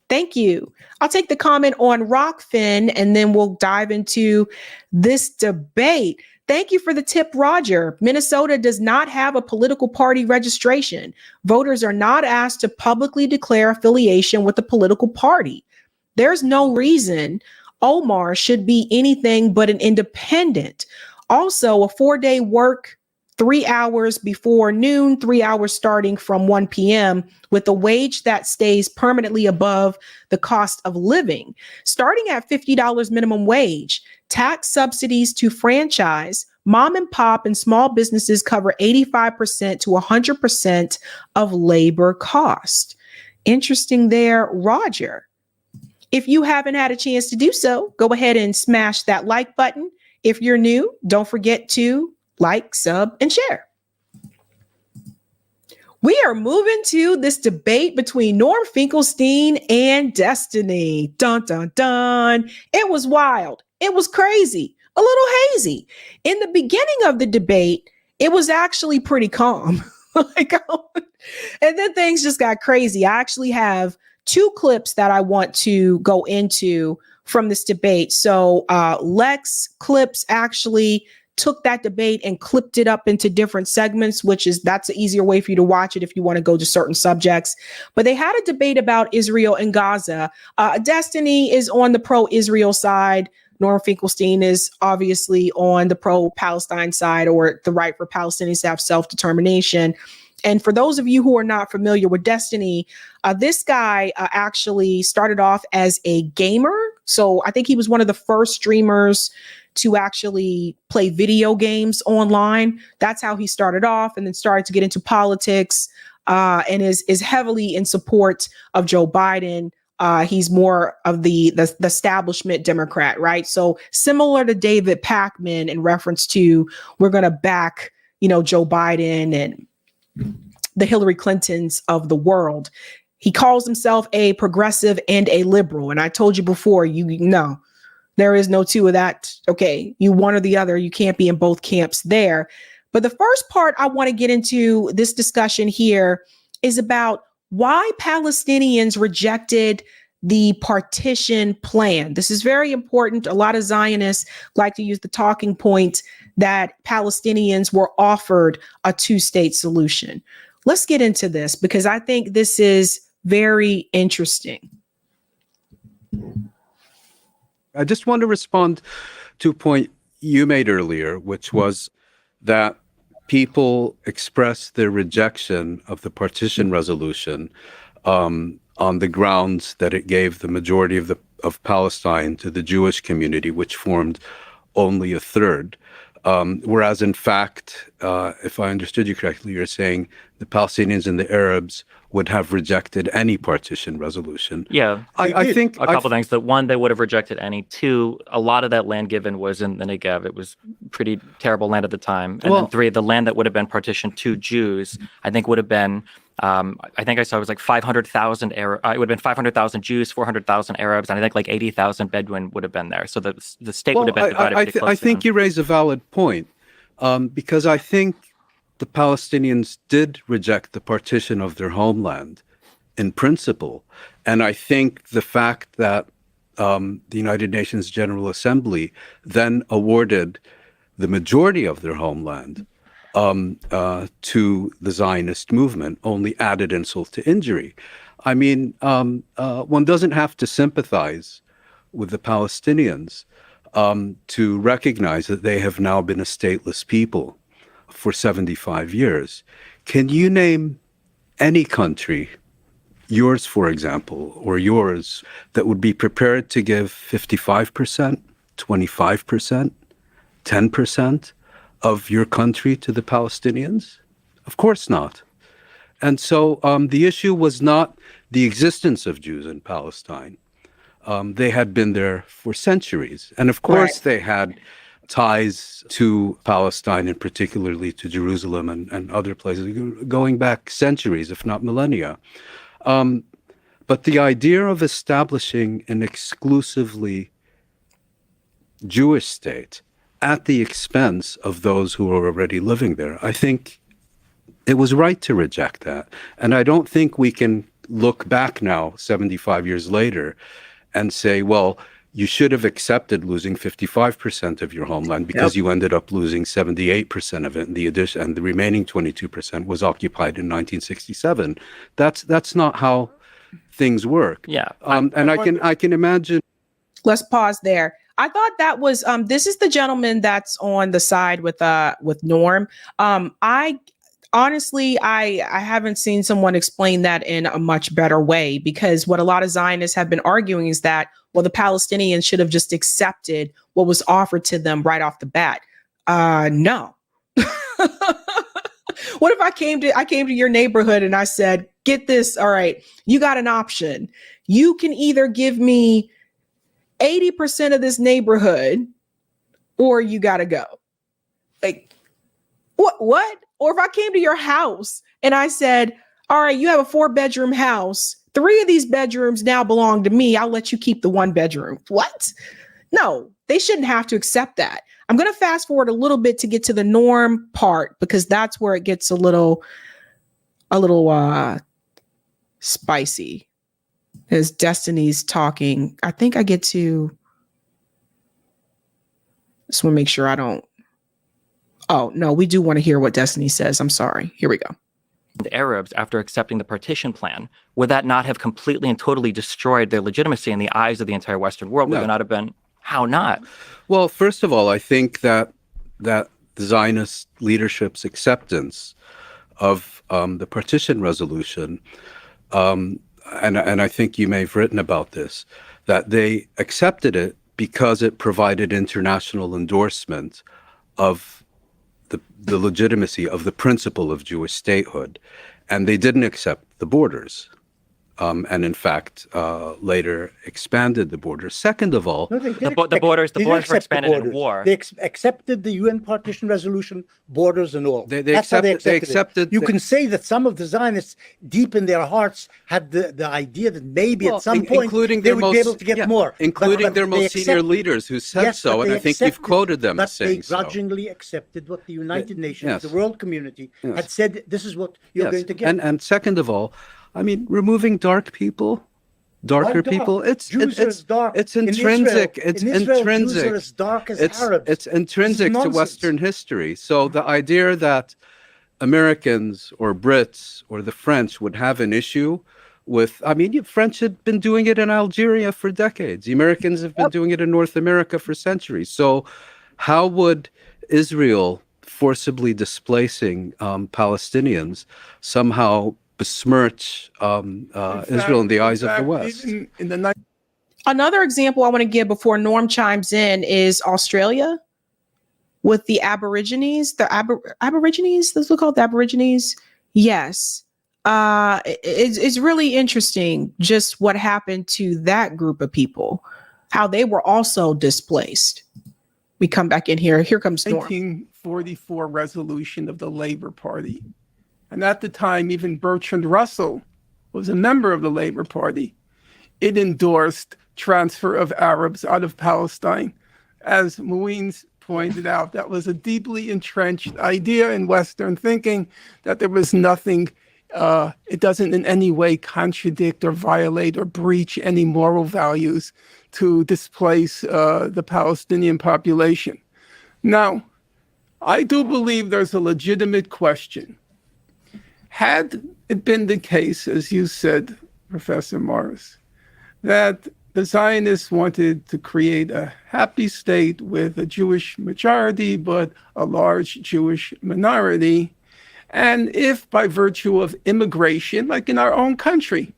Thank you. I'll take the comment on Rockfin and then we'll dive into this debate. Thank you for the tip, Roger. Minnesota does not have a political party registration. Voters are not asked to publicly declare affiliation with a political party. There's no reason Omar should be anything but an independent. Also, a 4-day work, 3 hours before noon, 3 hours starting from 1 p.m. with a wage that stays permanently above the cost of living. Starting at $50 minimum wage, tax subsidies to franchise, mom and pop and small businesses cover 85% to 100% of labor cost. Interesting there, Roger. If you haven't had a chance to do so, go ahead and smash that like button. If you're new, don't forget to like, sub, and share. We are moving to this debate between Norm Finkelstein and Destiny. Dun, dun, dun. It was wild. It was crazy. A little hazy. In the beginning of the debate, it was actually pretty calm. And then things just got crazy. I actually have 2 clips that I want to go into from this debate. So Lex Clips actually took that debate and clipped it up into different segments, that's an easier way for you to watch it if you want to go to certain subjects. But they had a debate about Israel and Gaza. Destiny is on the pro-Israel side. Norm Finkelstein is obviously on the pro-Palestine side, or the right for Palestinians to have self-determination. And for those of you who are not familiar with Destiny, this guy actually started off as a gamer. So I think he was one of the first streamers to actually play video games online. That's how he started off, and then started to get into politics, and is heavily in support of Joe Biden. He's more of the establishment Democrat, right? So similar to David Pakman in reference to, we're going to back, Joe Biden and the Hillary Clintons of the world. He calls himself a progressive and a liberal. And I told you before, there is no two of that. Okay, you one or the other. You can't be in both camps there. But the first part I want to get into this discussion here is about why Palestinians rejected the partition plan. This is very important. A lot of Zionists like to use the talking point that Palestinians were offered a 2-state solution. Let's get into this, because I think this is very interesting. I just want to respond to a point you made earlier, which was that people expressed their rejection of the partition resolution on the grounds that it gave the majority of Palestine to the Jewish community, which formed only a third. Whereas, in fact, if I understood you correctly, you're saying the Palestinians and the Arabs would have rejected any partition resolution. Yeah, I think a couple things. That one, they would have rejected any. Two, a lot of that land given was in the Negev. It was pretty terrible land at the time. And then three, the land that would have been partitioned to Jews, I think would have been. I think I saw it was like 500,000 Arab. It would have been 500,000 Jews, 400,000 Arabs, and I think like 80,000 Bedouin would have been there. So the state would have been divided pretty closely. I think you raise a valid point, because I think the Palestinians did reject the partition of their homeland in principle. And I think the fact that the United Nations General Assembly then awarded the majority of their homeland to the Zionist movement only added insult to injury. I mean, one doesn't have to sympathize with the Palestinians to recognize that they have now been a stateless people for 75 years. Can you name any country, yours, for example, or yours, that would be prepared to give 55%, 25%, 10% of your country to the Palestinians? Of course not. And so the issue was not the existence of Jews in Palestine. They had been there for centuries. And of course, they had ties to Palestine, and particularly to Jerusalem and other places, going back centuries, if not millennia. But the idea of establishing an exclusively Jewish state at the expense of those who are already living there, I think it was right to reject that. And I don't think we can look back now, 75 years later, and say, well, you should have accepted losing 55% of your homeland because you ended up losing 78% of it, and the remaining 22% was occupied in 1967. That's not how things work. Yeah. And I can imagine. Let's pause there. I thought that was this is the gentleman that's on the side with Norm. I honestly haven't seen someone explain that in a much better way, because what a lot of Zionists have been arguing is that, well, the Palestinians should have just accepted what was offered to them right off the bat. No. What if I came to your neighborhood and I said, get this, all right, you got an option. You can either give me 80% of this neighborhood or you got to go. Like, what? Or if I came to your house and I said, all right, you have a 4-bedroom house. 3 of these bedrooms now belong to me. I'll let you keep the 1 bedroom. What? No, they shouldn't have to accept that. I'm going to fast forward a little bit to get to the Norm part, because that's where it gets a little spicy. As Destiny's talking, I think I get to. Just want to make sure I don't. Oh, no, we do want to hear what Destiny says. I'm sorry. Here we go. The Arabs, after accepting the partition plan, would that not have completely and totally destroyed their legitimacy in the eyes of the entire Western world? Would there not have been? How not? Well, first of all, I think that the Zionist leadership's acceptance of the partition resolution, and I think you may have written about this, that they accepted it because it provided international endorsement of the legitimacy of the principle of Jewish statehood. And they didn't accept the borders. And in fact, later expanded the borders. Second of all, the borders were expanded in war. They accepted the UN partition resolution, borders and all. They accepted. You can say that some of the Zionists, deep in their hearts, had the idea that maybe at some point they would be able to get more. Including their most senior leaders who said so, and I think you've quoted them as saying so. But they grudgingly accepted what the United Nations, the world community, had said, this is what you're going to get. And second of all, I mean, removing darker people, it's intrinsic. It's intrinsic. Jews are as dark as Arabs. It's intrinsic to Western history. So the idea that Americans or Brits or the French would have an issue with, I mean, French had been doing it in Algeria for decades. The Americans have been doing it in North America for centuries. So how would Israel forcibly displacing Palestinians somehow besmirch Israel in the eyes of the West? Another example I want to give before Norm chimes in is Australia with the Aborigines. The Aborigines, those are called the Aborigines. Yes. It's really interesting just what happened to that group of people, how they were also displaced. We come back in here. Here comes Norm. 1944 resolution of the Labour Party. And at the time, even Bertrand Russell was a member of the Labour Party. It endorsed transfer of Arabs out of Palestine. As Muin's pointed out, that was a deeply entrenched idea in Western thinking, that there was nothing, it doesn't in any way contradict or violate or breach any moral values to displace the Palestinian population. Now, I do believe there's a legitimate question. Had it been the case, as you said, Professor Morris, that the Zionists wanted to create a happy state with a Jewish majority, but a large Jewish minority, and if by virtue of immigration, like in our own country,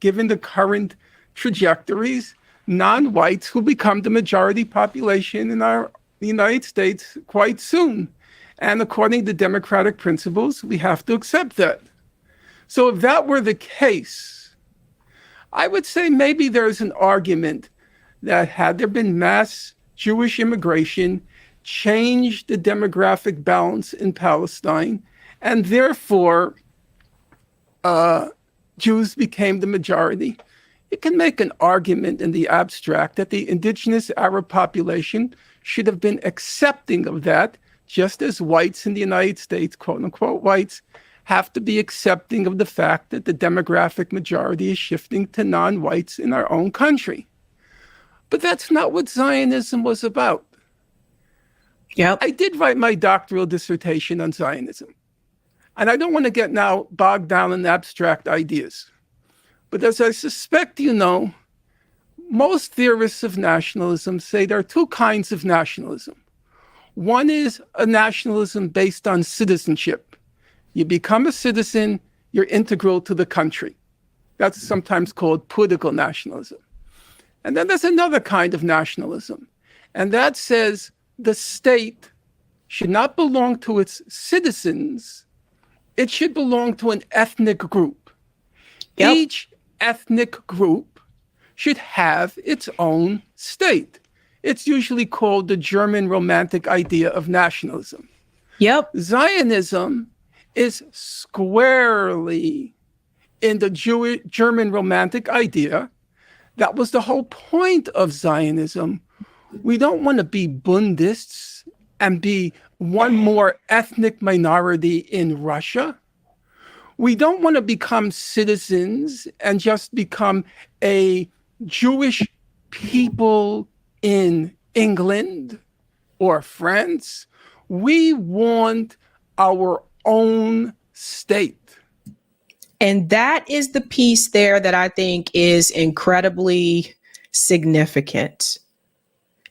given the current trajectories, non-whites will become the majority population in the United States quite soon. And according to democratic principles, we have to accept that. So if that were the case, I would say maybe there's an argument that had there been mass Jewish immigration, changed the demographic balance in Palestine, and therefore Jews became the majority. You can make an argument in the abstract that the indigenous Arab population should have been accepting of that, just as whites in the United States, quote unquote whites, have to be accepting of the fact that the demographic majority is shifting to non-whites in our own country. But that's not what Zionism was about. Yep. I did write my doctoral dissertation on Zionism. And I don't want to get now bogged down in abstract ideas. But as I suspect you know, most theorists of nationalism say there are two kinds of nationalism. One is a nationalism based on citizenship. You become a citizen, you're integral to the country. That's sometimes called political nationalism. And then there's another kind of nationalism, and that says the state should not belong to its citizens, it should belong to an ethnic group. Yep. Each ethnic group should have its own state. It's usually called the German Romantic idea of nationalism. Yep. Zionism is squarely in the German Romantic idea. That was the whole point of Zionism. We don't want to be Bundists and be one more ethnic minority in Russia. We don't want to become citizens and just become a Jewish people in England or France. We want our own state. And that is the piece there that I think is incredibly significant.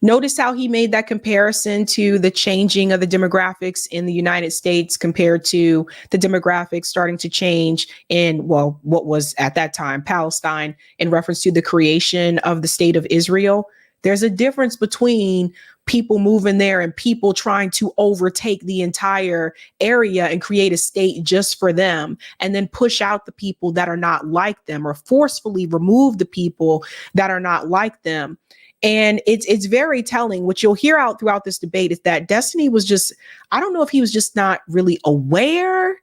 Notice how he made that comparison to the changing of the demographics in the United States compared to the demographics starting to change in, well, what was at that time Palestine, in reference to the creation of the state of Israel. There's a difference between people moving there and people trying to overtake the entire area and create a state just for them, and then push out the people that are not like them, or forcefully remove the people that are not like them. And it's very telling. What you'll hear out throughout this debate is that Destiny was just, I don't know if he was just not really aware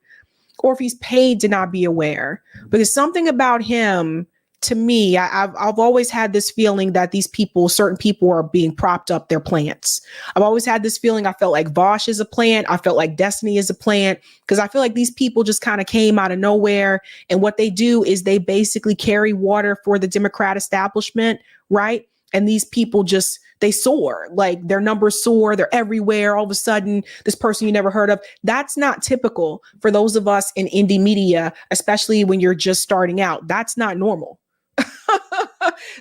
or if he's paid to not be aware, but there's something about him. To me, I've always had this feeling that these people, certain people, are being propped up their plants. I've always had this feeling. I felt like Vosh is a plant. I felt like Destiny is a plant, because I feel like these people just kind of came out of nowhere. And what they do is they basically carry water for the Democrat establishment, right? And these people just they soar. Like their numbers soar, they're everywhere. All of a sudden, this person you never heard of. That's not typical for those of us in indie media, especially when you're just starting out. That's not normal.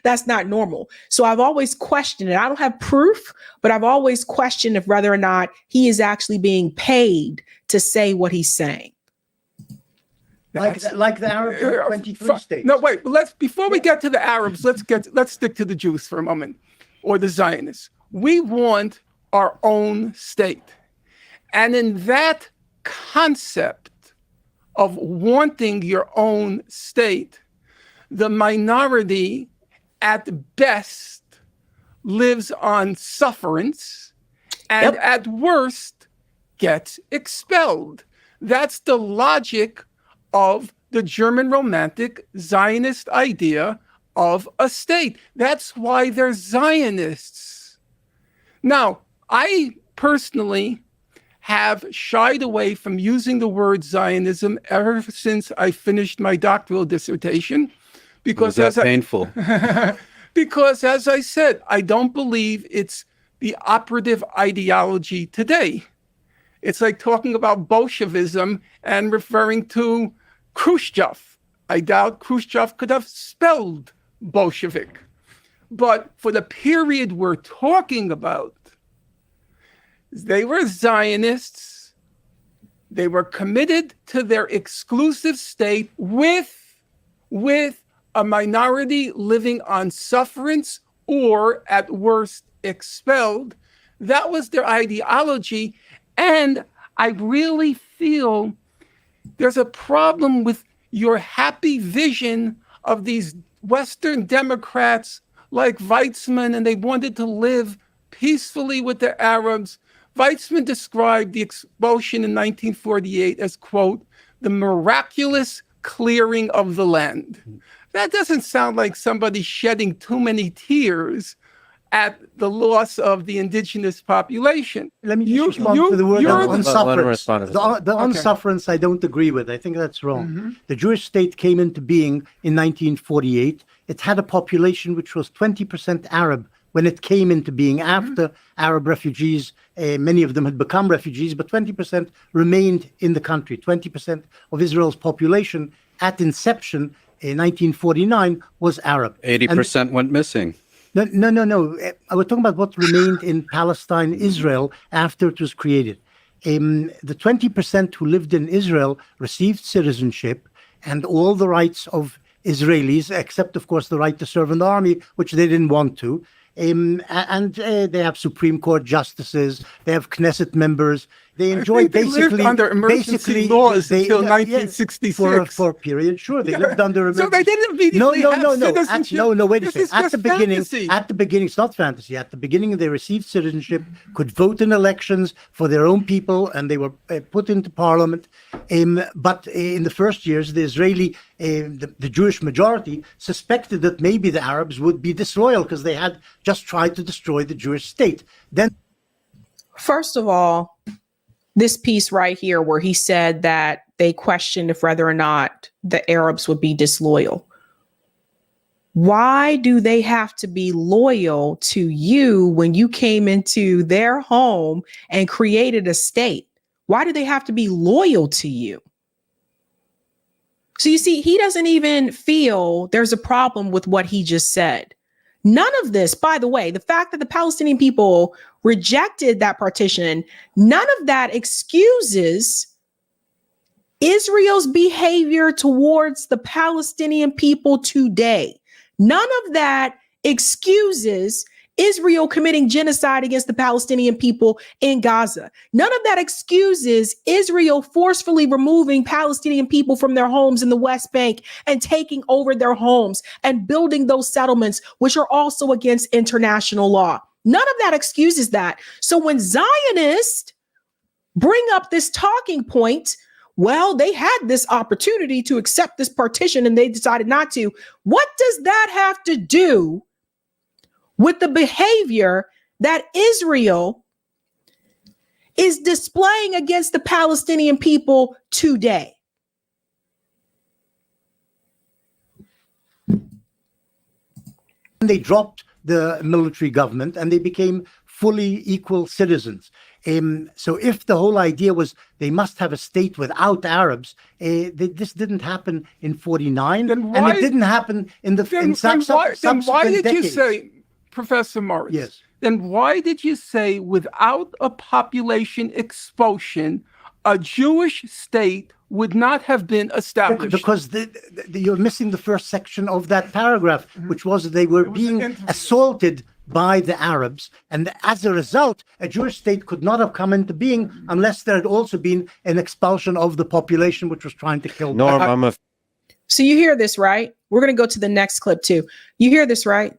That's not normal. So I've always questioned it. I don't have proof, but I've always questioned if whether or not he is actually being paid to say what he's saying. Like the Arab 23 states. No, wait. Before we get to the Arabs, let's stick to the Jews for a moment, or the Zionists. We want our own state, and in that concept of wanting your own state, the minority at best lives on sufferance and at worst gets expelled. That's the logic of the German Romantic Zionist idea of a state. That's why they're Zionists. Now, I personally have shied away from using the word Zionism ever since I finished my doctoral dissertation. Because was that painful? Because, as I said, I don't believe it's the operative ideology today. It's like talking about Bolshevism and referring to Khrushchev. I doubt Khrushchev could have spelled Bolshevik. But for the period we're talking about, they were Zionists. They were committed to their exclusive state with a minority living on sufferance or at worst expelled. That was their ideology. And I really feel there's a problem with your happy vision of these Western Democrats like Weizmann, and they wanted to live peacefully with the Arabs. Weizmann described the expulsion in 1948 as, quote, the miraculous clearing of the land. That doesn't sound like somebody shedding too many tears at the loss of the indigenous population. Let me just respond to the word unsufferance. The unsufferance I don't agree with. I think that's wrong. Mm-hmm. The Jewish state came into being in 1948. It had a population which was 20% Arab when it came into being after Arab refugees. Many of them had become refugees, but 20% remained in the country. 20% of Israel's population at inception in 1949 was Arab. 80% went missing. No. We're talking about what remained in Palestine, Israel, after it was created. The 20% who lived in Israel received citizenship and all the rights of Israelis, except, of course, the right to serve in the army, which they didn't want to. They have Supreme Court justices, they have Knesset members. They enjoy lived under emergency laws until 1966. For a period, sure. They lived under emergency. So they didn't immediately have citizenship. No, wait a second. At the beginning, it's not fantasy. At the beginning, they received citizenship, could vote in elections for their own people, and they were put into parliament. But in the first years, the Israeli, the Jewish majority suspected that maybe the Arabs would be disloyal because they had just tried to destroy the Jewish state. Then, first of all, this piece right here where he said that they questioned if whether or not the Arabs would be disloyal. Why do they have to be loyal to you when you came into their home and created a state? Why do they have to be loyal to you? So you see, he doesn't even feel there's a problem with what he just said. None of this, by the way, the fact that the Palestinian people rejected that partition, none of that excuses Israel's behavior towards the Palestinian people today. None of that excuses Israel committing genocide against the Palestinian people in Gaza. None of that excuses Israel forcefully removing Palestinian people from their homes in the West Bank and taking over their homes and building those settlements, which are also against international law. None of that excuses that. So when Zionists bring up this talking point, well, they had this opportunity to accept this partition and they decided not to. What does that have to do with the behavior that Israel is displaying against the Palestinian people today? They dropped the military government, and they became fully equal citizens. So if the whole idea was they must have a state without Arabs, this didn't happen in 49, and it didn't happen in the then why did decades. you say, Professor Morris? Yes. Then why did you say without a population expulsion, a Jewish state would not have been established? Because you're missing the first section of that paragraph, which was they were being assaulted by the Arabs. And as a result, a Jewish state could not have come into being unless there had also been an expulsion of the population which was trying to kill them. So you hear this, right? We're going to go to the next clip too. You hear this, right?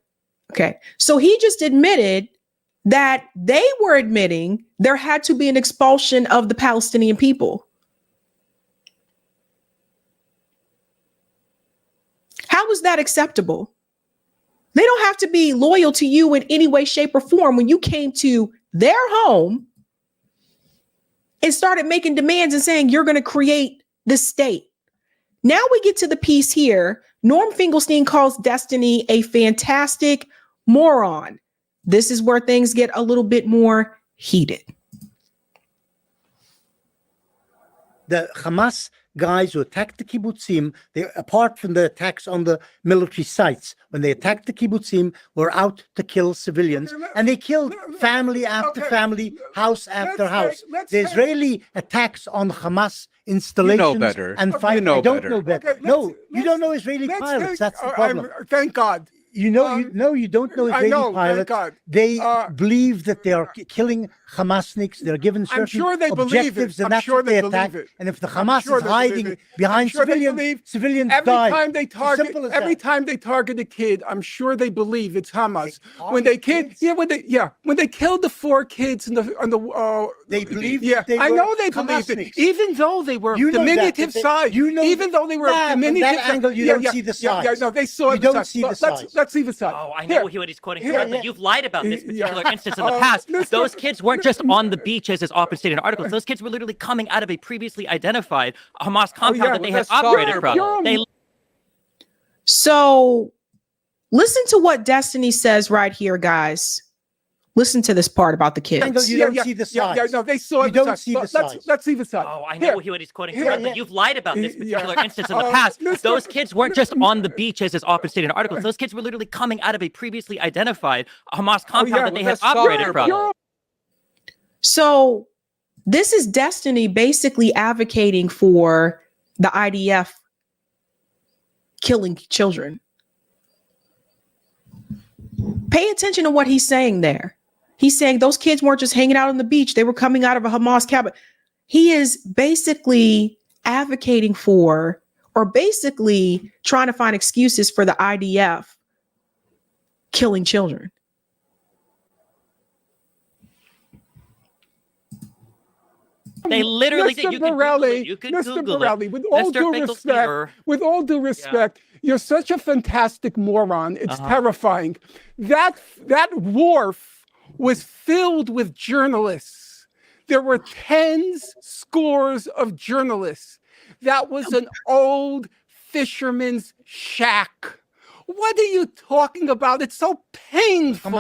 Okay. So he just admitted that they were admitting there had to be an expulsion of the Palestinian people. How is that acceptable? They don't have to be loyal to you in any way, shape, or form. When you came to their home and started making demands and saying you're going to create this state. Now we get to the piece here. Norm Finkelstein calls Destiny a fantastic moron. This is where things get a little bit more heated. The Hamas guys who attacked the kibbutzim, they, apart from the attacks on the military sites, when they attacked the kibbutzim, were out to kill civilians, and they killed family after family, house after house. The Israeli attacks on Hamas installations and fight. I don't know better. No, you don't know Israeli pilots. That's the problem. Thank God. You know, you don't know Israeli pilots. They believe that they are killing Hamasniks. They're given certain objectives, and that's what they attack. And if the Hamas is hiding behind civilians die. Every time they target a kid, I'm sure they believe it's Hamas. When they killed the 4 kids on the they believe. Yeah, I know they believed it, even though they were diminutive size. Even though they were diminutive. That angle, you don't see the size. Yeah, no, they saw. You don't see the size. Let's leave aside. Oh, I know what he's quoting here, but you've lied about this particular instance in the past. Those kids weren't just on the beaches, as often stated in articles. Those kids were literally coming out of a previously identified Hamas compound that they had operated from. So listen to what Destiny says right here, guys. Listen to this part about the kids. You don't see the size. Yeah, no, they saw. You don't see the size. Let's leave aside. Oh, I know what he's quoting here, but you've lied about this particular instance in the past. Those kids weren't just on the beaches, as often stated in articles. Those kids were literally coming out of a previously identified Hamas compound that they had operated from. So this is Destiny basically advocating for the IDF killing children. Pay attention to what he's saying there. He's saying those kids weren't just hanging out on the beach. They were coming out of a Hamas cabin. He is basically advocating for, or basically trying to find excuses for the IDF killing children. They literally Mr. Borelli, with all due respect, you're such a fantastic moron. It's terrifying. That wharf was filled with journalists. There were tens, scores of journalists. That was an old fisherman's shack. What are you talking about? It's so painful.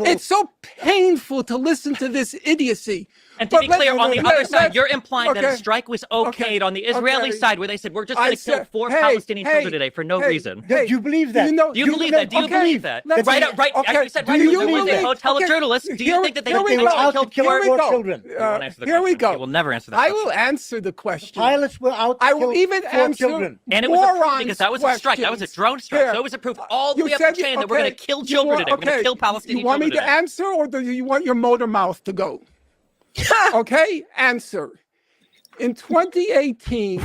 It's so painful to listen to this idiocy. And to be clear, on the other side, you're implying that a strike was okayed on the Israeli side, where they said, we're just going to kill 4 Palestinian children today for no reason. Do you believe that? Do you believe that? Do you believe that? Right, you said right, there was a hotel of journalists. Do you think that they were out to kill 4 children? Here we go. We'll never answer that question. I will answer the question. Pilots were out to I will even answer children. And it was approved because that was a strike. That was a drone strike. So it was approved all the way up the chain that we're going to kill children today. We're going to kill Palestinian children today. You want me to answer, or do you want your motor mouth to go? Okay, answer. In 2018,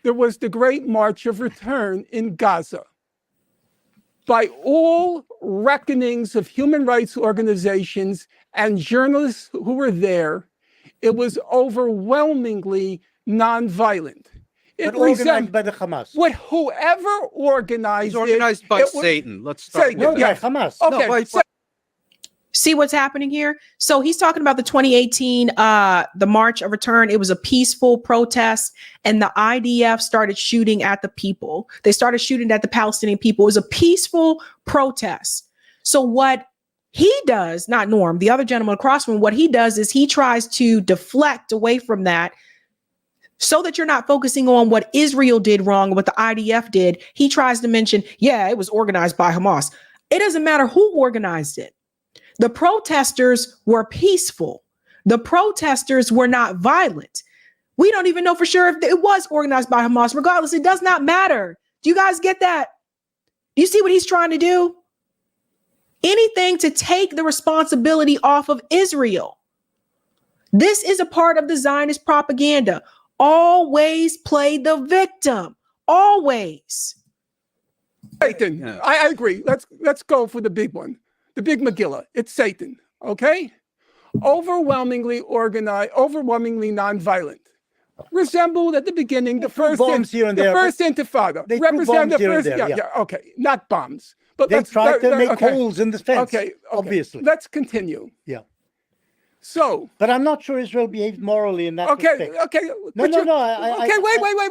there was the Great March of Return in Gaza. By all reckonings of human rights organizations and journalists who were there, it was overwhelmingly nonviolent. But organized by the Hamas. Whoever organized it. It's organized by Satan. Let's start with that. Hamas. Okay. See what's happening here? So he's talking about the 2018, the March of Return. It was a peaceful protest, and the IDF started shooting at the people. They started shooting at the Palestinian people. It was a peaceful protest. So what he does, not Norm, the other gentleman across from him, what he does is he tries to deflect away from that so that you're not focusing on what Israel did wrong, what the IDF did. He tries to mention, yeah, it was organized by Hamas. It doesn't matter who organized it. The protesters were peaceful. The protesters were not violent. We don't even know for sure if it was organized by Hamas. Regardless, it does not matter. Do you guys get that? Do you see what he's trying to do? Anything to take the responsibility off of Israel. This is a part of the Zionist propaganda. Always play the victim. Always. Satan. I agree. Let's go for the big one. The big Megillah. It's Satan. Okay? Overwhelmingly organized, overwhelmingly nonviolent. Resembled at the beginning the first intifada. They represent the here first. and there, Yeah, okay. Not bombs. But they tried to make holes in the fence. Okay. Obviously. Let's continue. Yeah. So, but I'm not sure Israel behaved morally in that respect. Okay. No. Wait.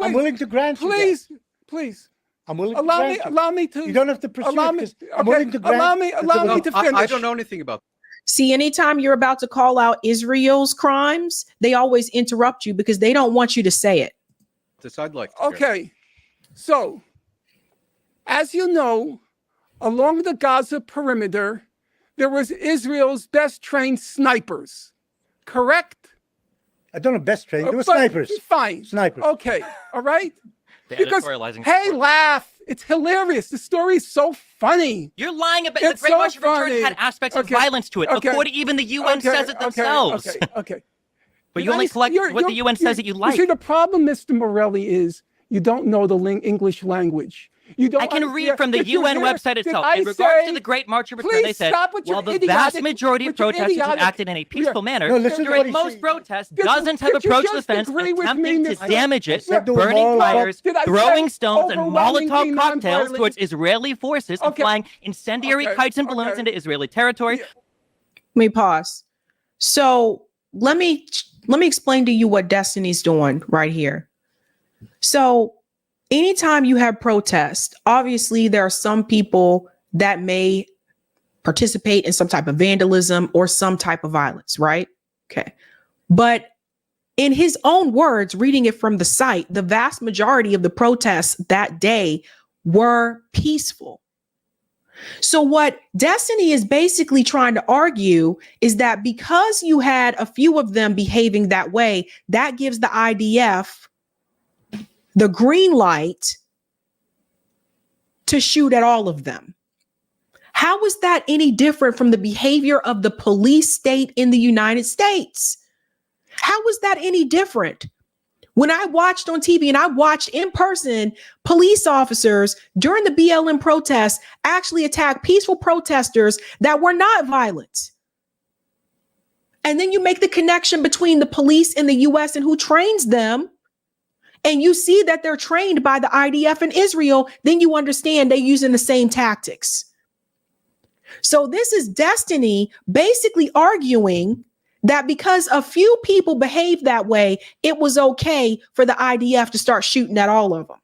I'm willing to grant you that. Please. I'm willing to allow grant you. Allow me to. You don't have to pursue it. I'm willing to grant. Allow me to finish. I don't know anything about. See, anytime you're about to call out Israel's crimes, they always interrupt you because they don't want you to say it. This I'd like to Okay. So, as you know, along the Gaza perimeter, there was Israel's best trained snipers, correct? I don't know best trained. There were snipers. Fine. Snipers. Okay. All right. Because hey, laugh. It's hilarious. The story is so funny. You're lying about it's the Great March of Return had aspects of violence to it. Okay. According, even the UN says it themselves. Okay. But you only collect what the UN says that you like. You see, the problem, Mr. Morelli, is you don't know the English language. You don't. I can read from the UN website itself. In regards to the Great March of Return, they said, while the vast majority of protesters have acted in a peaceful manner, during most protests, dozens have approached the fence attempting to damage it, burning tires, throwing stones and Molotov cocktails towards Israeli forces, and flying incendiary kites and balloons into Israeli territory. Let me pause. So let me explain to you what Destiny's doing right here. So anytime you have protests, obviously there are some people that may participate in some type of vandalism or some type of violence, right? Okay. But in his own words, reading it from the site, the vast majority of the protests that day were peaceful. So what Destiny is basically trying to argue is that because you had a few of them behaving that way, that gives the IDF the green light to shoot at all of them. How is that any different from the behavior of the police state in the United States? How is that any different? When I watched on TV and I watched in person, police officers during the BLM protests actually attacked peaceful protesters that were not violent. And then you make the connection between the police in the US and who trains them. And you see that they're trained by the IDF in Israel, then you understand they're using the same tactics. So this is Destiny basically arguing that because a few people behaved that way, it was okay for the IDF to start shooting at all of them.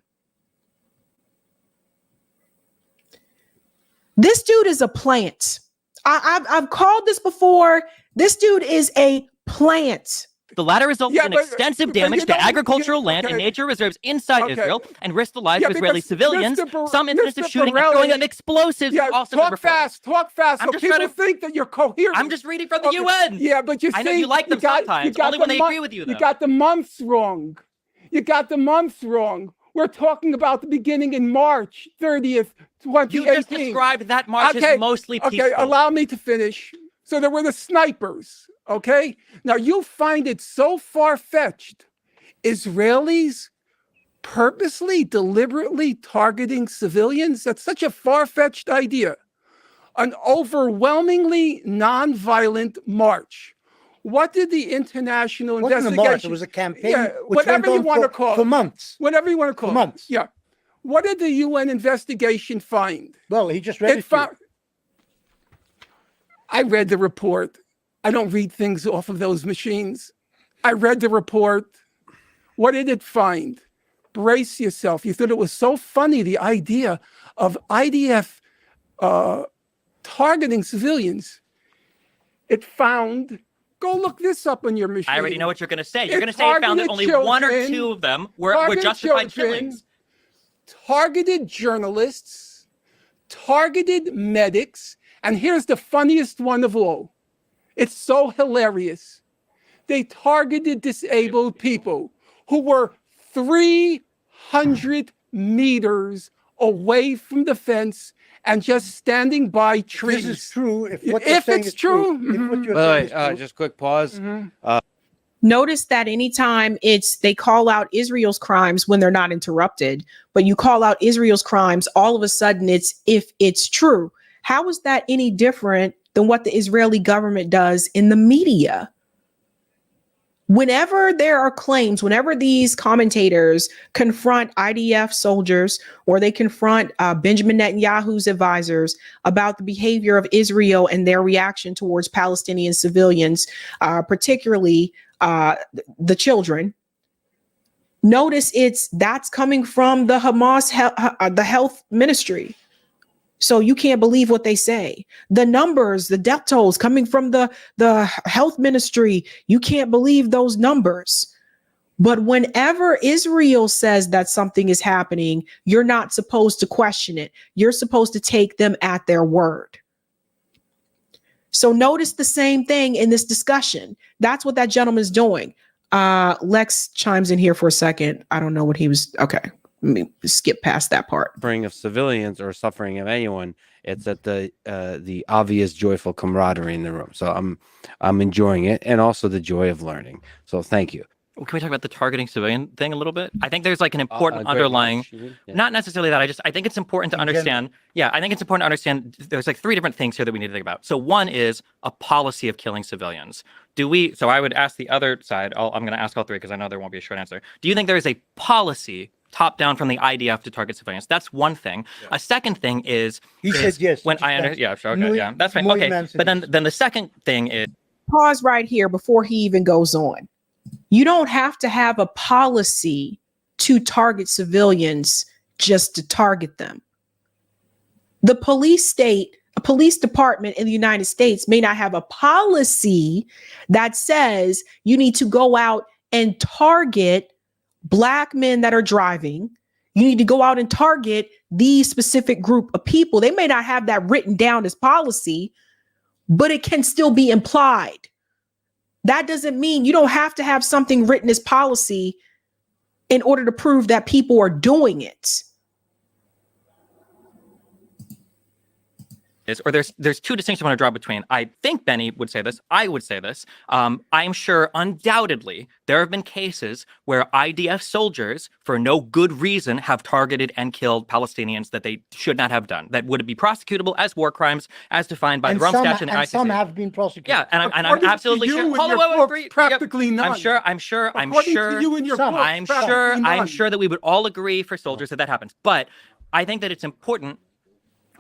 This dude is a plant. I've called this before. This dude is a plant. The latter results in extensive damage to agricultural land and nature reserves inside Israel and risk the lives of Israeli civilians. Some incidents of shooting and throwing of explosives also talk fast. I'm So just people think that you're coherent. I'm just reading from the UN. Yeah, but you see, I know you like them sometimes, only when they agree with you, though. You got the months wrong. We're talking about the beginning in March 30th, 2018. You just described that march as mostly peaceful. Okay, allow me to finish. So there were the snipers. Okay, now you find it so far-fetched. Israelis purposely, deliberately targeting civilians? That's such a far-fetched idea. An overwhelmingly non-violent march. What did the international investigation? It wasn't a march, it was a campaign. Yeah, whatever you want to call it. For months. Whatever you want to call it. For months. Yeah. What did the UN investigation find? Well, he just read it. I read the report. I don't read things off of those machines. I read the report. What did it find? Brace yourself. You thought it was so funny, the idea of IDF targeting civilians. It found, go look this up on your machine. I already know what you're going to say. You're going to say it found that only one or two of them were justified killings. Targeted journalists, targeted medics, and here's the funniest one of all. It's so hilarious. They targeted disabled people who were 300 meters away from the fence and just standing by trees. This is true. If what If it's true. Just quick pause. Notice that anytime they call out Israel's crimes when they're not interrupted, but you call out Israel's crimes, all of a sudden it's if it's true. How is that any different than what the Israeli government does in the media? Whenever there are claims, whenever these commentators confront IDF soldiers or they confront Benjamin Netanyahu's advisors about the behavior of Israel and their reaction towards Palestinian civilians, particularly the children, notice that's coming from the Hamas, the health ministry. So you can't believe what they say. The numbers, the death tolls coming from the health ministry, you can't believe those numbers. But whenever Israel says that something is happening, you're not supposed to question it. You're supposed to take them at their word. So notice the same thing in this discussion. That's what that gentleman's doing. Lex chimes in here for a second. I don't know what he was. Okay. Let me skip past that part. Suffering of civilians or suffering of anyone, it's at the obvious joyful camaraderie in the room. So I'm enjoying it, and also the joy of learning. So thank you. Can we talk about the targeting civilian thing a little bit? I think there's like an important underlying, not necessarily that. I think it's important to understand. Yeah, I think it's important to understand there's like three different things here that we need to think about. So one is a policy of killing civilians. So I would ask the other side, I'm going to ask all three because I know there won't be a short answer. Do you think there is a policy top down from the IDF to target civilians? That's one thing. Yeah. A second thing is he said yes. When I understand, yeah, sure, okay, yeah, that's fine. Okay, but then the second thing is pause right here before he even goes on. You don't have to have a policy to target civilians just to target them. The police department in the United States may not have a policy that says you need to go out and target Black men that are driving. You need to go out and target these specific group of people. They may not have that written down as policy, but it can still be implied. That doesn't mean you don't have to have something written as policy in order to prove that people are doing it. Or there's two distinctions I want to draw between. I think Benny would say this. I would say this. I'm sure undoubtedly there have been cases where IDF soldiers, for no good reason, have targeted and killed Palestinians that they should not have done. That would be prosecutable as war crimes, as defined by the Rome Statute and ICC. Some have been prosecuted. Yeah, and I'm absolutely sure. Practically none. I'm sure that we would all agree for soldiers that happens. But I think that it's important.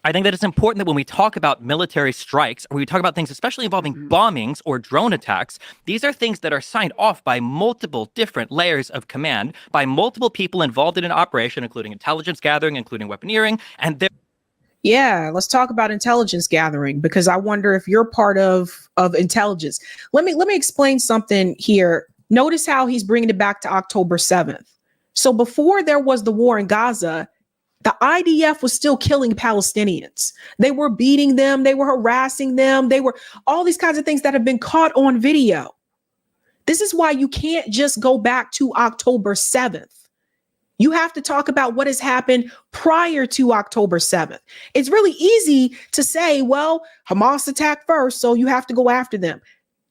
I think that it's important that when we talk about military strikes, or we talk about things especially involving bombings or drone attacks, these are things that are signed off by multiple different layers of command, by multiple people involved in an operation, including intelligence gathering, including weaponeering, and yeah, let's talk about intelligence gathering, because I wonder if you're part of intelligence. Let me explain something here. Notice how he's bringing it back to October 7th. So before there was the war in Gaza, the IDF was still killing Palestinians. They were beating them. They were harassing them. They were all these kinds of things that have been caught on video. This is why you can't just go back to October 7th. You have to talk about what has happened prior to October 7th. It's really easy to say, well, Hamas attacked first, so you have to go after them.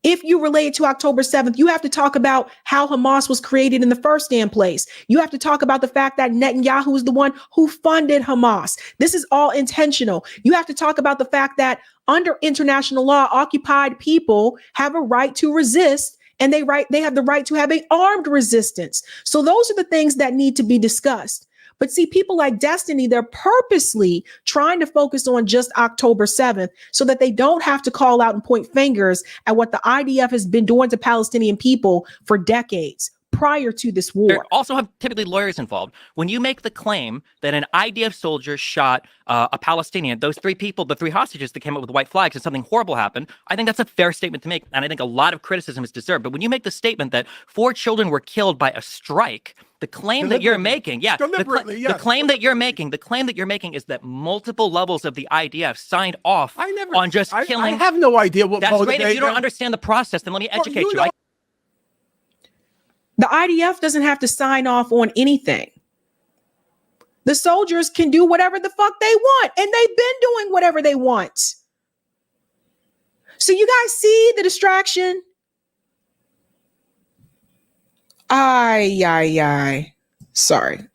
If you relate it to October 7th, you have to talk about how Hamas was created in the first damn place. You have to talk about the fact that Netanyahu is the one who funded Hamas. This is all intentional. You have to talk about the fact that under international law, occupied people have a right to resist, and they have the right to have an armed resistance. So those are the things that need to be discussed. But see, people like Destiny, they're purposely trying to focus on just October 7th so that they don't have to call out and point fingers at what the IDF has been doing to Palestinian people for decades. prior to this There war. also have typically lawyers involved. When you make the claim that an IDF soldier shot a Palestinian, those three people, the three hostages that came up with white flags, and something horrible happened, I think that's a fair statement to make, and I think a lot of criticism is deserved. But when you make the statement that 4 children were killed by a strike, the claim that you're making, the claim that you're making is that multiple levels of the IDF signed off on just killing. I have no idea what That's motivated great. If you don't them. understand the process, then let me educate you. The IDF doesn't have to sign off on anything. The soldiers can do whatever the fuck they want, and they've been doing whatever they want. So you guys see the distraction? Sorry, I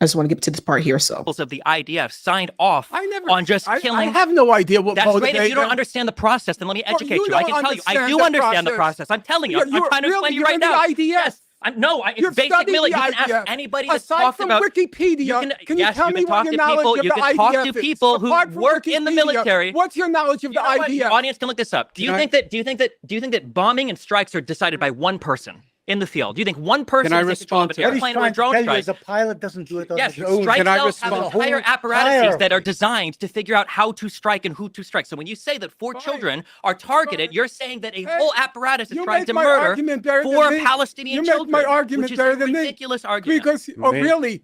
just want to get to this part here. So of the IDF signed off on just killing. I have no idea what That's motivated great. If you don't them. understand the process, then let me educate you. you I don't can tell you. I understand do the understand the process. process. I'm telling you. I'm trying to explain to you You're right in the now. IDF. Yes. It's You've basic studied military. the You can IDF. ask anybody that's Aside talked from about Wikipedia, can you yes, tell you me can what talk your to knowledge people. of You the can talk IDF to is? people who Apart from work in the Wikipedia, military. What's your knowledge of the You know what? IDF? Your audience can look this up. Do you think that bombing and strikes are decided by one person in the field? Do you think one person I is in control of respond an to that? airplane or a drone strike? A pilot doesn't do it on Yes, his own. strike Can I cells have respond? entire apparatuses hierarchy. that are designed to figure out how to strike and who to strike. So when you say that 4 children are targeted, you're saying that a whole apparatus is You trying make to my murder argument better than 4 me. Palestinian You children. make my argument which is better a than me. ridiculous argument. Because, really,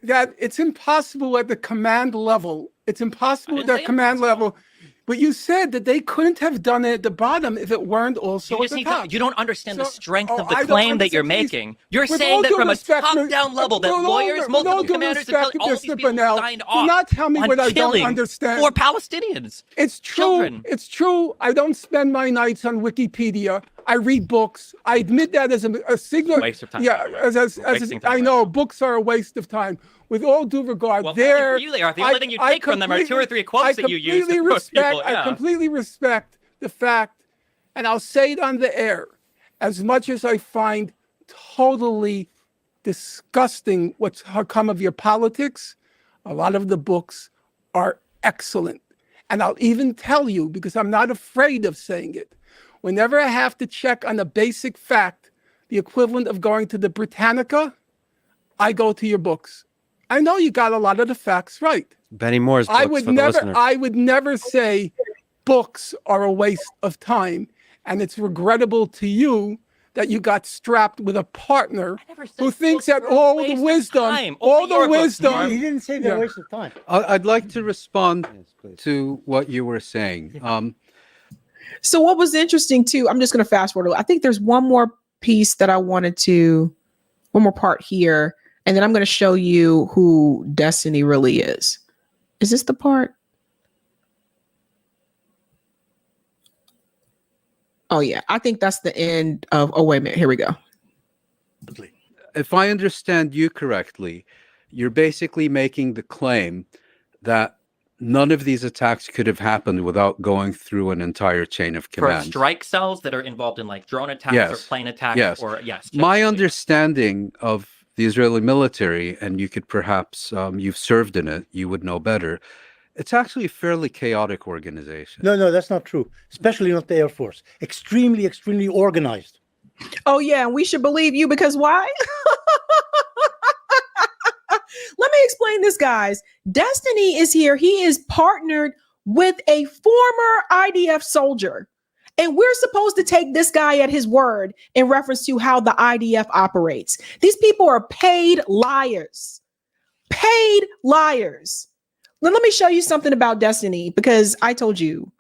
that it's impossible at the command level. It's impossible at the command level. But you said that they couldn't have done it at the bottom if it weren't also at the top. You don't understand the strength of I the don't claim that you're understand. making. You're With saying all that due from respect, a top-down level, that lawyers, multiple commanders, and all these people signed off do not tell me on what I don't killing understand. 4 Palestinians. It's true. Children. It's true. I don't spend my nights on Wikipedia. I read books. I admit that as a signal. Waste of time. Yeah, I know books are a waste of time. With all due regard, Well, for you they are. The only thing you take from them are 2 or 3 quotes that you use. I completely respect the fact, and I'll say it on the air, as much as I find totally disgusting what's come of your politics, a lot of the books are excellent. And I'll even tell you, because I'm not afraid of saying it, whenever I have to check on a basic fact, the equivalent of going to the Britannica, I go to your books. I know you got a lot of the facts right. Benny Moore's books I would for the never, listener. I would never say books are a waste of time, and it's regrettable to you that you got strapped with a partner who thinks that all the wisdom, He didn't say they're a waste of time. I'd like to respond to what you were saying. So what was interesting too, I'm just going to fast forward. I think there's one more piece that I wanted to, one more part here, and then I'm going to show you who Destiny really is. Is this the part? Oh yeah, I think that's the end of, oh wait a minute, here we go. If I understand you correctly, you're basically making the claim that none of these attacks could have happened without going through an entire chain of For command. strike cells that are involved in like drone attacks or plane attacks or My understanding of the Israeli military, and you could perhaps, you've served in it, you would know better. It's actually a fairly chaotic organization. No, that's not true. Especially not the Air Force. Extremely, extremely organized. Oh yeah, and we should believe you because why? Let me explain this, guys. Destiny is here. He is partnered with a former IDF soldier. And we're supposed to take this guy at his word in reference to how the IDF operates. These people are paid liars. Paid liars. Let me show you something about Destiny because I told you.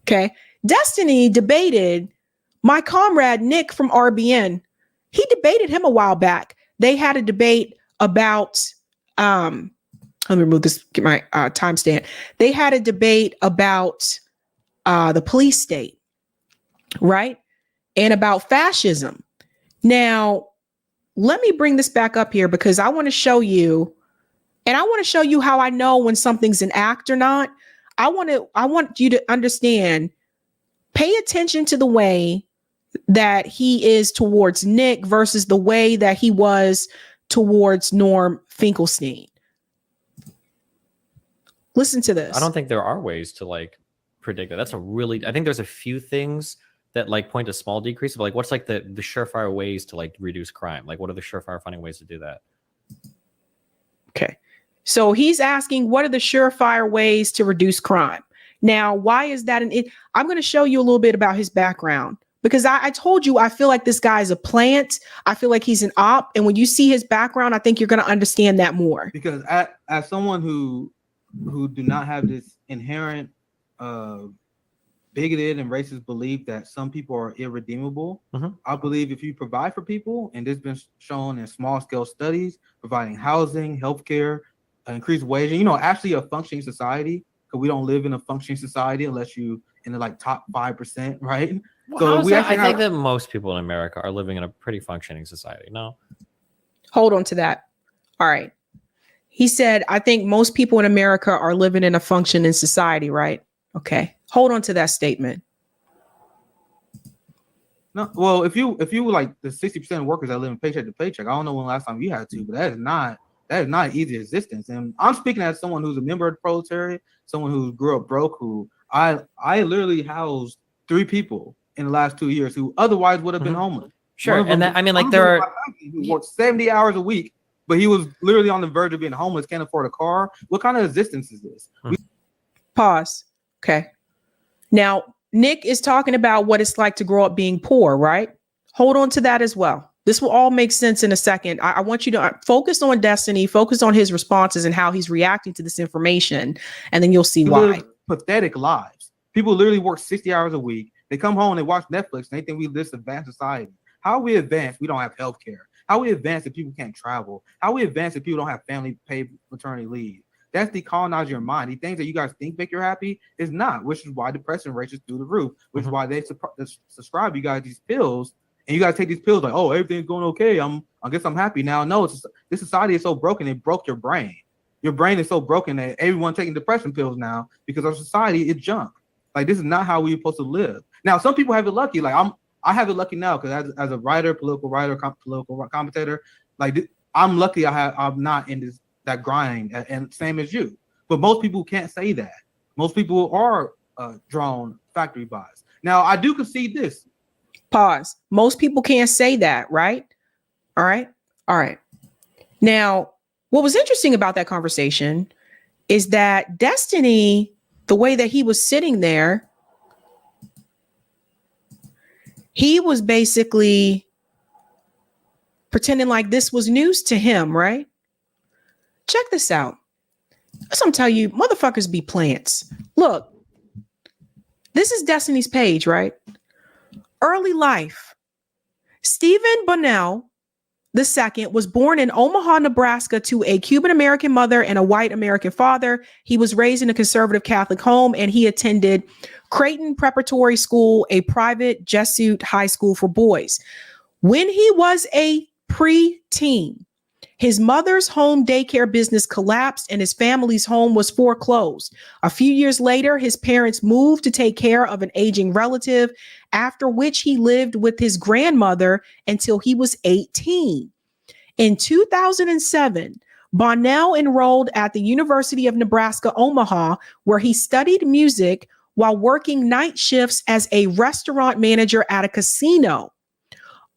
Okay. Destiny debated my comrade Nick from RBN. He debated him a while back. They had a debate about let me remove this, get my timestamp. They had a debate about the police state, right? And about fascism. Now, let me bring this back up here because I want to show you, and I want to show you how I know when something's an act or not. I want you to understand, pay attention to the way that he is towards Nick versus the way that he was towards Norm Finkelstein. Listen to this. I don't think there are ways to like predict that. I think there's a few things that like point to small decrease, but like what's like the surefire ways to like reduce crime? Like what are the surefire funding ways to do that? Okay. So he's asking, what are the surefire ways to reduce crime? Now, why is that? I'm going to show you a little bit about his background, because I told you, I feel like this guy is a plant. I feel like he's an op. And when you see his background, I think you're going to understand that more. Because as someone who do not have this inherent bigoted and racist belief that some people are irredeemable, I believe if you provide for people, and this has been shown in small scale studies, providing housing, healthcare, increased wage, and actually a functioning society, because we don't live in a functioning society unless you in the like top 5%, right? Well, so I think that most people in America are living in a pretty functioning society. No, hold on to that. All right. He said, I think most people in America are living in a functioning society, right? Okay. Hold on to that statement. No, well, if you like the 60% of workers that live in paycheck to paycheck, I don't know when the last time you had to, but that is not an easy existence. And I'm speaking as someone who's a member of the proletariat, someone who grew up broke, who I literally housed 3 people in the last 2 years who otherwise would have been homeless. Sure. And that, I mean, like there are who worked 70 hours a week, but he was literally on the verge of being homeless, can't afford a car. What kind of existence is this? Pause. Okay. Now, Nick is talking about what it's like to grow up being poor, right? Hold on to that as well. This will all make sense in a second. I want you to focus on Destiny, focus on his responses and how he's reacting to this information, and then you'll see why. Pathetic lives. People literally work 60 hours a week. They come home, they watch Netflix, and they think we live in advanced society. How are we advanced? We don't have health care. How are we advanced if people can't travel? How are we advanced if people don't have family paid maternity leave? That's decolonizing your mind. The things that you guys think make you happy is not, which is why depression rates is through the roof, which is why they subscribe you guys these pills, and you guys take these pills like, oh, everything's going okay. I guess I'm happy now. No, it's just, this society is so broken, it broke your brain. Your brain is so broken that everyone taking depression pills now because our society is junk. Like, this is not how we're supposed to live. Now, some people have it lucky. Like I have it lucky now because as a writer, political commentator, like I'm lucky I'm not in that grind and same as you. But most people can't say that. Most people are drawn factory buys. Now, I do concede this. Pause. Most people can't say that, right? All right. All right. Now, what was interesting about that conversation is that Destiny, the way that he was sitting there, he was basically pretending like this was news to him, right? Check this out. I'm tell you, motherfuckers be plants. Look, this is Destiny's page, right? Early life. Stephen Bunnell II was born in Omaha, Nebraska to a Cuban-American mother and a white American father. He was raised in a conservative Catholic home, and he attended Creighton Preparatory School, a private Jesuit high school for boys. When he was a preteen, his mother's home daycare business collapsed and his family's home was foreclosed. A few years later, his parents moved to take care of an aging relative, after which he lived with his grandmother until he was 18. In 2007, Bonnell enrolled at the University of Nebraska, Omaha, where he studied music while working night shifts as a restaurant manager at a casino.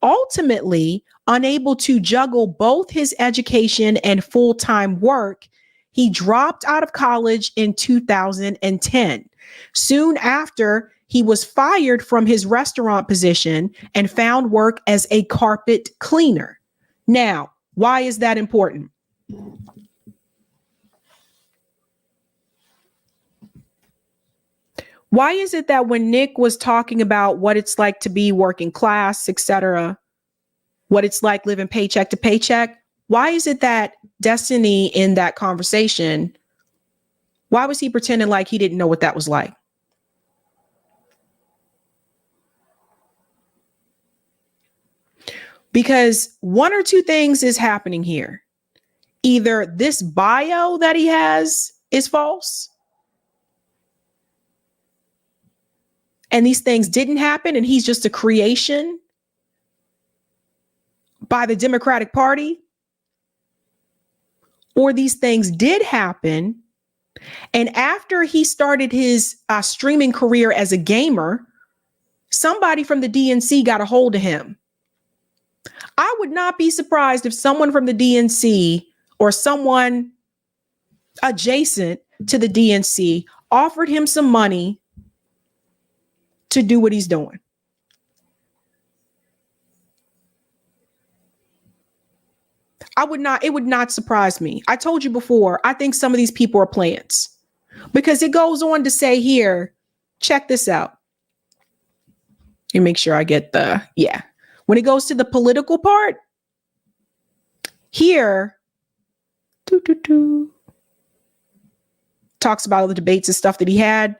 Ultimately, unable to juggle both his education and full-time work, he dropped out of college in 2010. Soon after, he was fired from his restaurant position and found work as a carpet cleaner. Now, why is that important? Why is it that when Nick was talking about what it's like to be working class, etc., what it's like living paycheck to paycheck, why is it that Destiny in that conversation, why was he pretending like he didn't know what that was like? Because one or two things is happening here. Either this bio that he has is false, and these things didn't happen, and he's just a creation by the Democratic Party, or these things did happen, and after he started his streaming career as a gamer, somebody from the DNC got a hold of him. I would not be surprised if someone from the DNC or someone adjacent to the DNC offered him some money to do what he's doing. It would not surprise me. I told you before, I think some of these people are plants, because it goes on to say here, check this out. Let me make sure I get when it goes to the political part here, talks about all the debates and stuff that he had.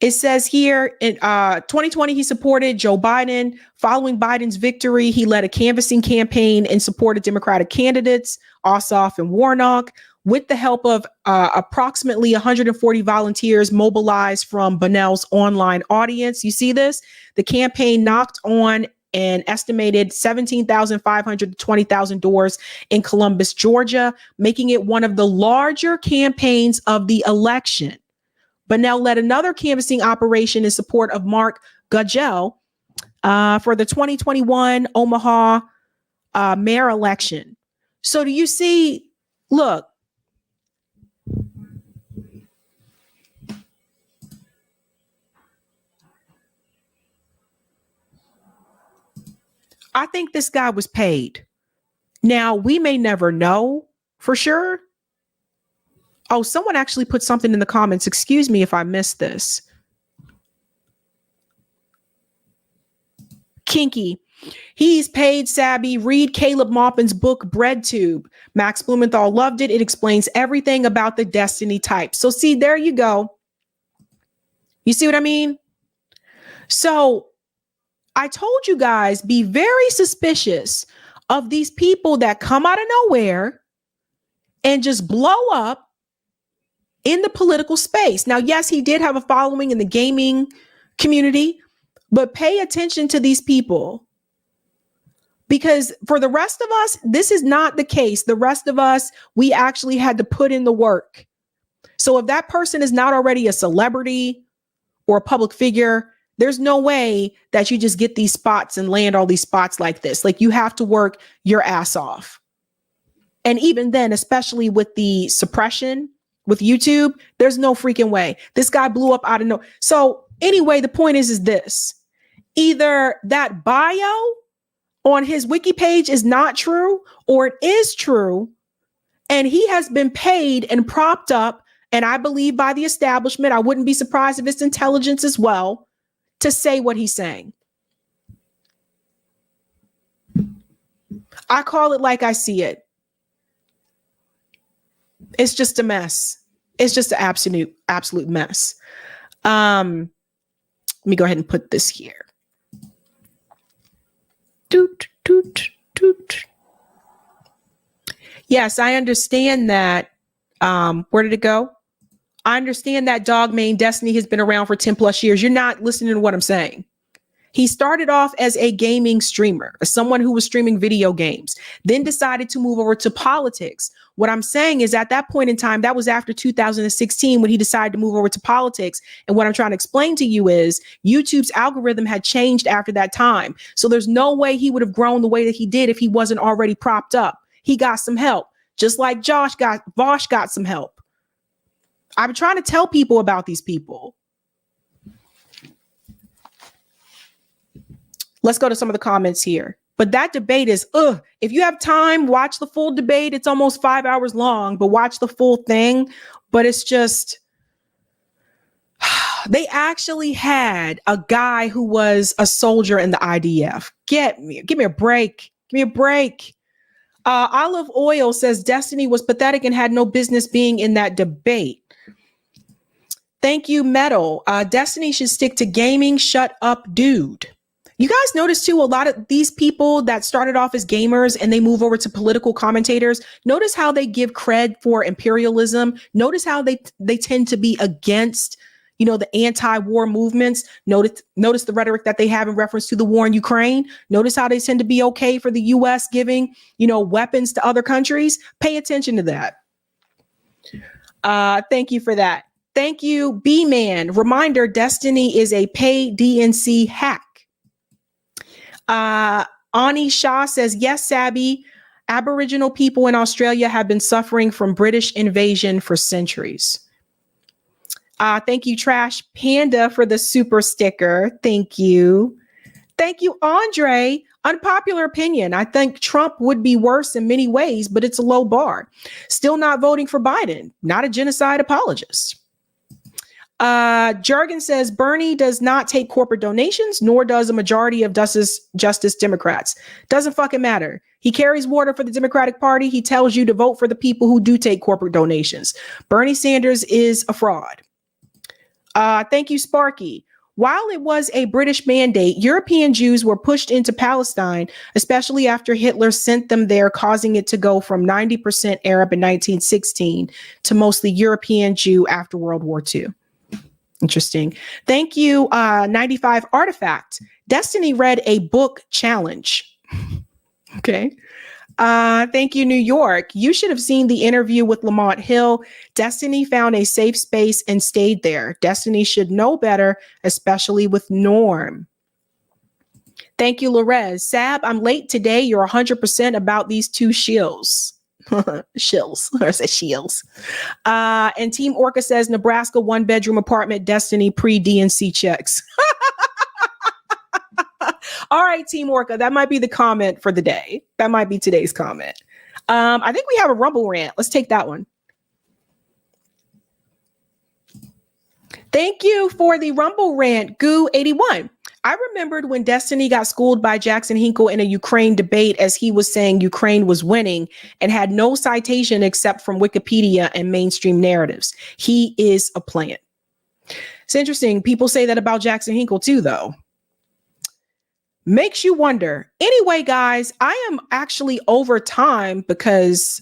It says here in 2020, he supported Joe Biden. Following Biden's victory, he led a canvassing campaign in support of Democratic candidates, Ossoff and Warnock, with the help of approximately 140 volunteers mobilized from Bonnell's online audience. You see this? The campaign knocked on an estimated 17,500 to 20,000 doors in Columbus, Georgia, making it one of the larger campaigns of the election. Bonnell led another canvassing operation in support of Mark Gugel for the 2021 Omaha mayor election. So do you see, look, I think this guy was paid. Now, we may never know for sure. Oh, someone actually put something in the comments. Excuse me if I missed this. Kinky. He's paid Sabby. Read Caleb Maupin's book, Bread Tube. Max Blumenthal loved it. It explains everything about the destiny type. So see, there you go. You see what I mean? So I told you guys, be very suspicious of these people that come out of nowhere and just blow up in the political space. Now, yes, he did have a following in the gaming community, but pay attention to these people, because for the rest of us, this is not the case. The rest of us, we actually had to put in the work. So if that person is not already a celebrity or a public figure, there's no way that you just get these spots and land all these spots like this. Like, you have to work your ass off. And even then, especially with the suppression with YouTube, there's no freaking way. This guy blew up out of nowhere. So anyway, the point is this: either that bio on his wiki page is not true, or it is true, and he has been paid and propped up, and I believe by the establishment. I wouldn't be surprised if it's intelligence as well, to say what he's saying. I call it like I see it. It's just a mess. It's just an absolute mess. Let me go ahead and put this here. Doot, doot, doot. Yes, I understand that. Where did it go? I understand that Dog Main Destiny has been around for 10 plus years. You're not listening to what I'm saying. He started off as a gaming streamer, as someone who was streaming video games, then decided to move over to politics. What I'm saying is, at that point in time, that was after 2016 when he decided to move over to politics. And what I'm trying to explain to you is YouTube's algorithm had changed after that time. So there's no way he would have grown the way that he did if he wasn't already propped up. He got some help, just like Vosh got some help. I'm trying to tell people about these people. Let's go to some of the comments here. But that debate is, if you have time, watch the full debate. It's almost 5 hours long, but watch the full thing. But it's just, they actually had a guy who was a soldier in the IDF. Give me a break. Give me a break. Olive Oil says Destiny was pathetic and had no business being in that debate. Thank you, Metal. Destiny should stick to gaming. Shut up, dude. You guys notice too, a lot of these people that started off as gamers and they move over to political commentators, notice how they give cred for imperialism. Notice how they tend to be against, the anti-war movements. Notice the rhetoric that they have in reference to the war in Ukraine. Notice how they tend to be okay for the US giving, weapons to other countries. Pay attention to that. Thank you for that. Thank you, B-Man. Reminder, Destiny is a paid DNC hack. Ani Shah says, yes, Sabby, Aboriginal people in Australia have been suffering from British invasion for centuries. Thank you, Trash Panda, for the super sticker. Thank you. Thank you, Andre. Unpopular opinion. I think Trump would be worse in many ways, but it's a low bar. Still not voting for Biden. Not a genocide apologist. Jurgen says Bernie does not take corporate donations, nor does a majority of Justice Democrats. Doesn't fucking matter. He carries water for the Democratic Party. He tells you to vote for the people who do take corporate donations. Bernie Sanders is a fraud. Thank you, Sparky. While it was a British mandate, European Jews were pushed into Palestine, especially after Hitler sent them there, causing it to go from 90% Arab in 1916 to mostly European Jew after World War II. Interesting. Thank you, 95 Artifact. Destiny read a book challenge. Okay. Thank you, New York. You should have seen the interview with Lamont Hill. Destiny found a safe space and stayed there. Destiny should know better, especially with Norm. Thank you, Lorez. Sab, I'm late today. You're 100% about these two shills. Shills, or I said shields. And Team Orca says Nebraska 1-bedroom apartment, Destiny pre-DNC checks. All right, Team Orca, that might be the comment for the day. That might be today's comment. I think we have a Rumble rant. Let's take that one. Thank you for the Rumble rant, Goo81. I remembered when Destiny got schooled by Jackson Hinkle in a Ukraine debate as he was saying Ukraine was winning and had no citation except from Wikipedia and mainstream narratives. He is a plant. It's interesting. People say that about Jackson Hinkle too, though. Makes you wonder. Anyway, guys, I am actually over time because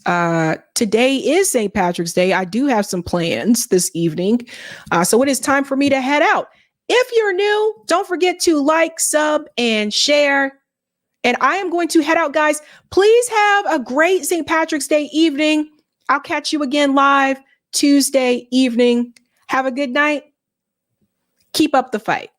today is St. Patrick's Day. I do have some plans this evening. So it is time for me to head out. If you're new, don't forget to like, sub, and share. And I am going to head out, guys. Please have a great St. Patrick's Day evening. I'll catch you again live Tuesday evening. Have a good night. Keep up the fight.